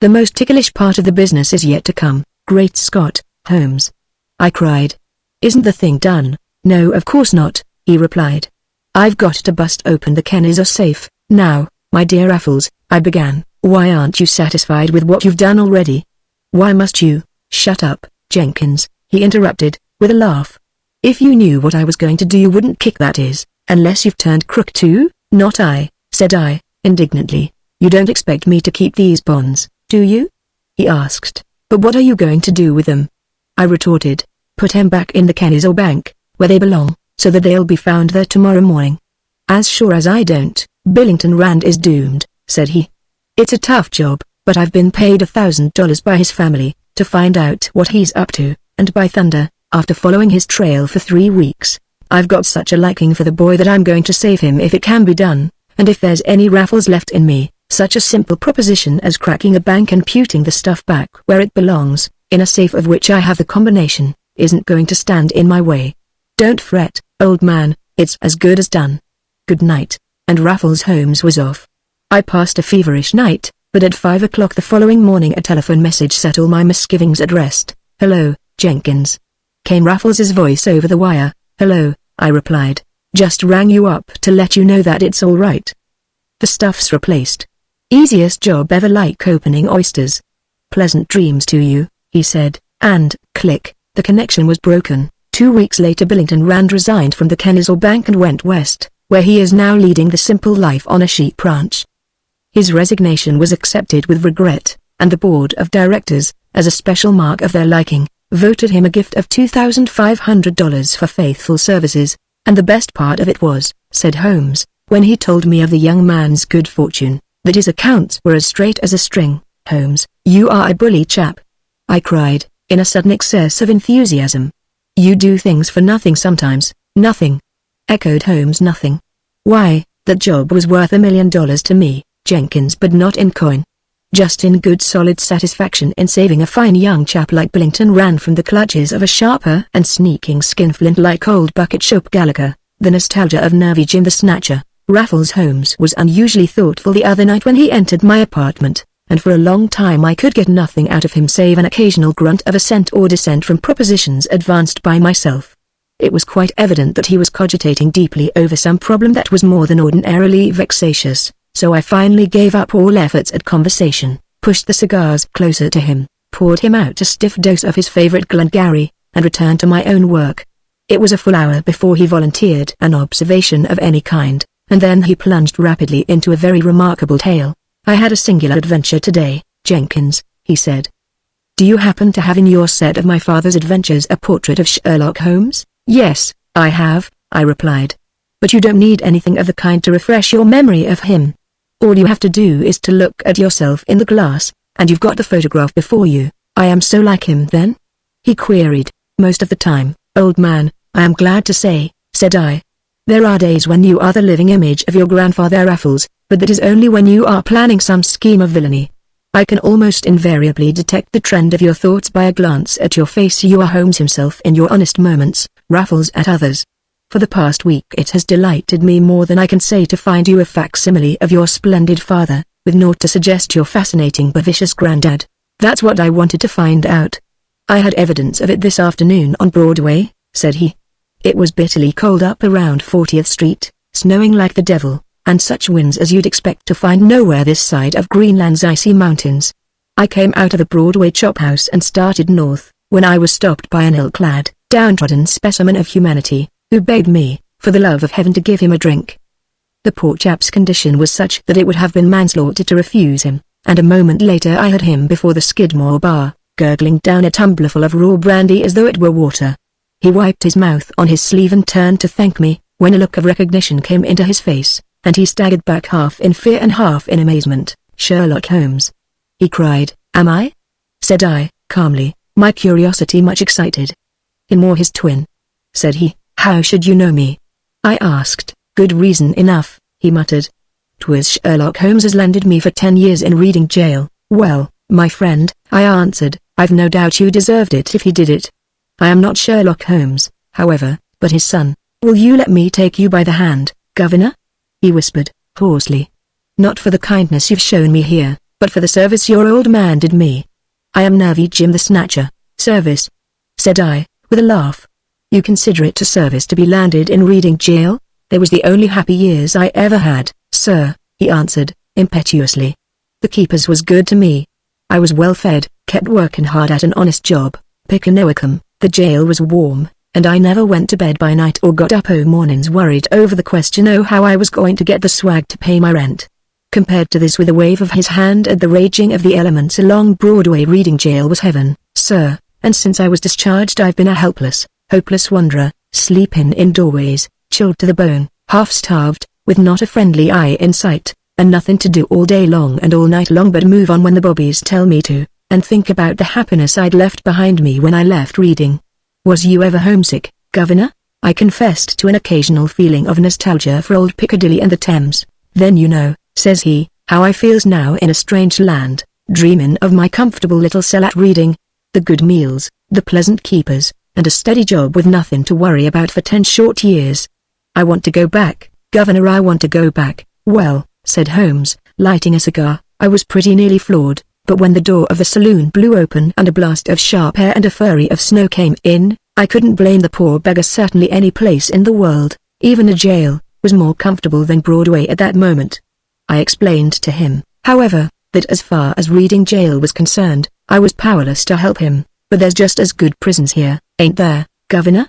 A: The most ticklish part of the business is yet to come. Great Scott, Holmes! I cried. Isn't the thing done? No, of course not, he replied. I've got to bust open the Kennesaw safe, now, my dear Raffles, I began. Why aren't you satisfied with what you've done already? Why must you? Shut up, Jenkins, he interrupted, with a laugh. If you knew what I was going to do you wouldn't kick, that is, unless you've turned crook too. Not I, said I, indignantly. You don't expect me to keep these bonds, do you? He asked. But what are you going to do with them? I retorted. Put them back in the Kennesaw Bank, where they belong, so that they'll be found there tomorrow morning. As sure as I don't, Billington Rand is doomed, said he. It's a tough job, but I've been paid $1,000 by his family, to find out what he's up to, and by thunder, after following his trail for 3 weeks, I've got such a liking for the boy that I'm going to save him if it can be done, and if there's any Raffles left in me, such a simple proposition as cracking a bank and putting the stuff back where it belongs, in a safe of which I have the combination, isn't going to stand in my way. Don't fret, old man, it's as good as done. Good night. And Raffles Holmes was off. I passed a feverish night, but at 5 o'clock the following morning a telephone message set all my misgivings at rest. "Hello, Jenkins," came Raffles's voice over the wire. "Hello," I replied. "Just rang you up to let you know that it's all right. The stuff's replaced. Easiest job ever, like opening oysters. Pleasant dreams to you," he said, and, click, the connection was broken. 2 weeks later Billington Rand resigned from the Kennesaw Bank and went west, where he is now leading the simple life on a sheep ranch. His resignation was accepted with regret, and the board of directors, as a special mark of their liking, voted him a gift of $2,500 for faithful services, and the best part of it was, said Holmes, when he told me of the young man's good fortune, that his accounts were as straight as a string. "Holmes, you are a bully chap," I cried, in a sudden excess of enthusiasm. "You do things for nothing sometimes." "Nothing," echoed Holmes. "Nothing. Why, that job was worth $1 million to me, Jenkins, but not in coin. Just in good solid satisfaction in saving a fine young chap like Billington Rand from the clutches of a sharper and sneaking skinflint like old Bucket Shop Gallagher, the nostalgia of Nervy Jim the Snatcher." Raffles Holmes was unusually thoughtful the other night when he entered my apartment, and for a long time I could get nothing out of him save an occasional grunt of assent or dissent from propositions advanced by myself. It was quite evident that he was cogitating deeply over some problem that was more than ordinarily vexatious, so I finally gave up all efforts at conversation, pushed the cigars closer to him, poured him out a stiff dose of his favorite Glengarry, and returned to my own work. It was a full hour before he volunteered an observation of any kind, and then he plunged rapidly into a very remarkable tale. "I had a singular adventure today, Jenkins," he said. "Do you happen to have in your set of my father's adventures a portrait of Sherlock Holmes?" "Yes, I have," I replied. "But you don't need anything of the kind to refresh your memory of him. All you have to do is to look at yourself in the glass, and you've got the photograph before you." "I am so like him then?" he queried. "Most of the time, old man, I am glad to say," said I. "There are days when you are the living image of your grandfather Raffles, but that is only when you are planning some scheme of villainy. I can almost invariably detect the trend of your thoughts by a glance at your face. You are Holmes himself in your honest moments, Raffles at others. For the past week it has delighted me more than I can say to find you a facsimile of your splendid father, with naught to suggest your fascinating but vicious granddad. That's what I wanted to find out." "I had evidence of it this afternoon on Broadway," said he. "It was bitterly cold up around 40th Street, snowing like the devil, and such winds as you'd expect to find nowhere this side of Greenland's icy mountains. I came out of the Broadway chop house and started north, when I was stopped by an ill-clad, downtrodden specimen of humanity, who begged me, for the love of heaven, to give him a drink. The poor chap's condition was such that it would have been manslaughter to refuse him, and a moment later I had him before the Skidmore bar, gurgling down a tumblerful of raw brandy as though it were water. He wiped his mouth on his sleeve and turned to thank me, when a look of recognition came into his face, and he staggered back half in fear and half in amazement. "Sherlock Holmes," he cried. "Am I?" said I, calmly, my curiosity much excited. "In more his twin," said he. "How should you know me?" I asked. "Good reason enough," he muttered. "'Twas Sherlock Holmes has landed me for 10 years in Reading jail." "Well, my friend," I answered, "I've no doubt you deserved it if he did it. I am not Sherlock Holmes, however, but his son. Will you let me take you by the hand, Governor?" he whispered, hoarsely. "Not for the kindness you've shown me here, but for the service your old man did me. I am Nervy Jim the Snatcher." "Service?" said I, with a laugh. "You consider it a service to be landed in Reading jail?" "They was the only happy years I ever had, sir," he answered, impetuously. "The keepers was good to me. I was well fed, kept working hard at an honest job, Pickanoicum, the jail was warm, and I never went to bed by night or got up o' mornings worried over the question o' how I was going to get the swag to pay my rent. Compared to this, with a wave of his hand at the raging of the elements along Broadway, Reading jail was heaven, sir, and since I was discharged I've been a helpless, hopeless wanderer, sleeping in doorways, chilled to the bone, half-starved, with not a friendly eye in sight, and nothing to do all day long and all night long but move on when the bobbies tell me to, and think about the happiness I'd left behind me when I left reading. Was you ever homesick, Governor? I confessed to an occasional feeling of nostalgia for old Piccadilly and the Thames. Then you know, says he, how I feels now in a strange land, dreamin' of my comfortable little cell at reading, the good meals, the pleasant keepers, and a steady job with nothing to worry about for 10 short years. I want to go back, Governor, I want to go back. Well, said Holmes, lighting a cigar, I was pretty nearly floored, but when the door of the saloon blew open and a blast of sharp air and a flurry of snow came in, I couldn't blame the poor beggar. Certainly any place in the world, even a jail, was more comfortable than Broadway at that moment. I explained to him, however, that as far as reading jail was concerned, I was powerless to help him, but there's just as good prisons here, ain't there, Governor?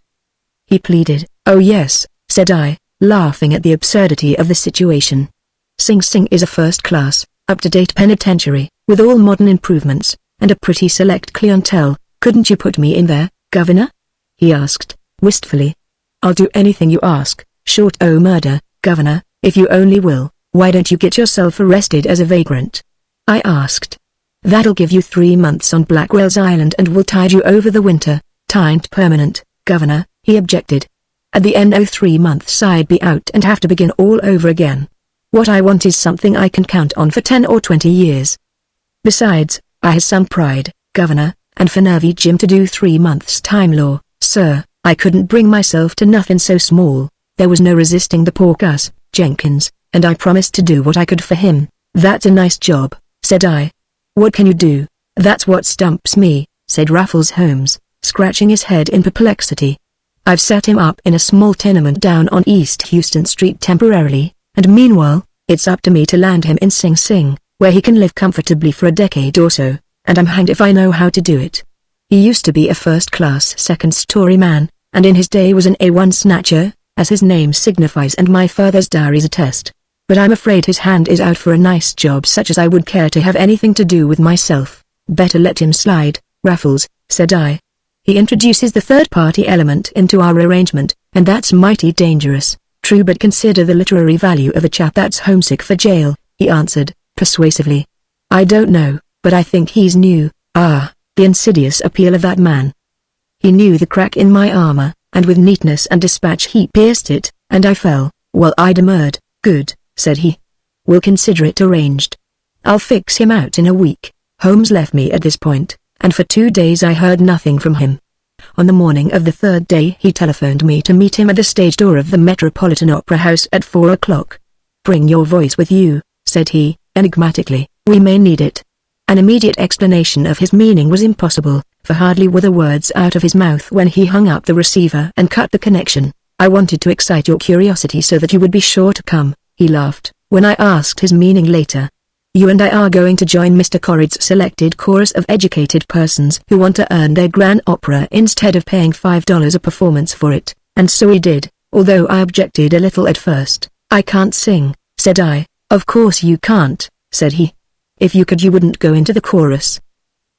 A: He pleaded. Oh yes, said I, laughing at the absurdity of the situation. Sing Sing is a first-class, up-to-date penitentiary, with all modern improvements, and a pretty select clientele. Couldn't you put me in there, Governor? He asked, wistfully. I'll do anything you ask, short o' murder, Governor, if you only will. Why don't you get yourself arrested as a vagrant? I asked. That'll give you 3 months on Blackwell's Island and will tide you over the winter. Tain't permanent, Governor, he objected. At the end of 3 months I'd be out and have to begin all over again. What I want is something I can count on for 10 or 20 years. Besides, I has some pride, Governor, and for nervy Jim to do 3 months time law, sir, I couldn't bring myself to nothing so small. There was no resisting the poor cuss, Jenkins, and I promised to do what I could for him. That's a nice job, said I. What can you do? That's what stumps me, said Raffles Holmes, scratching his head in perplexity. I've set him up in a small tenement down on East Houston Street temporarily, and meanwhile, it's up to me to land him in Sing Sing, where he can live comfortably for a decade or so, and I'm hanged if I know how to do it. He used to be a first-class second-story man, and in his day was an A1 snatcher, as his name signifies and my father's diaries attest. But I'm afraid his hand is out for a nice job such as I would care to have anything to do with myself. Better let him slide, Raffles, said I. He introduces the third-party element into our arrangement, and that's mighty dangerous. True, but consider the literary value of a chap that's homesick for jail, he answered, persuasively. I don't know, but I think he's new. Ah, the insidious appeal of that man. He knew the crack in my armor, and with neatness and dispatch he pierced it, and I fell. Well, I demurred. Good, said he. We'll consider it arranged. I'll fix him out in a week. Holmes left me at this point, and for 2 days I heard nothing from him. On the morning of the 3rd day he telephoned me to meet him at the stage door of the Metropolitan Opera House at 4 o'clock. Bring your voice with you, said he, enigmatically, we may need it. An immediate explanation of his meaning was impossible, for hardly were the words out of his mouth when he hung up the receiver and cut the connection. I wanted to excite your curiosity so that you would be sure to come, he laughed, when I asked his meaning later. You and I are going to join Mr. Corrid's selected chorus of educated persons who want to earn their grand opera instead of paying $5 a performance for it, and so we did, although I objected a little at first. I can't sing, said I. Of course you can't, said he. If you could you wouldn't go into the chorus.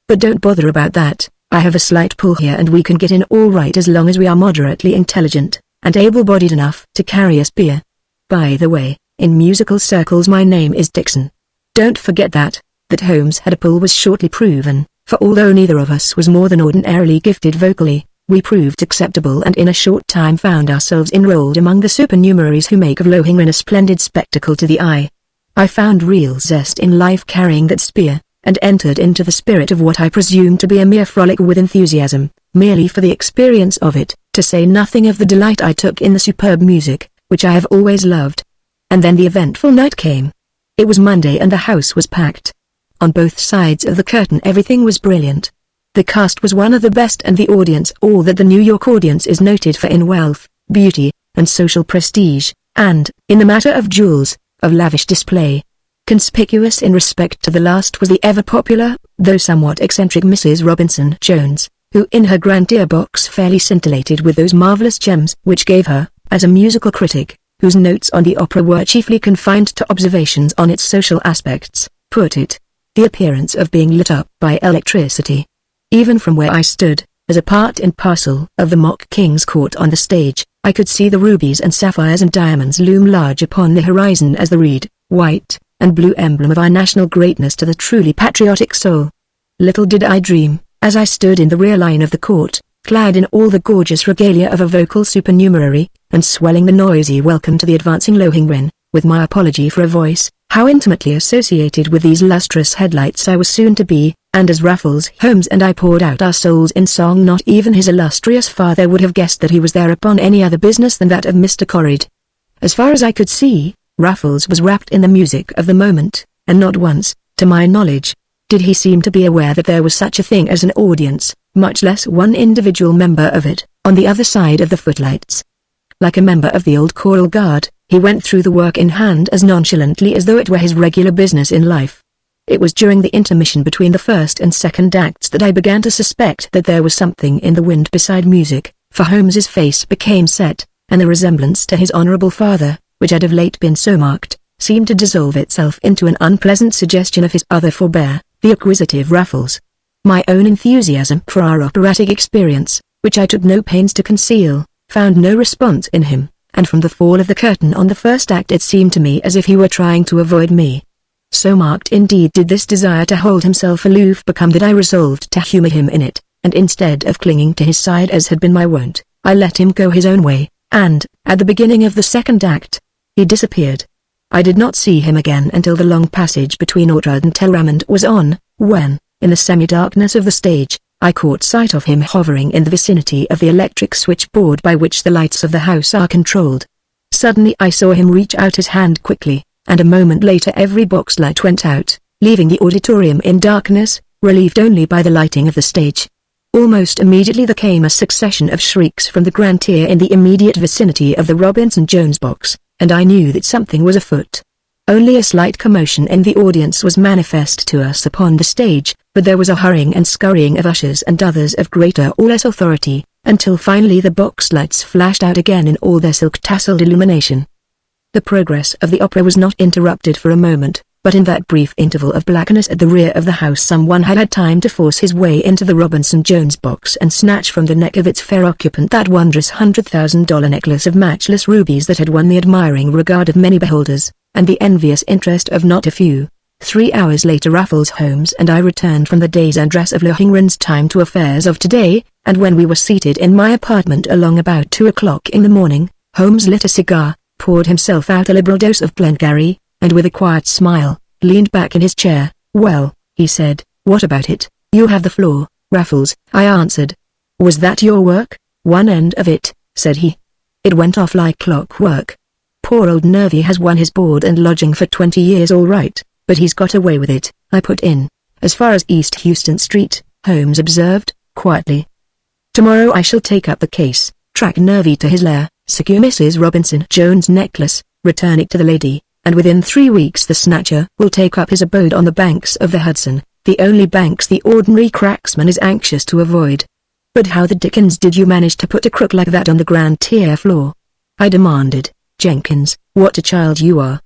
A: But don't bother about that, I have a slight pull here and we can get in all right as long as we are moderately intelligent, and able-bodied enough to carry a spear. By the way, in musical circles my name is Dixon. Don't forget that Holmes had a pull was shortly proven, for although neither of us was more than ordinarily gifted vocally, we proved acceptable and in a short time found ourselves enrolled among the supernumeraries who make of Lohengrin a splendid spectacle to the eye. I found real zest in life carrying that spear, and entered into the spirit of what I presumed to be a mere frolic with enthusiasm, merely for the experience of it, to say nothing of the delight I took in the superb music, which I have always loved. And then the eventful night came. It was Monday and the house was packed. On both sides of the curtain everything was brilliant. The cast was one of the best and the audience all that the New York audience is noted for in wealth, beauty, and social prestige, and, in the matter of jewels, of lavish display. Conspicuous in respect to the last was the ever-popular, though somewhat eccentric Mrs. Robinson Jones, who in her grand deer box fairly scintillated with those marvelous gems which gave her, as a musical critic, whose notes on the opera were chiefly confined to observations on its social aspects, put it, the appearance of being lit up by electricity. Even from where I stood, as a part and parcel of the mock King's Court on the stage, I could see the rubies and sapphires and diamonds loom large upon the horizon as the red, white, and blue emblem of our national greatness to the truly patriotic soul. Little did I dream, as I stood in the rear line of the court, clad in all the gorgeous regalia of a vocal supernumerary, and swelling the noisy welcome to the advancing Lohengrin, with my apology for a voice, how intimately associated with these lustrous headlights I was soon to be, and as Raffles Holmes and I poured out our souls in song, not even his illustrious father would have guessed that he was there upon any other business than that of Mr. Corrid. As far as I could see, Raffles was wrapped in the music of the moment, and not once, to my knowledge, did he seem to be aware that there was such a thing as an audience, much less one individual member of it, on the other side of the footlights. Like a member of the old choral guard, he went through the work in hand as nonchalantly as though it were his regular business in life. It was during the intermission between the first and second acts that I began to suspect that there was something in the wind beside music, for Holmes's face became set, and the resemblance to his honorable father, which had of late been so marked, seemed to dissolve itself into an unpleasant suggestion of his other forbear, the acquisitive Raffles. My own enthusiasm for our operatic experience, which I took no pains to conceal, found no response in him, and from the fall of the curtain on the first act it seemed to me as if he were trying to avoid me. So marked indeed did this desire to hold himself aloof become that I resolved to humor him in it, and instead of clinging to his side as had been my wont, I let him go his own way, and, at the beginning of the second act, he disappeared. I did not see him again until the long passage between Ortrud and Telramund was on, when, in the semi-darkness of the stage, I caught sight of him hovering in the vicinity of the electric switchboard by which the lights of the house are controlled. Suddenly I saw him reach out his hand quickly, and a moment later every box light went out, leaving the auditorium in darkness, relieved only by the lighting of the stage. Almost immediately there came a succession of shrieks from the grand tier in the immediate vicinity of the Robinson Jones box, and I knew that something was afoot. Only a slight commotion in the audience was manifest to us upon the stage, but there was a hurrying and scurrying of ushers and others of greater or less authority, until finally the box lights flashed out again in all their silk-tasseled illumination. The progress of the opera was not interrupted for a moment, but in that brief interval of blackness at the rear of the house someone had had time to force his way into the Robinson Jones box and snatch from the neck of its fair occupant that wondrous $100,000 necklace of matchless rubies that had won the admiring regard of many beholders, and the envious interest of not a few. 3 hours later Raffles Holmes and I returned from the day's undress of Lohengrin's time to affairs of today, and when we were seated in my apartment along about 2 o'clock in the morning, Holmes lit a cigar, poured himself out a liberal dose of Glengarry, and with a quiet smile, leaned back in his chair. "Well," he said, "what about it? You have the floor, Raffles," I answered. "Was that your work?" "One end of it," said he. "It went off like clockwork. Poor old Nervy has won his board and lodging for 20 years all right, but he's got away with it," I put in. "As far as East Houston Street," Holmes observed, quietly. "Tomorrow I shall take up the case, track Nervy to his lair, secure Mrs. Robinson Jones' necklace, return it to the lady, and within 3 weeks the snatcher will take up his abode on the banks of the Hudson, the only banks the ordinary cracksman is anxious to avoid." "But how the dickens did you manage to put a crook like that on the grand tier floor?" I demanded. "Jenkins, what a child you are,"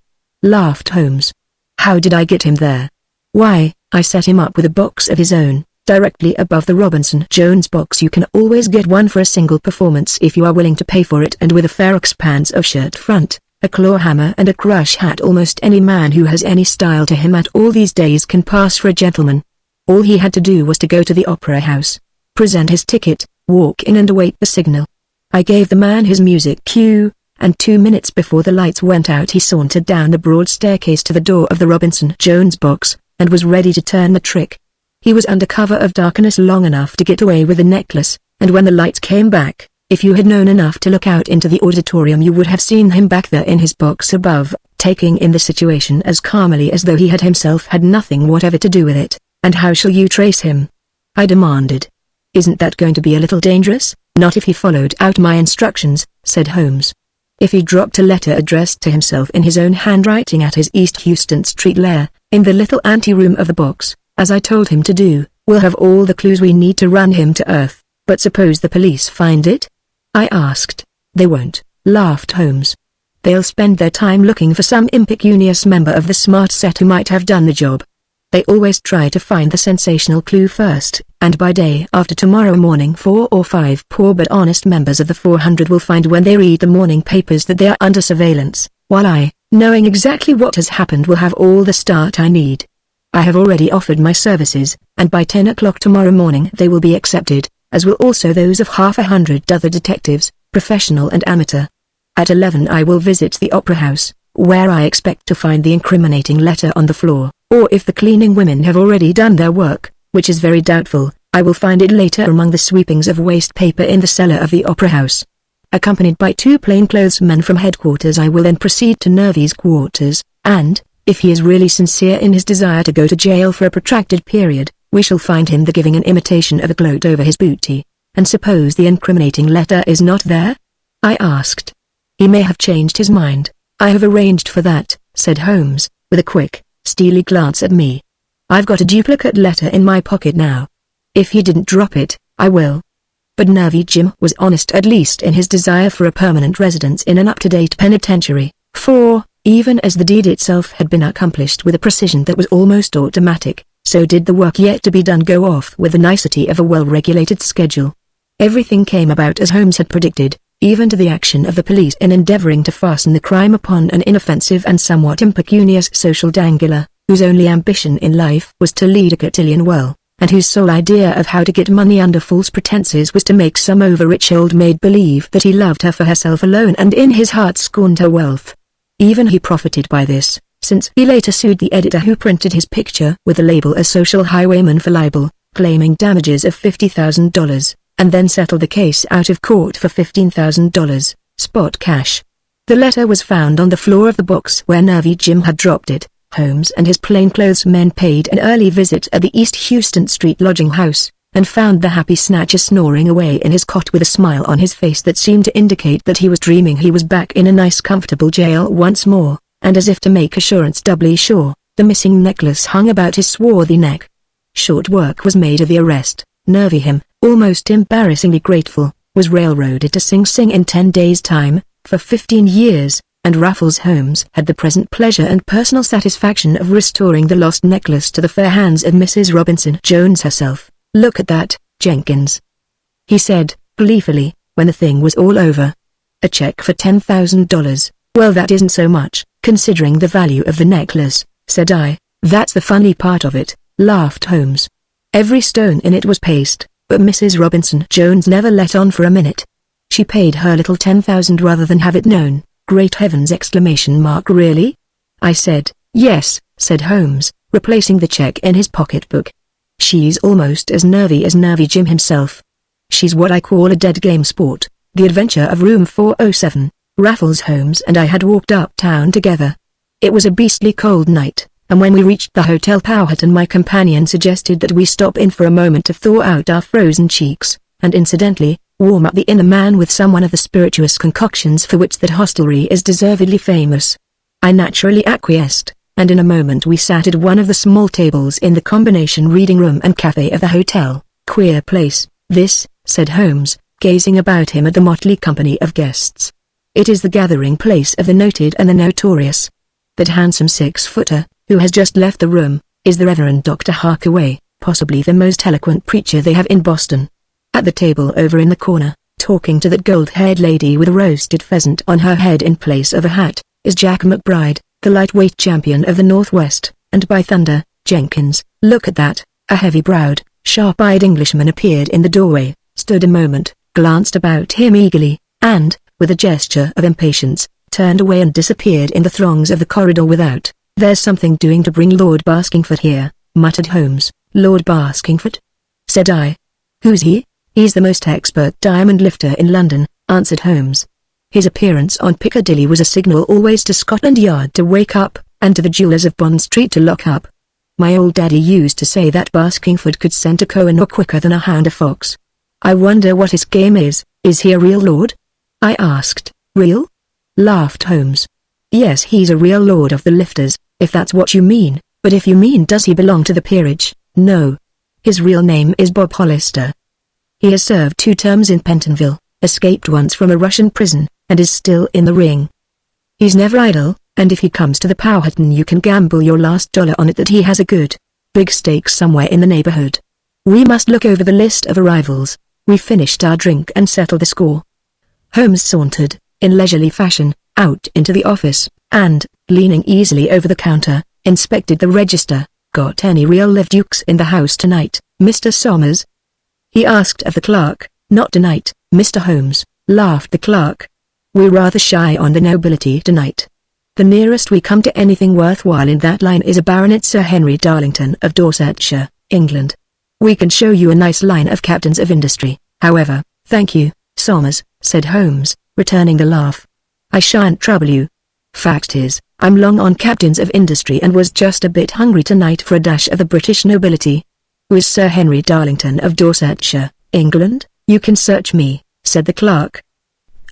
A: laughed Holmes. "How did I get him there?" "Why, I set him up with a box of his own, directly above the Robinson Jones box. You can always get one for a single performance if you are willing to pay for it, and with a fair expanse of shirt front, a claw hammer and a crush hat almost any man who has any style to him at all these days can pass for a gentleman. All he had to do was to go to the opera house, present his ticket, walk in and await the signal. I gave the man his music cue, and 2 minutes before the lights went out he sauntered down the broad staircase to the door of the Robinson Jones box, and was ready to turn the trick. He was under cover of darkness long enough to get away with the necklace, and when the lights came back, if you had known enough to look out into the auditorium you would have seen him back there in his box above, taking in the situation as calmly as though he had himself had nothing whatever to do with it. "And how shall you trace him?" I demanded. "Isn't that going to be a little dangerous?" "Not if he followed out my instructions," said Holmes. "If he dropped a letter addressed to himself in his own handwriting at his East Houston Street lair, in the little anteroom of the box, as I told him to do, we'll have all the clues we need to run him to earth. But suppose the police find it?" I asked. "They won't," laughed Holmes. "They'll spend their time looking for some impecunious member of the smart set who might have done the job. They always try to find the sensational clue first, and by day after tomorrow morning 4 or 5 poor but honest members of the 400 will find when they read the morning papers that they are under surveillance, while I, Knowing exactly what has happened will have all the start I need. I have already offered my services, and by 10 o'clock tomorrow morning they will be accepted, as will also those of half a hundred other detectives, professional and amateur. At 11 I will visit the Opera House, where I expect to find the incriminating letter on the floor, or if the cleaning women have already done their work, which is very doubtful, I will find it later among the sweepings of waste paper in the cellar of the Opera House. Accompanied by 2 plainclothesmen from headquarters I will then proceed to Nervy's quarters, and, if he is really sincere in his desire to go to jail for a protracted period, we shall find him the giving an imitation of a gloat over his booty. And suppose the incriminating letter is not there? I asked. He may have changed his mind. I have arranged for that, said Holmes, with a quick, steely glance at me. I've got a duplicate letter in my pocket now. If he didn't drop it, I will. But Nervy Jim was honest at least in his desire for a permanent residence in an up-to-date penitentiary, for, even as the deed itself had been accomplished with a precision that was almost automatic, so did the work yet to be done go off with the nicety of a well-regulated schedule. Everything came about as Holmes had predicted, even to the action of the police in endeavoring to fasten the crime upon an inoffensive and somewhat impecunious social dangler, whose only ambition in life was to lead a cotillion well, and whose sole idea of how to get money under false pretenses was to make some over-rich old maid believe that he loved her for herself alone and in his heart scorned her wealth. Even he profited by this, since he later sued the editor who printed his picture with the label a social highwayman for libel, claiming damages of $50,000, and then settled the case out of court for $15,000, spot cash. The letter was found on the floor of the box where Nervy Jim had dropped it. Holmes and his plainclothesmen paid an early visit at the East Houston Street lodging house, and found the happy snatcher snoring away in his cot with a smile on his face that seemed to indicate that he was dreaming he was back in a nice comfortable jail once more, and as if to make assurance doubly sure, the missing necklace hung about his swarthy neck. Short work was made of the arrest. Nervy him, almost embarrassingly grateful, was railroaded to Sing Sing in 10 days' time, for 15 years. And Raffles Holmes had the present pleasure and personal satisfaction of restoring the lost necklace to the fair hands of Mrs. Robinson Jones herself. "Look at that, Jenkins," he said, gleefully, when the thing was all over. "A check for $10,000, well that isn't so much, considering the value of the necklace," said I. "That's the funny part of it," laughed Holmes. "Every stone in it was paste, but Mrs. Robinson Jones never let on for a minute. She paid her little $10,000 rather than have it known." Great heavens! Really? I said. "Yes," said Holmes, replacing the check in his pocketbook. "She's almost as nervy as Nervy Jim himself. She's what I call a dead game sport." The adventure of room 407. Raffles Holmes and I had walked uptown together. It was a beastly cold night, and when we reached the Hotel Powhatan my companion suggested that we stop in for a moment to thaw out our frozen cheeks, and incidentally, warm up the inner man with some one of the spirituous concoctions for which that hostelry is deservedly famous. I naturally acquiesced, and in a moment we sat at one of the small tables in the combination reading room and cafe of the hotel. "Queer place, this," said Holmes, gazing about him at the motley company of guests. "It is the gathering place of the noted and the notorious. That handsome 6-footer, who has just left the room, is the Reverend Dr. Harkaway, possibly the most eloquent preacher they have in Boston. At the table over in the corner, talking to that gold-haired lady with a roasted pheasant on her head in place of a hat, is Jack McBride, the lightweight champion of the Northwest, and by thunder, Jenkins, look at that!" A heavy-browed, sharp-eyed Englishman appeared in the doorway, stood a moment, glanced about him eagerly, and, with a gesture of impatience, turned away and disappeared in the throngs of the corridor without. "There's something doing to bring Lord Baskingford here," muttered Holmes. "Lord Baskingford?" said I. "Who's he?" "He's the most expert diamond lifter in London," answered Holmes. "His appearance on Piccadilly was a signal always to Scotland Yard to wake up, and to the jewellers of Bond Street to lock up. My old daddy used to say that Baskingford could scent a Kohinoor quicker than a hound a fox. I wonder what his game is he a real lord?" I asked. "Real?" laughed Holmes. "Yes, he's a real lord of the lifters, if that's what you mean, but if you mean does he belong to the peerage, no. His real name is Bob Hollister. He has served 2 terms in Pentonville, escaped once from a Russian prison, and is still in the ring. He's never idle, and if he comes to the Powhatan you can gamble your last dollar on it that he has a good, big stake somewhere in the neighborhood. We must look over the list of arrivals." We finished our drink and settled the score. Holmes sauntered, in leisurely fashion, out into the office, and, leaning easily over the counter, inspected the register. "Got any real live dukes in the house tonight, Mr. Somers?" he asked of the clerk. "Not tonight, Mr. Holmes," laughed the clerk. "We're rather shy on the nobility tonight. The nearest we come to anything worthwhile in that line is a Baronet Sir Henry Darlington of Dorsetshire, England. We can show you a nice line of captains of industry, however." "Thank you, Somers," said Holmes, returning the laugh. "I shan't trouble you. Fact is, I'm long on captains of industry and was just a bit hungry tonight for a dash of the British nobility." "Who is Sir Henry Darlington of Dorsetshire, England?" "You can search me," said the clerk.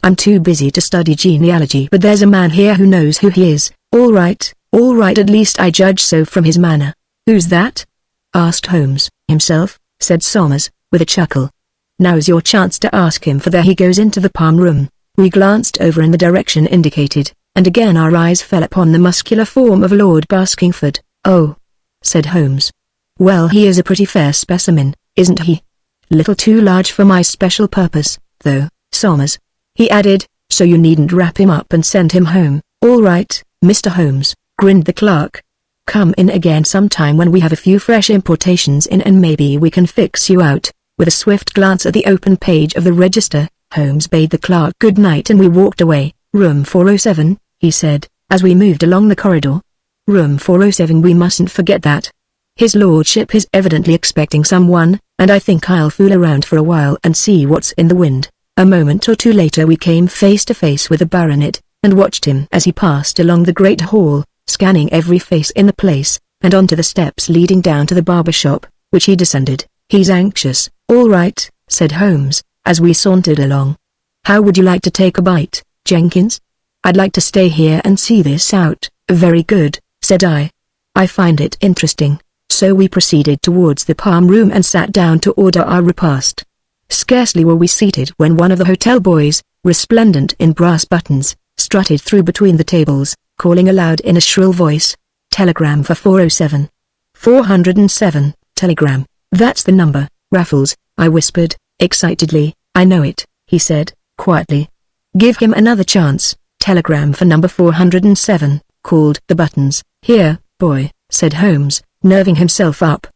A: "I'm too busy to study genealogy, but there's a man here who knows who he is." All right, at least I judge so from his manner." "Who's that?" asked Holmes. "Himself," said Somers, with a chuckle. "Now's your chance to ask him, for there he goes into the palm room." We glanced over in the direction indicated, and again our eyes fell upon the muscular form of Lord Baskingford. "Oh," said Holmes. "Well, he is a pretty fair specimen, isn't he? Little too large for my special purpose, though, Somers," he added, "so you needn't wrap him up and send him home." "All right, Mr. Holmes," grinned the clerk. "Come in again sometime when we have a few fresh importations in and maybe we can fix you out." With a swift glance at the open page of the register, Holmes bade the clerk good night and we walked away. "Room 407, he said, as we moved along the corridor. "Room 407, we mustn't forget that. His lordship is evidently expecting someone, and I think I'll fool around for a while and see what's in the wind." A moment or two later we came face to face with the baronet, and watched him as he passed along the great hall, scanning every face in the place, and onto the steps leading down to the barber shop, which he descended. "He's anxious." "All right," said Holmes, as we sauntered along. "How would you like to take a bite, Jenkins?" "I'd like to stay here and see this out." "Very good," said I. "I find it interesting." So we proceeded towards the palm room and sat down to order our repast. Scarcely were we seated when one of the hotel boys, resplendent in brass buttons, strutted through between the tables, calling aloud in a shrill voice, "Telegram for 407. 407, telegram. That's the number, Raffles," I whispered, excitedly. "I know it," he said, quietly. "Give him another chance." "Telegram for number 407, called the buttons. "Here, boy," said Holmes, nerving himself up.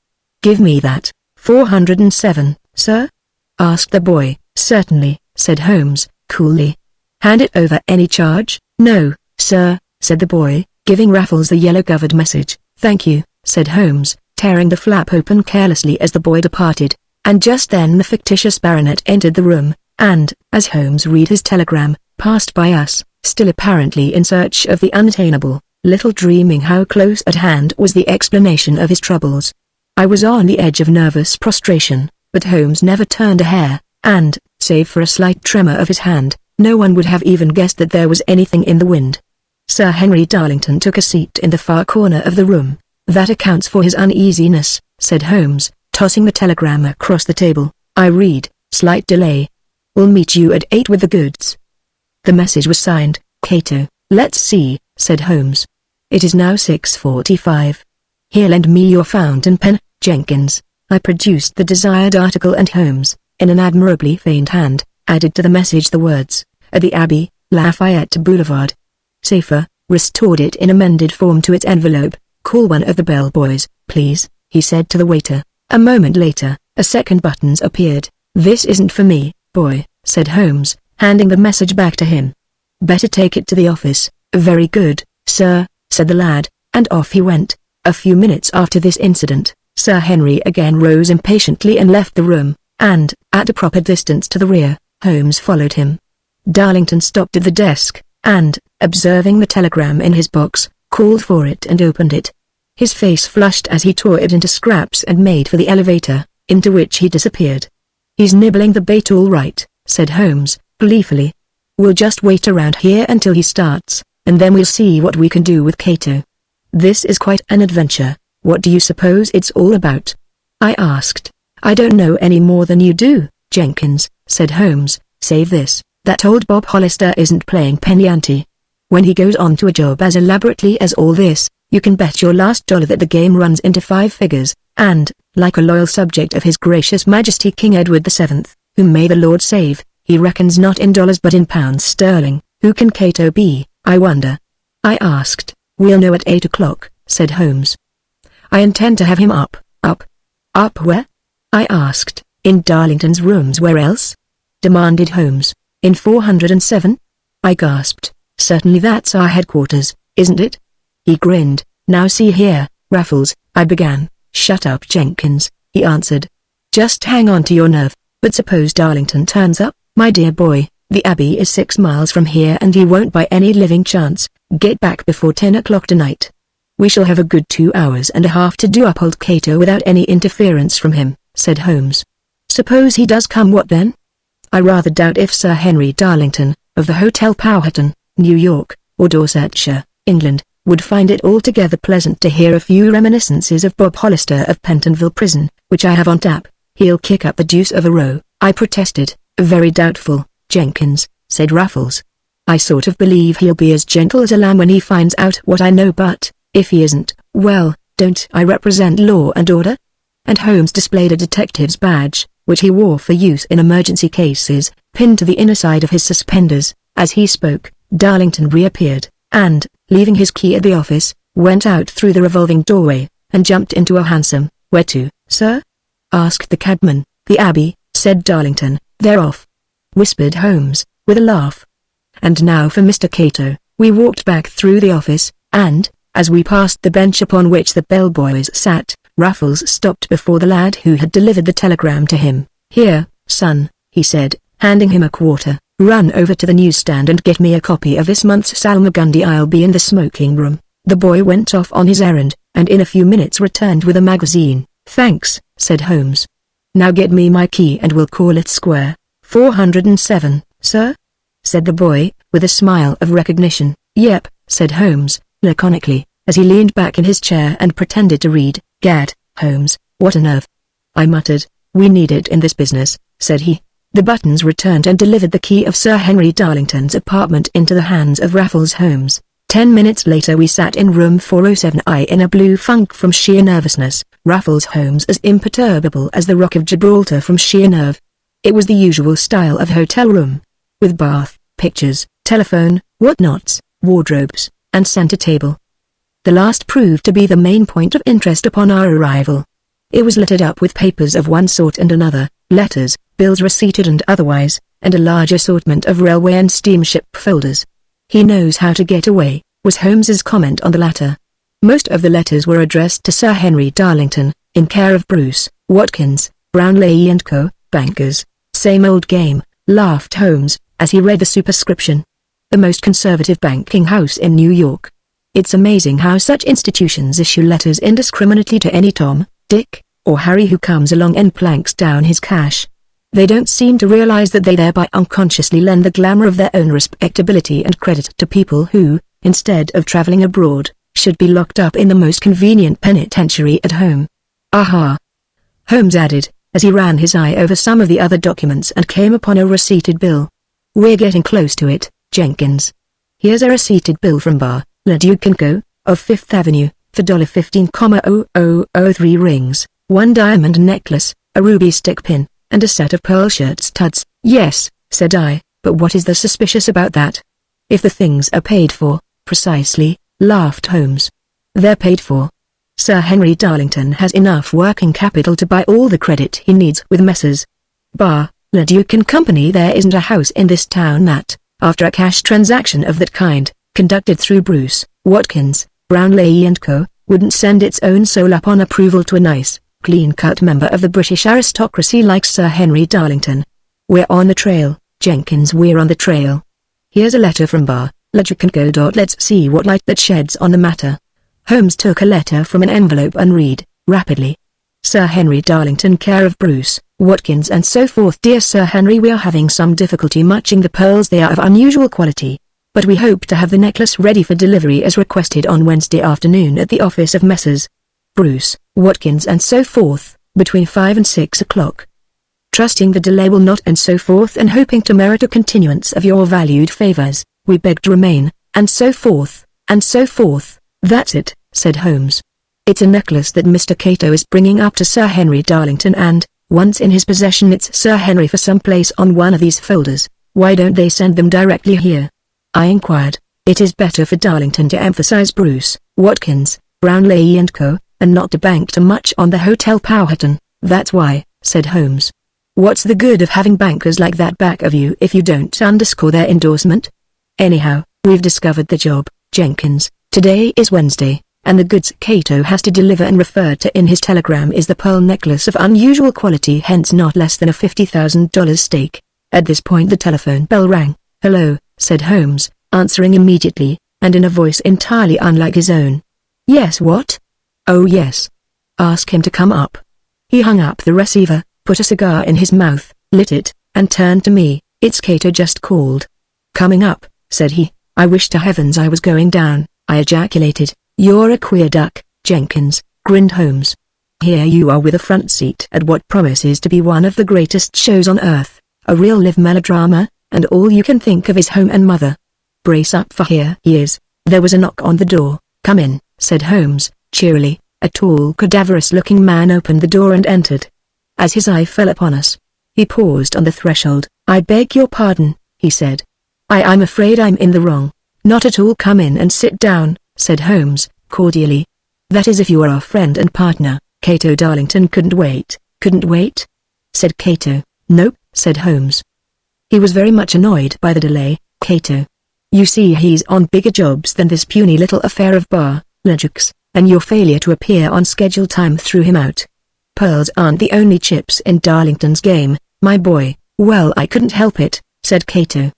A: "Give me that." 407, sir?" asked the boy. "Certainly," said Holmes, coolly. "Hand it over. Any charge?" "No, sir," said the boy, giving Raffles the yellow-covered message. "Thank you," said Holmes, tearing the flap open carelessly as the boy departed. And just then the fictitious baronet entered the room, and, as Holmes read his telegram, passed by us, still apparently in search of the unattainable, little dreaming how close at hand was the explanation of his troubles. I was on the edge of nervous prostration, but Holmes never turned a hair, and, save for a slight tremor of his hand, no one would have even guessed that there was anything in the wind. Sir Henry Darlington took a seat in the far corner of the room. "That accounts for his uneasiness," said Holmes, tossing the telegram across the table. "I read, slight delay. Will meet you at 8 with the goods." The message was signed, Cato. "Let's see," said Holmes. "It is now 6:45. Here, lend me your fountain pen, Jenkins." I produced the desired article and Holmes, in an admirably feigned hand, added to the message the words, "At the Abbey, Lafayette Boulevard." Safer, restored it in amended form to its envelope. "Call one of the bellboys, please," he said to the waiter. A moment later, a second buttons appeared. "This isn't for me, boy," said Holmes, handing the message back to him. "Better take it to the office." "Very good, sir," said the lad, and off he went. A few minutes after this incident, Sir Henry again rose impatiently and left the room, and, at a proper distance to the rear, Holmes followed him. Darlington stopped at the desk, and, observing the telegram in his box, called for it and opened it. His face flushed as he tore it into scraps and made for the elevator, into which he disappeared. "He's nibbling the bait all right," said Holmes, gleefully. "We'll just wait around here until he starts, and then we'll see what we can do with Cato." "This is quite an adventure. What do you suppose it's all about?" I asked. "I don't know any more than you do, Jenkins," said Holmes, "save this, that old Bob Hollister isn't playing penny ante. When he goes on to a job as elaborately as all this, you can bet your last dollar that the game runs into 5 figures, and, like a loyal subject of His Gracious Majesty King Edward VII, whom may the Lord save, he reckons not in dollars but in pounds sterling. Who can Cato be, I wonder. I asked. We'll know at 8 o'clock, said Holmes. I intend to have him up. Up where? I asked. In Darlington's rooms. Where else? Demanded Holmes. In 407? I gasped. Certainly that's our headquarters, isn't it? He grinned. Now see here, Raffles, I began. Shut up, Jenkins, he answered. Just hang on to your nerve. But suppose Darlington turns up? My dear boy, the Abbey is 6 miles from here and he won't by any living chance get back before 10 o'clock tonight. We shall have a good 2 hours and a half to do up old Cato without any interference from him, said Holmes. Suppose he does come, what then? I rather doubt if Sir Henry Darlington, of the Hotel Powhatan, New York, or Dorsetshire, England, would find it altogether pleasant to hear a few reminiscences of Bob Hollister of Pentonville Prison, which I have on tap. He'll kick up the deuce of a row, I protested. Very doubtful, Jenkins, said Raffles. I sort of believe he'll be as gentle as a lamb when he finds out what I know, but if he isn't, well, don't I represent law and order? And Holmes displayed a detective's badge, which he wore for use in emergency cases, pinned to the inner side of his suspenders. As he spoke, Darlington reappeared, and, leaving his key at the office, went out through the revolving doorway, and jumped into a hansom. Where to, sir? Asked the cabman. The Abbey, said Darlington. They're off, whispered Holmes, with a laugh. And now for Mr. Cato. We walked back through the office, and, as we passed the bench upon which the bellboys sat, Raffles stopped before the lad who had delivered the telegram to him. Here, son, he said, handing him a quarter. Run over to the newsstand and get me a copy of this month's Salmagundi. I'll be in the smoking room. The boy went off on his errand, and in a few minutes returned with a magazine. Thanks, said Holmes. Now get me my key and we'll call it square. 407, sir? Said the boy, with a smile of recognition. Yep, said Holmes, laconically, as he leaned back in his chair and pretended to read. Gad, Holmes, what a nerve. I muttered. We need it in this business, said he. The Buttons returned and delivered the key of Sir Henry Darlington's apartment into the hands of Raffles Holmes. 10 minutes later we sat in room 407I in a blue funk from sheer nervousness, Raffles Holmes as imperturbable as the Rock of Gibraltar from sheer nerve. It was the usual style of hotel room, with bath, pictures, telephone, whatnots, wardrobes, and center table. The last proved to be the main point of interest upon our arrival. It was littered up with papers of one sort and another, letters, bills receipted and otherwise, and a large assortment of railway and steamship folders. He knows how to get away, was Holmes's comment on the latter. Most of the letters were addressed to Sir Henry Darlington, in care of Bruce, Watkins, Brownlee and Co., bankers. Same old game, laughed Holmes, as he read the superscription. The most conservative banking house in New York. It's amazing how such institutions issue letters indiscriminately to any Tom, Dick, or Harry who comes along and planks down his cash. They don't seem to realize that they thereby unconsciously lend the glamour of their own respectability and credit to people who, instead of traveling abroad, should be locked up in the most convenient penitentiary at home. Aha! Holmes added, as he ran his eye over some of the other documents and came upon a receipted bill. We're getting close to it, Jenkins. Here's a receipted bill from Bar, Le Duke & Co., of Fifth Avenue, for $15,003 rings, 1 diamond necklace, a ruby stick pin, and a set of pearl shirt studs. Yes, said I, but what is the suspicious about that? If the things are paid for, precisely, laughed Holmes. They're paid for. Sir Henry Darlington has enough working capital to buy all the credit he needs with Messrs. Bar, Le Duke & Company. There isn't a house in this town that, after a cash transaction of that kind, conducted through Bruce, Watkins, Brownlee & Co., wouldn't send its own soul up on approval to a nice, clean-cut member of the British aristocracy like Sir Henry Darlington. We're on the trail, Jenkins, we're on the trail. Here's a letter from Bar, Le Duke & Co. Let's see what light that sheds on the matter. Holmes took a letter from an envelope and read, rapidly. Sir Henry Darlington, care of Bruce, Watkins and so forth. Dear Sir Henry, we are having some difficulty matching the pearls. They are of unusual quality, but we hope to have the necklace ready for delivery as requested on Wednesday afternoon at the office of Messrs. Bruce, Watkins and so forth, between 5 and 6 o'clock. Trusting the delay will not and so forth, and hoping to merit a continuance of your valued favors, we beg to remain, and so forth, and so forth. That's it, said Holmes. It's a necklace that Mr. Cato is bringing up to Sir Henry Darlington, and, once in his possession, it's Sir Henry for some place on one of these folders. Why don't they send them directly here? I inquired. It is better for Darlington to emphasize Bruce, Watkins, Brownlee and Co., and not to bank too much on the Hotel Powhatan. That's why, said Holmes. What's the good of having bankers like that back of you if you don't underscore their endorsement? Anyhow, we've discovered the job, Jenkins. Today is Wednesday, and the goods Cato has to deliver and referred to in his telegram is the pearl necklace of unusual quality, hence not less than a $50,000 stake. At this point the telephone bell rang. Hello, said Holmes, answering immediately, and in a voice entirely unlike his own. Yes, what? Oh yes. Ask him to come up. He hung up the receiver, put a cigar in his mouth, lit it, and turned to me. It's Cato just called. Coming up, said he. I wish to heavens I was going down, I ejaculated. You're a queer duck, Jenkins, grinned Holmes. Here you are with a front seat at what promises to be one of the greatest shows on earth, a real live melodrama, and all you can think of is home and mother. Brace up, for here he is. There was a knock on the door. Come in, said Holmes, cheerily. A tall, cadaverous-looking man opened the door and entered. As his eye fell upon us, he paused on the threshold. I beg your pardon, he said. I'm afraid I'm in the wrong. Not at all. Come in and sit down, said Holmes, cordially. That is if you are our friend and partner. Cato Darlington couldn't wait. Couldn't wait? Said Cato. Nope, said Holmes. He was very much annoyed by the delay. Cato. You see, he's on bigger jobs than this puny little affair of bar, logics, and your failure to appear on scheduled time threw him out. Pearls aren't the only chips in Darlington's game, my boy. Well, I couldn't help it, said Cato.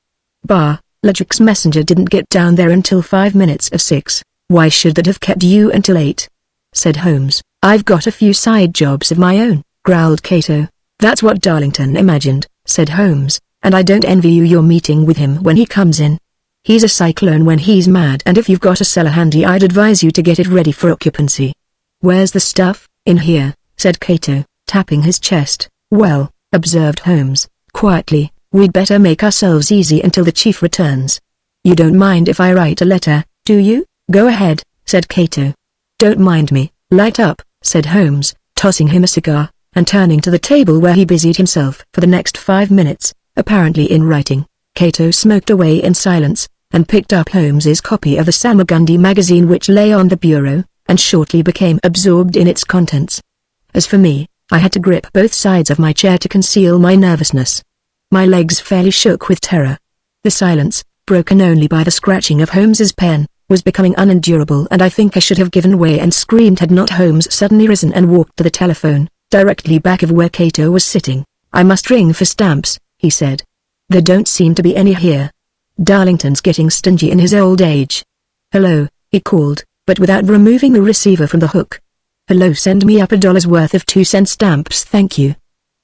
A: Bar, logic's messenger didn't get down there until 5 minutes of 6. Why should that have kept you until 8? Said Holmes. I've got a few side jobs of my own, growled Cato. That's what Darlington imagined, said Holmes, and I don't envy you your meeting with him when he comes in. He's a cyclone when he's mad, and if you've got a cellar handy I'd advise you to get it ready for occupancy. Where's the stuff? In here, said Cato, tapping his chest. Well, observed Holmes, quietly, we'd better make ourselves easy until the chief returns. You don't mind if I write a letter, do you? Go ahead, said Cato. Don't mind me, light up, said Holmes, tossing him a cigar, and turning to the table where he busied himself for the next 5 minutes, apparently in writing. Cato smoked away in silence, and picked up Holmes's copy of the Salmagundi magazine which lay on the bureau, and shortly became absorbed in its contents. As for me, I had to grip both sides of my chair to conceal my nervousness. My legs fairly shook with terror. The silence, broken only by the scratching of Holmes's pen, was becoming unendurable, and I think I should have given way and screamed had not Holmes suddenly risen and walked to the telephone, directly back of where Cato was sitting. I must ring for stamps, he said. There don't seem to be any here. Darlington's getting stingy in his old age. Hello, he called, but without removing the receiver from the hook. Hello, send me up $1 worth of 2-cent stamps, thank you.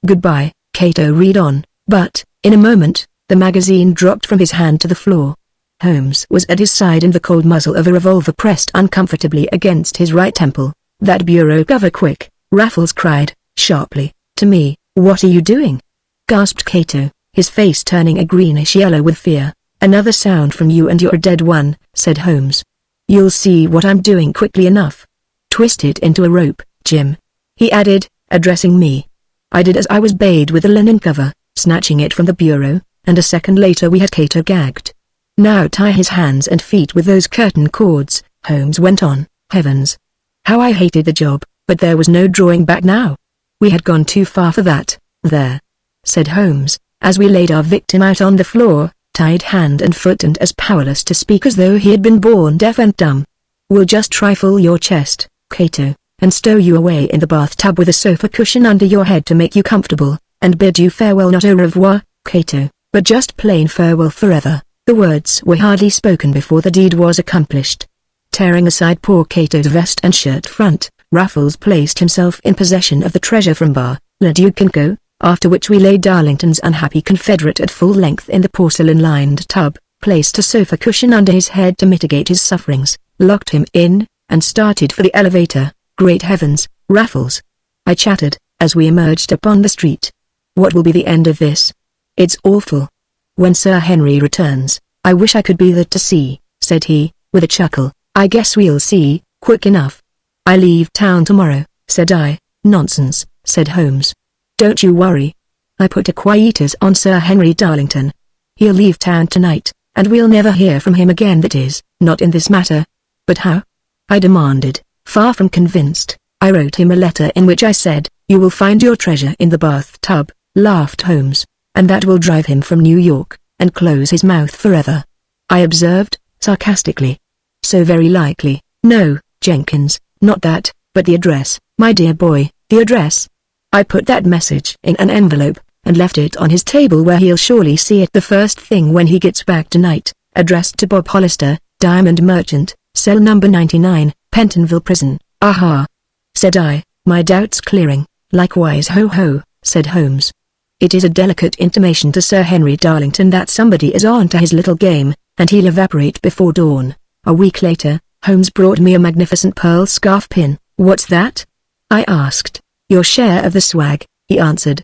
A: Goodbye, Cato read on, but, in a moment, the magazine dropped from his hand to the floor. Holmes was at his side and the cold muzzle of a revolver pressed uncomfortably against his right temple. That bureau cover quick, Raffles cried, sharply, to me. What are you doing? Gasped Cato, his face turning a greenish yellow with fear. Another sound from you and you're a dead one, said Holmes. You'll see what I'm doing quickly enough. Twist it into a rope, Jim. He added, addressing me. I did as I was bade with the linen cover, snatching it from the bureau, and a second later we had Cato gagged. Now tie his hands and feet with those curtain cords, Holmes went on. Heavens! How I hated the job, but there was no drawing back now. We had gone too far for that. There, said Holmes, as we laid our victim out on the floor, tied hand and foot and as powerless to speak as though he had been born deaf and dumb. We'll just trifle your chest, Cato, and stow you away in the bathtub with a sofa cushion under your head to make you comfortable, and bid you farewell, not au revoir, Cato, but just plain farewell forever. The words were hardly spoken before the deed was accomplished. Tearing aside poor Cato's vest and shirt front, Raffles placed himself in possession of the treasure from Bar, Le Duc & Co., after which we laid Darlington's unhappy confederate at full length in the porcelain-lined tub, placed a sofa cushion under his head to mitigate his sufferings, locked him in, and started for the elevator. Great heavens, Raffles! I chattered, as we emerged upon the street. What will be the end of this? It's awful. When Sir Henry returns, I wish I could be there to see, said he, with a chuckle. I guess we'll see, quick enough. I leave town tomorrow, said I. Nonsense, said Holmes. Don't you worry. I put a quietus on Sir Henry Darlington. He'll leave town tonight. and we'll never hear from him again. That is, not in this matter. But how? I demanded, far from convinced. I wrote him a letter in which I said, "You will find your treasure in the bathtub," laughed Holmes, "and that will drive him from New York, and close his mouth forever," I observed, sarcastically. "So very likely." "No, Jenkins, not that, but the address, my dear boy, the address." I put that message in an envelope, and left it on his table where he'll surely see it the first thing when he gets back tonight. Addressed to Bob Hollister, Diamond Merchant, cell number 99, Pentonville Prison. "Aha," said I, my doubts clearing. "Likewise ho ho," said Holmes. "It is a delicate intimation to Sir Henry Darlington that somebody is on to his little game, and he'll evaporate before dawn." A week later, Holmes brought me a magnificent pearl scarf pin. "What's that?" I asked. "Your share of the swag," he answered.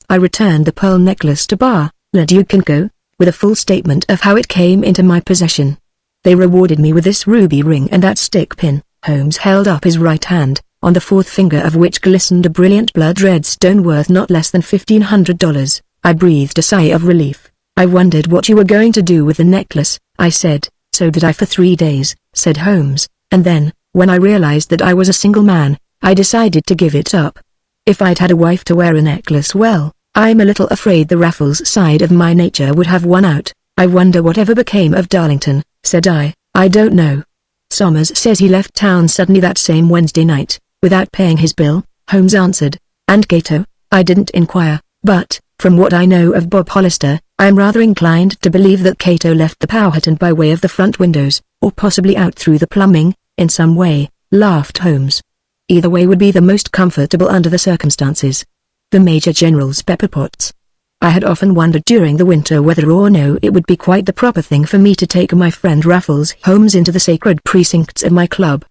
A: I returned the pearl necklace to Bar Le Duc & Co., with a full statement of how it came into my possession. They rewarded me with this ruby ring and that stick pin. Holmes held up his right hand, on the fourth finger of which glistened a brilliant blood-red stone worth not less than $1,500. I breathed a sigh of relief. "I wondered what you were going to do with the necklace," I said. "So did I for 3 days," said Holmes, "and then, when I realized that I was a single man, I decided to give it up. If I'd had a wife to wear a necklace, well, I'm a little afraid the Raffles side of my nature would have won out." "I wonder whatever became of Darlington," said I. "I don't know. Somers says he left town suddenly that same Wednesday night, without paying his bill," Holmes answered. "And Cato?" I didn't inquire, but, from what I know of Bob Hollister, I'm rather inclined to believe that Cato left the Powhatan by way of the front windows, or possibly out through the plumbing, in some way, laughed Holmes. "Either way would be the most comfortable under the circumstances." The Major General's pepper pots. I had often wondered during the winter whether or no it would be quite the proper thing for me to take my friend Raffles Holmes into the sacred precincts of my club.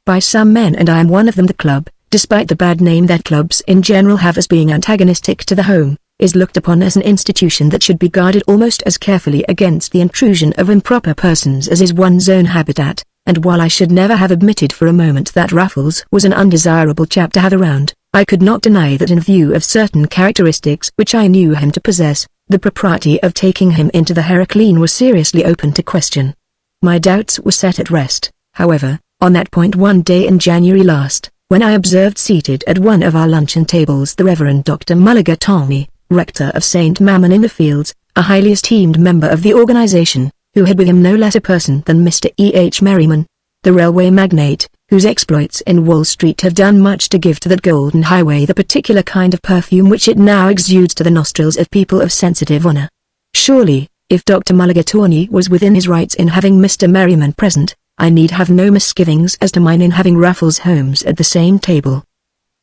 A: By some men, and I am one of them, the club, despite the bad name that clubs in general have as being antagonistic to the home, is looked upon as an institution that should be guarded almost as carefully against the intrusion of improper persons as is one's own habitat, and while I should never have admitted for a moment that Raffles was an undesirable chap to have around, I could not deny that in view of certain characteristics which I knew him to possess, the propriety of taking him into the Heraclean was seriously open to question. My doubts were set at rest, however, on that point one day in January last, when I observed seated at one of our luncheon tables the Reverend Dr. Mulligatawny, rector of St. Mammon in the Fields, a highly esteemed member of the organization, who had with him no less a person than Mr. E.H. Merriman, the railway magnate, whose exploits in Wall Street have done much to give to that golden highway the particular kind of perfume which it now exudes to the nostrils of people of sensitive honor. Surely, if Dr. Mulligatawny was within his rights in having Mr. Merriman present, I need have no misgivings as to mine in having Raffles Holmes at the same table.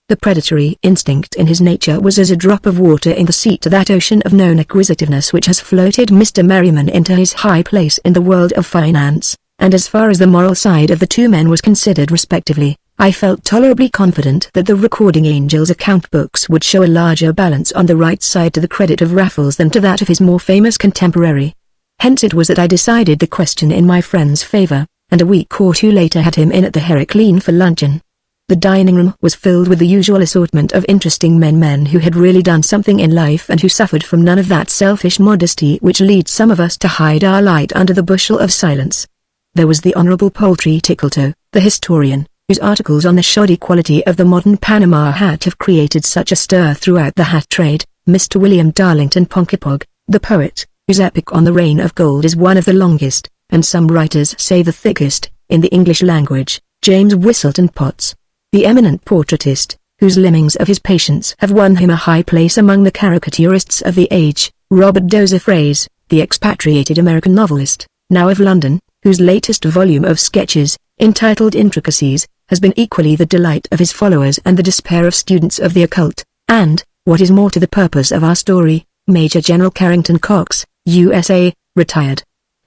A: The predatory instinct in his nature was as a drop of water in the sea to that ocean of known acquisitiveness which has floated Mr. Merriman into his high place in the world of finance, and as far as the moral side of the two men was considered respectively, I felt tolerably confident that the recording angel's account books would show a larger balance on the right side to the credit of Raffles than to that of his more famous contemporary. Hence it was that I decided the question in my friend's favor, and a week or two later had him in at the Heraclean for luncheon. The dining room was filled with the usual assortment of interesting men who had really done something in life and who suffered from none of that selfish modesty which leads some of us to hide our light under the bushel of silence. There was the Honorable Poultry Tickletoe, the historian, whose articles on the shoddy quality of the modern Panama hat have created such a stir throughout the hat trade, Mr. William Darlington Ponkapog, the poet, whose epic on the Reign of Gold is one of the longest, and some writers say the thickest, in the English language, James Whistleton Potts, the eminent portraitist, whose limnings of his patience have won him a high place among the caricaturists of the age, Robert Dozer Fraze, the expatriated American novelist, now of London, whose latest volume of sketches, entitled Intricacies, has been equally the delight of his followers and the despair of students of the occult, and, what is more to the purpose of our story, Major General Carrington Cox, USA, retired.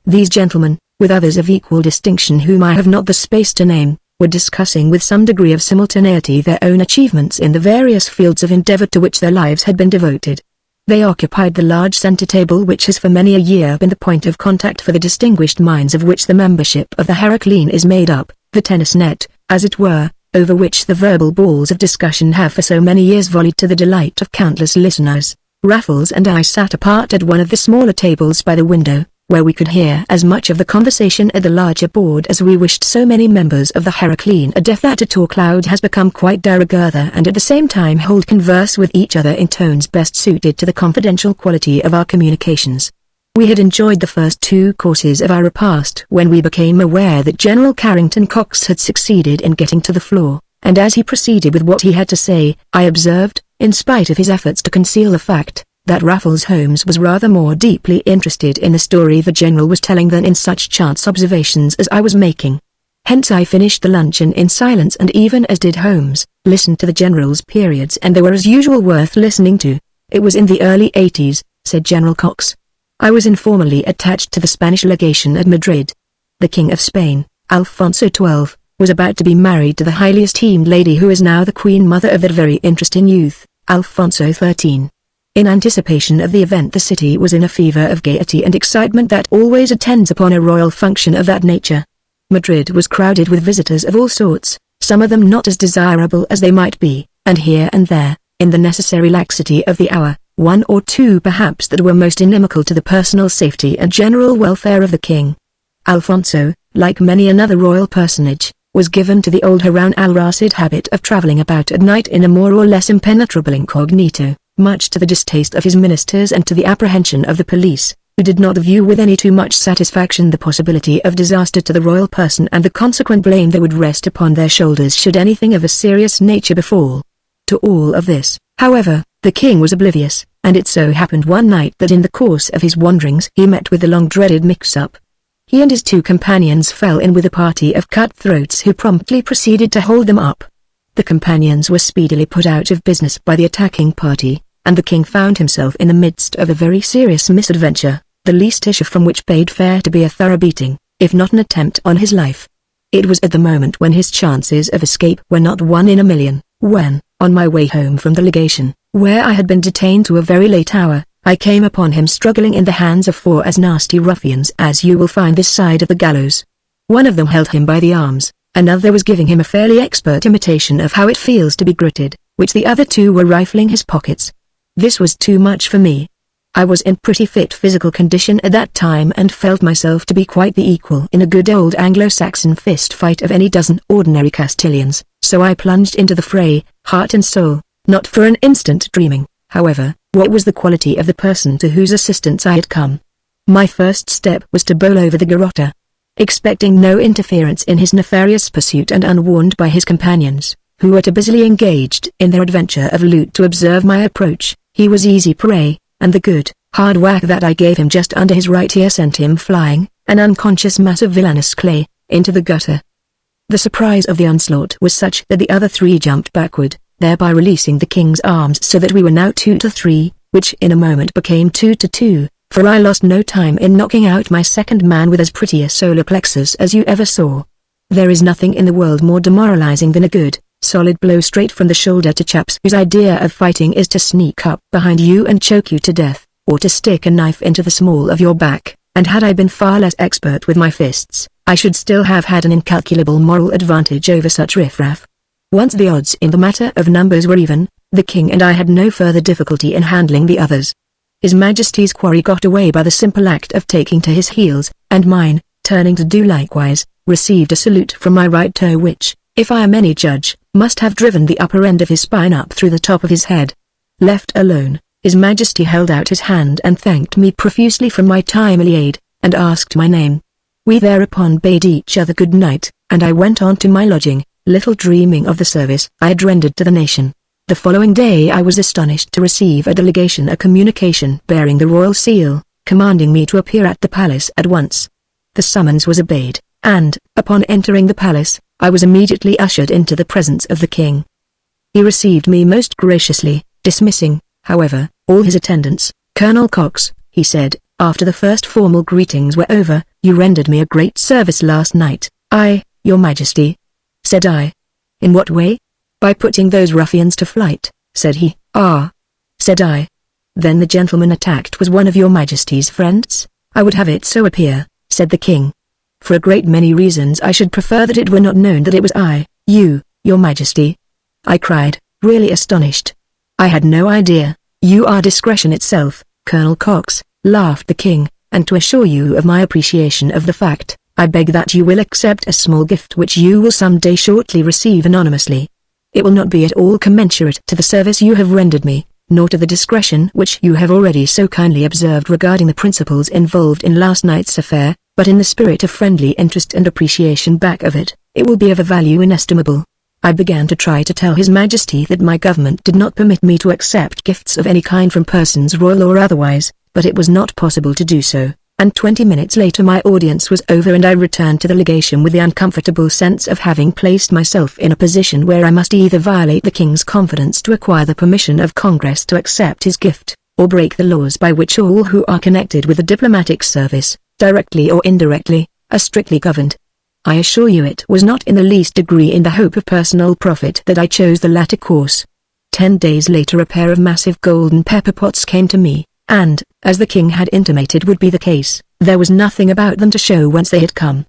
A: These gentlemen, with others of equal distinction whom I have not the space to name, were discussing with some degree of simultaneity their own achievements in the various fields of endeavor to which their lives had been devoted. They occupied the large center table which has for many a year been the point of contact for the distinguished minds of which the membership of the Heraclean is made up, the tennis net, as it were, over which the verbal balls of discussion have for so many years volleyed to the delight of countless listeners. Raffles and I sat apart at one of the smaller tables by the window, where we could hear as much of the conversation at the larger board as we wished. So many members of the Heraclean are deaf that a talk loud has become quite de rigueur, and at the same time hold converse with each other in tones best suited to the confidential quality of our communications. We had enjoyed the first 2 courses of our repast when we became aware that General Carrington Cox had succeeded in getting to the floor, and as he proceeded with what he had to say, I observed, in spite of his efforts to conceal the fact, that Raffles Holmes was rather more deeply interested in the story the General was telling than in such chance observations as I was making. Hence I finished the luncheon in silence, and even as did Holmes, listened to the General's periods, and they were as usual worth listening to. It was in the early 80s, said General Cox. I was informally attached to the Spanish legation at Madrid. The King of Spain, Alfonso XII, was about to be married to the highly esteemed lady who is now the Queen Mother of that very interesting youth, Alfonso XIII. In anticipation of the event, the city was in a fever of gaiety and excitement that always attends upon a royal function of that nature. Madrid was crowded with visitors of all sorts, some of them not as desirable as they might be, and here and there, in the necessary laxity of the hour, 1 or 2 perhaps that were most inimical to the personal safety and general welfare of the king. Alfonso, like many another royal personage, was given to the old Harun al-Rashid habit of travelling about at night in a more or less impenetrable incognito, much to the distaste of his ministers and to the apprehension of the police, who did not view with any too much satisfaction the possibility of disaster to the royal person and the consequent blame that would rest upon their shoulders should anything of a serious nature befall. To all of this, however, the king was oblivious, and it so happened one night that in the course of his wanderings he met with the long-dreaded mix-up. He and his 2 companions fell in with a party of cutthroats who promptly proceeded to hold them up. The companions were speedily put out of business by the attacking party, and the king found himself in the midst of a very serious misadventure, the least issue from which bade fair to be a thorough beating, if not an attempt on his life. It was at the moment when his chances of escape were not 1 in a million, when, on my way home from the legation, where I had been detained to a very late hour, I came upon him struggling in the hands of 4 as nasty ruffians as you will find this side of the gallows. One of them held him by the arms, another was giving him a fairly expert imitation of how it feels to be gritted, which the other 2 were rifling his pockets. This was too much for me. I was in pretty fit physical condition at that time and felt myself to be quite the equal in a good old Anglo-Saxon fist fight of any dozen ordinary Castilians, so I plunged into the fray, heart and soul, not for an instant dreaming, however, what was the quality of the person to whose assistance I had come. My first step was to bowl over the garroter. Expecting no interference in his nefarious pursuit and unwarned by his companions, who were too busily engaged in their adventure of loot to observe my approach, he was easy prey, and the good, hard whack that I gave him just under his right ear sent him flying, an unconscious mass of villainous clay, into the gutter. The surprise of the onslaught was such that the other 3 jumped backward, thereby releasing the king's arms so that we were now 2 to 3, which in a moment became 2 to 2, for I lost no time in knocking out my second man with as pretty a solar plexus as you ever saw. There is nothing in the world more demoralizing than a good, solid blow straight from the shoulder to chaps whose idea of fighting is to sneak up behind you and choke you to death, or to stick a knife into the small of your back, and had I been far less expert with my fists, I should still have had an incalculable moral advantage over such riffraff. Once the odds in the matter of numbers were even, the king and I had no further difficulty in handling the others. His Majesty's quarry got away by the simple act of taking to his heels, and mine, turning to do likewise, received a salute from my right toe which, if I am any judge, must have driven the upper end of his spine up through the top of his head. Left alone, His Majesty held out his hand and thanked me profusely for my timely aid, and asked my name. We thereupon bade each other good night, and I went on to my lodging, little dreaming of the service I had rendered to the nation. The following day I was astonished to receive at the legation a communication bearing the royal seal, commanding me to appear at the palace at once. The summons was obeyed, and, upon entering the palace, I was immediately ushered into the presence of the king. He received me most graciously, dismissing, however, all his attendants. "Colonel Cox," he said, after the first formal greetings were over, "you rendered me a great service last night." "Aye, your Majesty," said I. "In what way?" "By putting those ruffians to flight," said he. "Ah," said I. "Then the gentleman attacked was one of your Majesty's friends?" "I would have it so appear," said the king. "For a great many reasons I should prefer that it were not known that it was I, your Majesty," I cried, really astonished. "I had no idea. You are discretion itself, Colonel Cox," laughed the king. and to assure you of my appreciation of the fact, I beg that you will accept a small gift which you will someday shortly receive anonymously. It will not be at all commensurate to the service you have rendered me, nor to the discretion which you have already so kindly observed regarding the principles involved in last night's affair, but in the spirit of friendly interest and appreciation back of it, it will be of a value inestimable. I began to try to tell His Majesty that my government did not permit me to accept gifts of any kind from persons royal or otherwise, but it was not possible to do so, and 20 minutes later my audience was over and I returned to the legation with the uncomfortable sense of having placed myself in a position where I must either violate the king's confidence to acquire the permission of Congress to accept his gift, or break the laws by which all who are connected with the diplomatic service, directly or indirectly, are strictly governed. I assure you it was not in the least degree in the hope of personal profit that I chose the latter course. 10 days later a pair of massive golden pepper pots came to me, and, as the king had intimated would be the case, there was nothing about them to show whence they had come.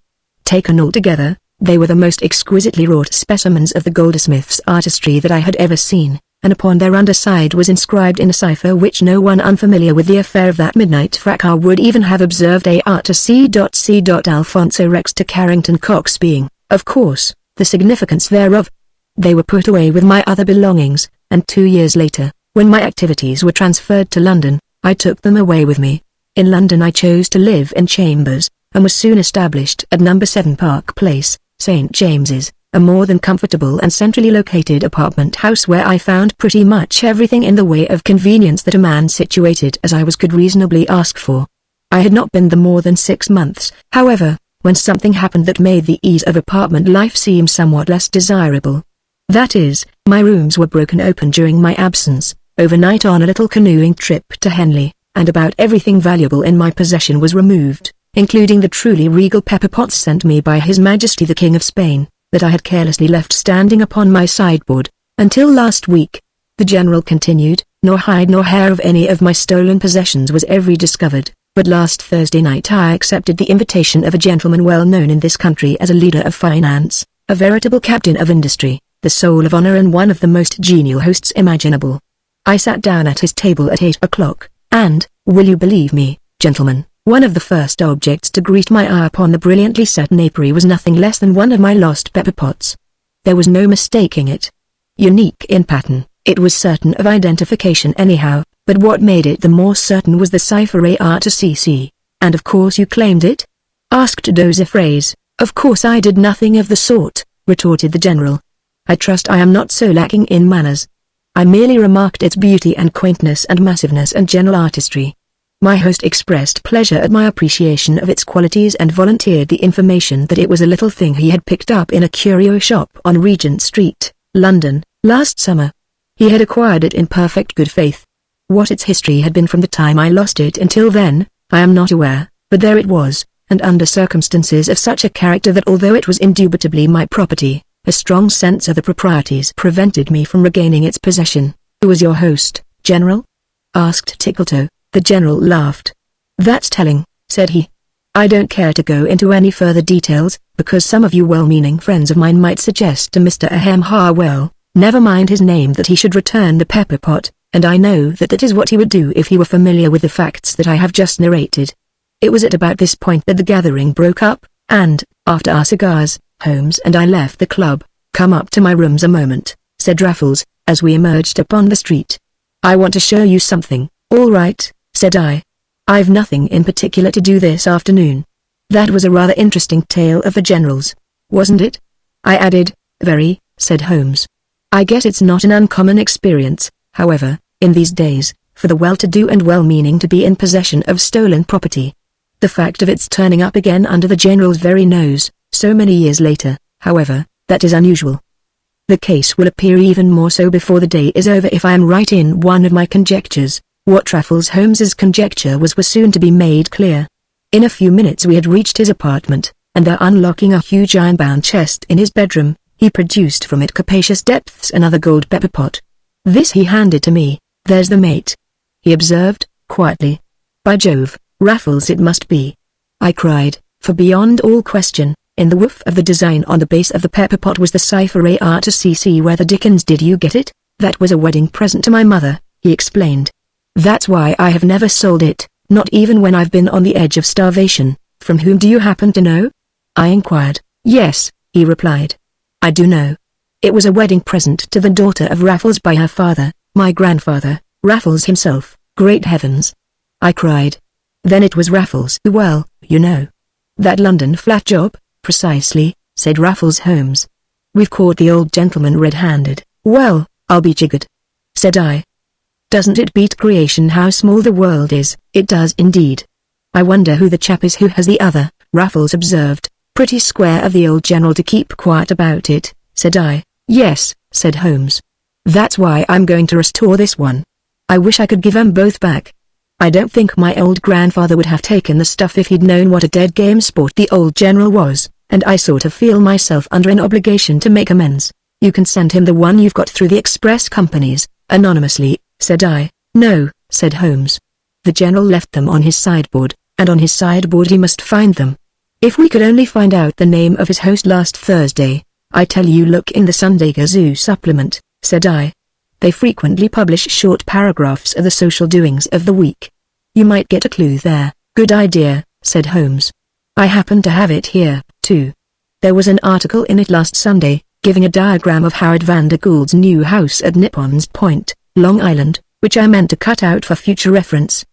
A: Taken altogether, they were the most exquisitely wrought specimens of the goldsmith's artistry that I had ever seen, and upon their underside was inscribed in a cipher which no one unfamiliar with the affair of that midnight fracas would even have observed, A to C. C. Alfonso Rex to Carrington Cox, being, of course, the significance thereof. They were put away with my other belongings, and 2 years later, when my activities were transferred to London, I took them away with me. In London I chose to live in chambers, and was soon established at No. 7 Park Place, St. James's, a more than comfortable and centrally located apartment house where I found pretty much everything in the way of convenience that a man situated as I was could reasonably ask for. I had not been there more than 6 months, however, when something happened that made the ease of apartment life seem somewhat less desirable. That is, my rooms were broken open during my absence, overnight on a little canoeing trip to Henley, and about everything valuable in my possession was removed, including the truly regal pepper pots sent me by His Majesty the King of Spain, that I had carelessly left standing upon my sideboard, until last week. The general continued, nor hide nor hair of any of my stolen possessions was ever discovered, but last Thursday night I accepted the invitation of a gentleman well known in this country as a leader of finance, a veritable captain of industry, the soul of honor and one of the most genial hosts imaginable. I sat down at his table at 8 o'clock, and, will you believe me, gentlemen, one of the first objects to greet my eye upon the brilliantly set napery was nothing less than one of my lost pepper pots. There was no mistaking it. Unique in pattern, it was certain of identification anyhow, but what made it the more certain was the cipher AR to CC. And of course you claimed it? Asked Dozifraze. Of course I did nothing of the sort, retorted the general. I trust I am not so lacking in manners. I merely remarked its beauty and quaintness and massiveness and general artistry. My host expressed pleasure at my appreciation of its qualities and volunteered the information that it was a little thing he had picked up in a curio shop on Regent Street, London, last summer. He had acquired it in perfect good faith. What its history had been from the time I lost it until then, I am not aware, but there it was, and under circumstances of such a character that although it was indubitably my property, a strong sense of the proprieties prevented me from regaining its possession. Who was your host, General? Asked Tickletoe. The general laughed. That's telling, said he. I don't care to go into any further details, because some of you well-meaning friends of mine might suggest to Mr. Ahem Harwell, never mind his name, that he should return the pepper pot, and I know that that is what he would do if he were familiar with the facts that I have just narrated. It was at about this point that the gathering broke up, and, after our cigars, Holmes and I left the club. Come up to my rooms a moment, said Raffles, as we emerged upon the street. I want to show you something. All right, said I. I've nothing in particular to do this afternoon. That was a rather interesting tale of the general's, wasn't it? I added. Very, said Holmes. I guess it's not an uncommon experience, however, in these days, for the well-to-do and well-meaning to be in possession of stolen property. The fact of its turning up again under the general's very nose, so many years later, however, that is unusual. The case will appear even more so before the day is over if I am right in one of my conjectures. What Raffles Holmes's conjecture was soon to be made clear. In a few minutes we had reached his apartment, and there, unlocking a huge iron-bound chest in his bedroom, he produced from it capacious depths another gold pepper pot. This he handed to me. There's the mate, he observed, quietly. By Jove, Raffles it must be, I cried, for beyond all question, in the woof of the design on the base of the pepper pot was the cipher AR to CC. Where the dickens did you get it? That was a wedding present to my mother, he explained. That's why I have never sold it, Not even when I've been on the edge of starvation. From whom do you happen to know? I inquired. Yes, he replied. I do know. It was a wedding present to the daughter of Raffles by her father, my grandfather, Raffles himself. Great heavens! I cried. Then it was Raffles. Well, you know. That London flat job? Precisely, said Raffles Holmes. We've caught the old gentleman red-handed. Well, I'll be jiggered, said I. Doesn't it beat creation how small the world is? It does indeed. I wonder who the chap is who has the other, Raffles observed. Pretty square of the old general to keep quiet about it, said I. Yes, said Holmes. That's why I'm going to restore this one. I wish I could give 'em both back. I don't think my old grandfather would have taken the stuff if he'd known what a dead game sport the old general was, and I sort of feel myself under an obligation to make amends. You can send him the one you've got through the express companies, anonymously, said I. No, said Holmes. The general left them on his sideboard, and on his sideboard he must find them. If we could only find out the name of his host last Thursday, I tell you, look in the Sunday Gazoo supplement, said I. They frequently publish short paragraphs of the social doings of the week. You might get a clue there. Good idea, said Holmes. I happen to have it here, too. There was an article in it last Sunday, giving a diagram of Howard Vandergoold's new house at Nippon's Point, Long Island, which I meant to cut out for future reference.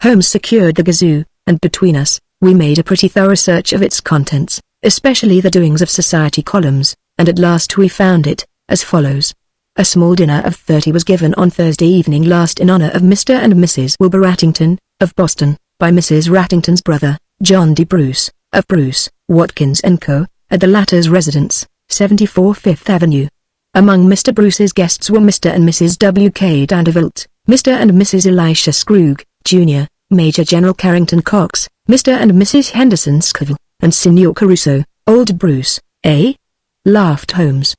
A: Holmes secured the Gazoo, and between us, we made a pretty thorough search of its contents, especially the doings of society columns, and at last we found it, as follows. A small dinner of 30 was given on Thursday evening last in honor of Mr. and Mrs. Wilbur Rattington, of Boston, by Mrs. Rattington's brother, John D. Bruce, of Bruce, Watkins & Co., at the latter's residence, 74 Fifth Avenue. Among Mr. Bruce's guests were Mr. and Mrs. W. K. Vanderbilt, Mr. and Mrs. Elisha Scrooge, Jr., Major General Carrington Cox, Mr. and Mrs. Henderson Scoville, and Signor Caruso. Old Bruce, eh? Laughed Holmes.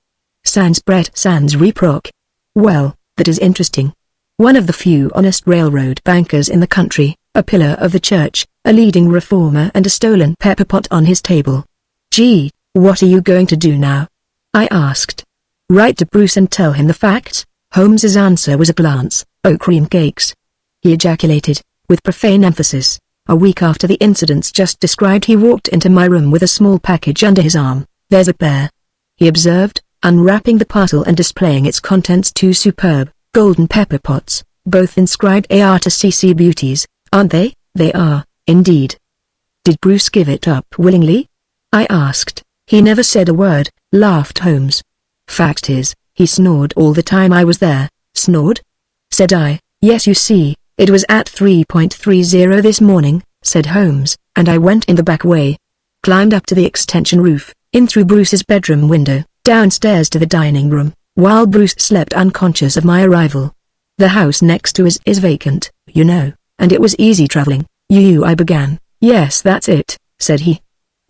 A: Sans Brett sans Reproc. Well, that is interesting. One of the few honest railroad bankers in the country, a pillar of the church, a leading reformer, and a stolen pepper pot on his table. Gee, what are you going to do now? I asked. Write to Bruce and tell him the facts. Holmes's answer was a glance. Oh, cream cakes, he ejaculated, with profane emphasis. A week after the incidents just described, he walked into my room with a small package under his arm. There's a pair, he observed, unwrapping the parcel and displaying its contents. Two superb, golden pepper pots, both inscribed AR to CC Beauties, aren't they? They are, indeed. Did Bruce give it up willingly? I asked. He never said a word, laughed Holmes. Fact is, he snored all the time I was there. Snored? Said I. Yes, you see, it was at 3.30 this morning, said Holmes, and I went in the back way. Climbed up to the extension roof, in through Bruce's bedroom window, downstairs to the dining room, while Bruce slept unconscious of my arrival. The house next to us is vacant, you know, and it was easy traveling. I began. Yes, that's it, said he.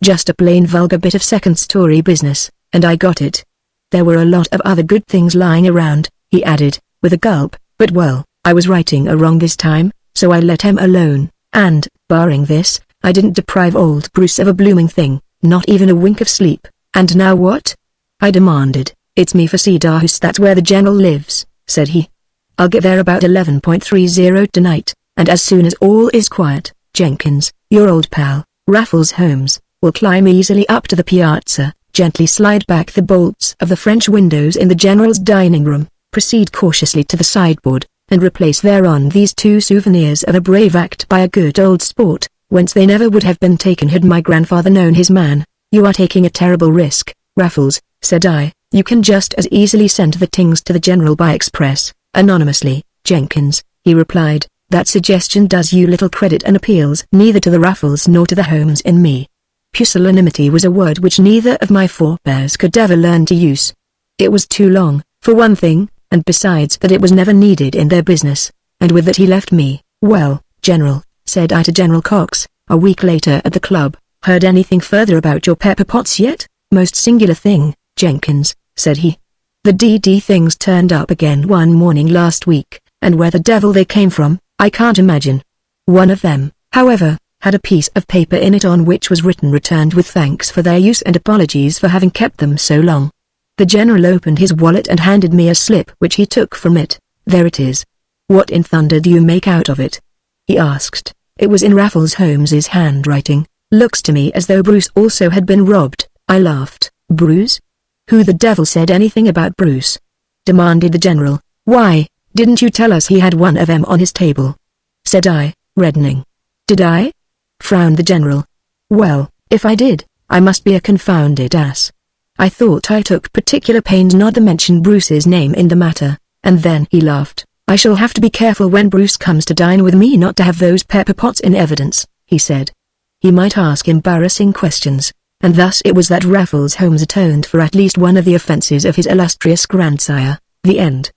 A: Just a plain vulgar bit of second-story business, and I got it. There were a lot of other good things lying around, he added, with a gulp, but well, I was righting a wrong this time, so I let him alone, and, barring this, I didn't deprive old Bruce of a blooming thing, not even a wink of sleep. And now what? I demanded. It's me for Cedar House, that's where the general lives, said he. I'll get there about 11.30 tonight, and as soon as all is quiet, Jenkins, your old pal, Raffles Holmes, will climb easily up to the piazza, gently slide back the bolts of the French windows in the general's dining room, proceed cautiously to the sideboard, and replace thereon these two souvenirs of a brave act by a good old sport, whence they never would have been taken had my grandfather known his man. You are taking a terrible risk, Raffles, said I. You can just as easily send the things to the general by express, anonymously, Jenkins, he replied. That suggestion does you little credit and appeals neither to the Raffles nor to the Holmes in me. Pusillanimity was a word which neither of my forebears could ever learn to use. It was too long, for one thing, and besides that it was never needed in their business, and with that he left me. Well, General, said I to General Cox, a week later at the club, heard anything further about your pepper pots yet? Most singular thing, Jenkins, said he. The DD things turned up again one morning last week, and where the devil they came from, I can't imagine. One of them, however, had a piece of paper in it on which was written returned with thanks for their use and apologies for having kept them so long. The general opened his wallet and handed me a slip which he took from it. There it is. What in thunder do you make out of it? He asked. It was in Raffles Holmes's handwriting. Looks to me as though Bruce also had been robbed. I laughed. Bruce? Who the devil said anything about Bruce? Demanded the general. Why, didn't you tell us he had one of them on his table? Said I, reddening. Did I? Frowned the general. Well, if I did, I must be a confounded ass. I thought I took particular pains not to mention Bruce's name in the matter, and then he laughed. I shall have to be careful when Bruce comes to dine with me not to have those pepper pots in evidence, he said. He might ask embarrassing questions, and thus it was that Raffles Holmes atoned for at least one of the offences of his illustrious grandsire. The end.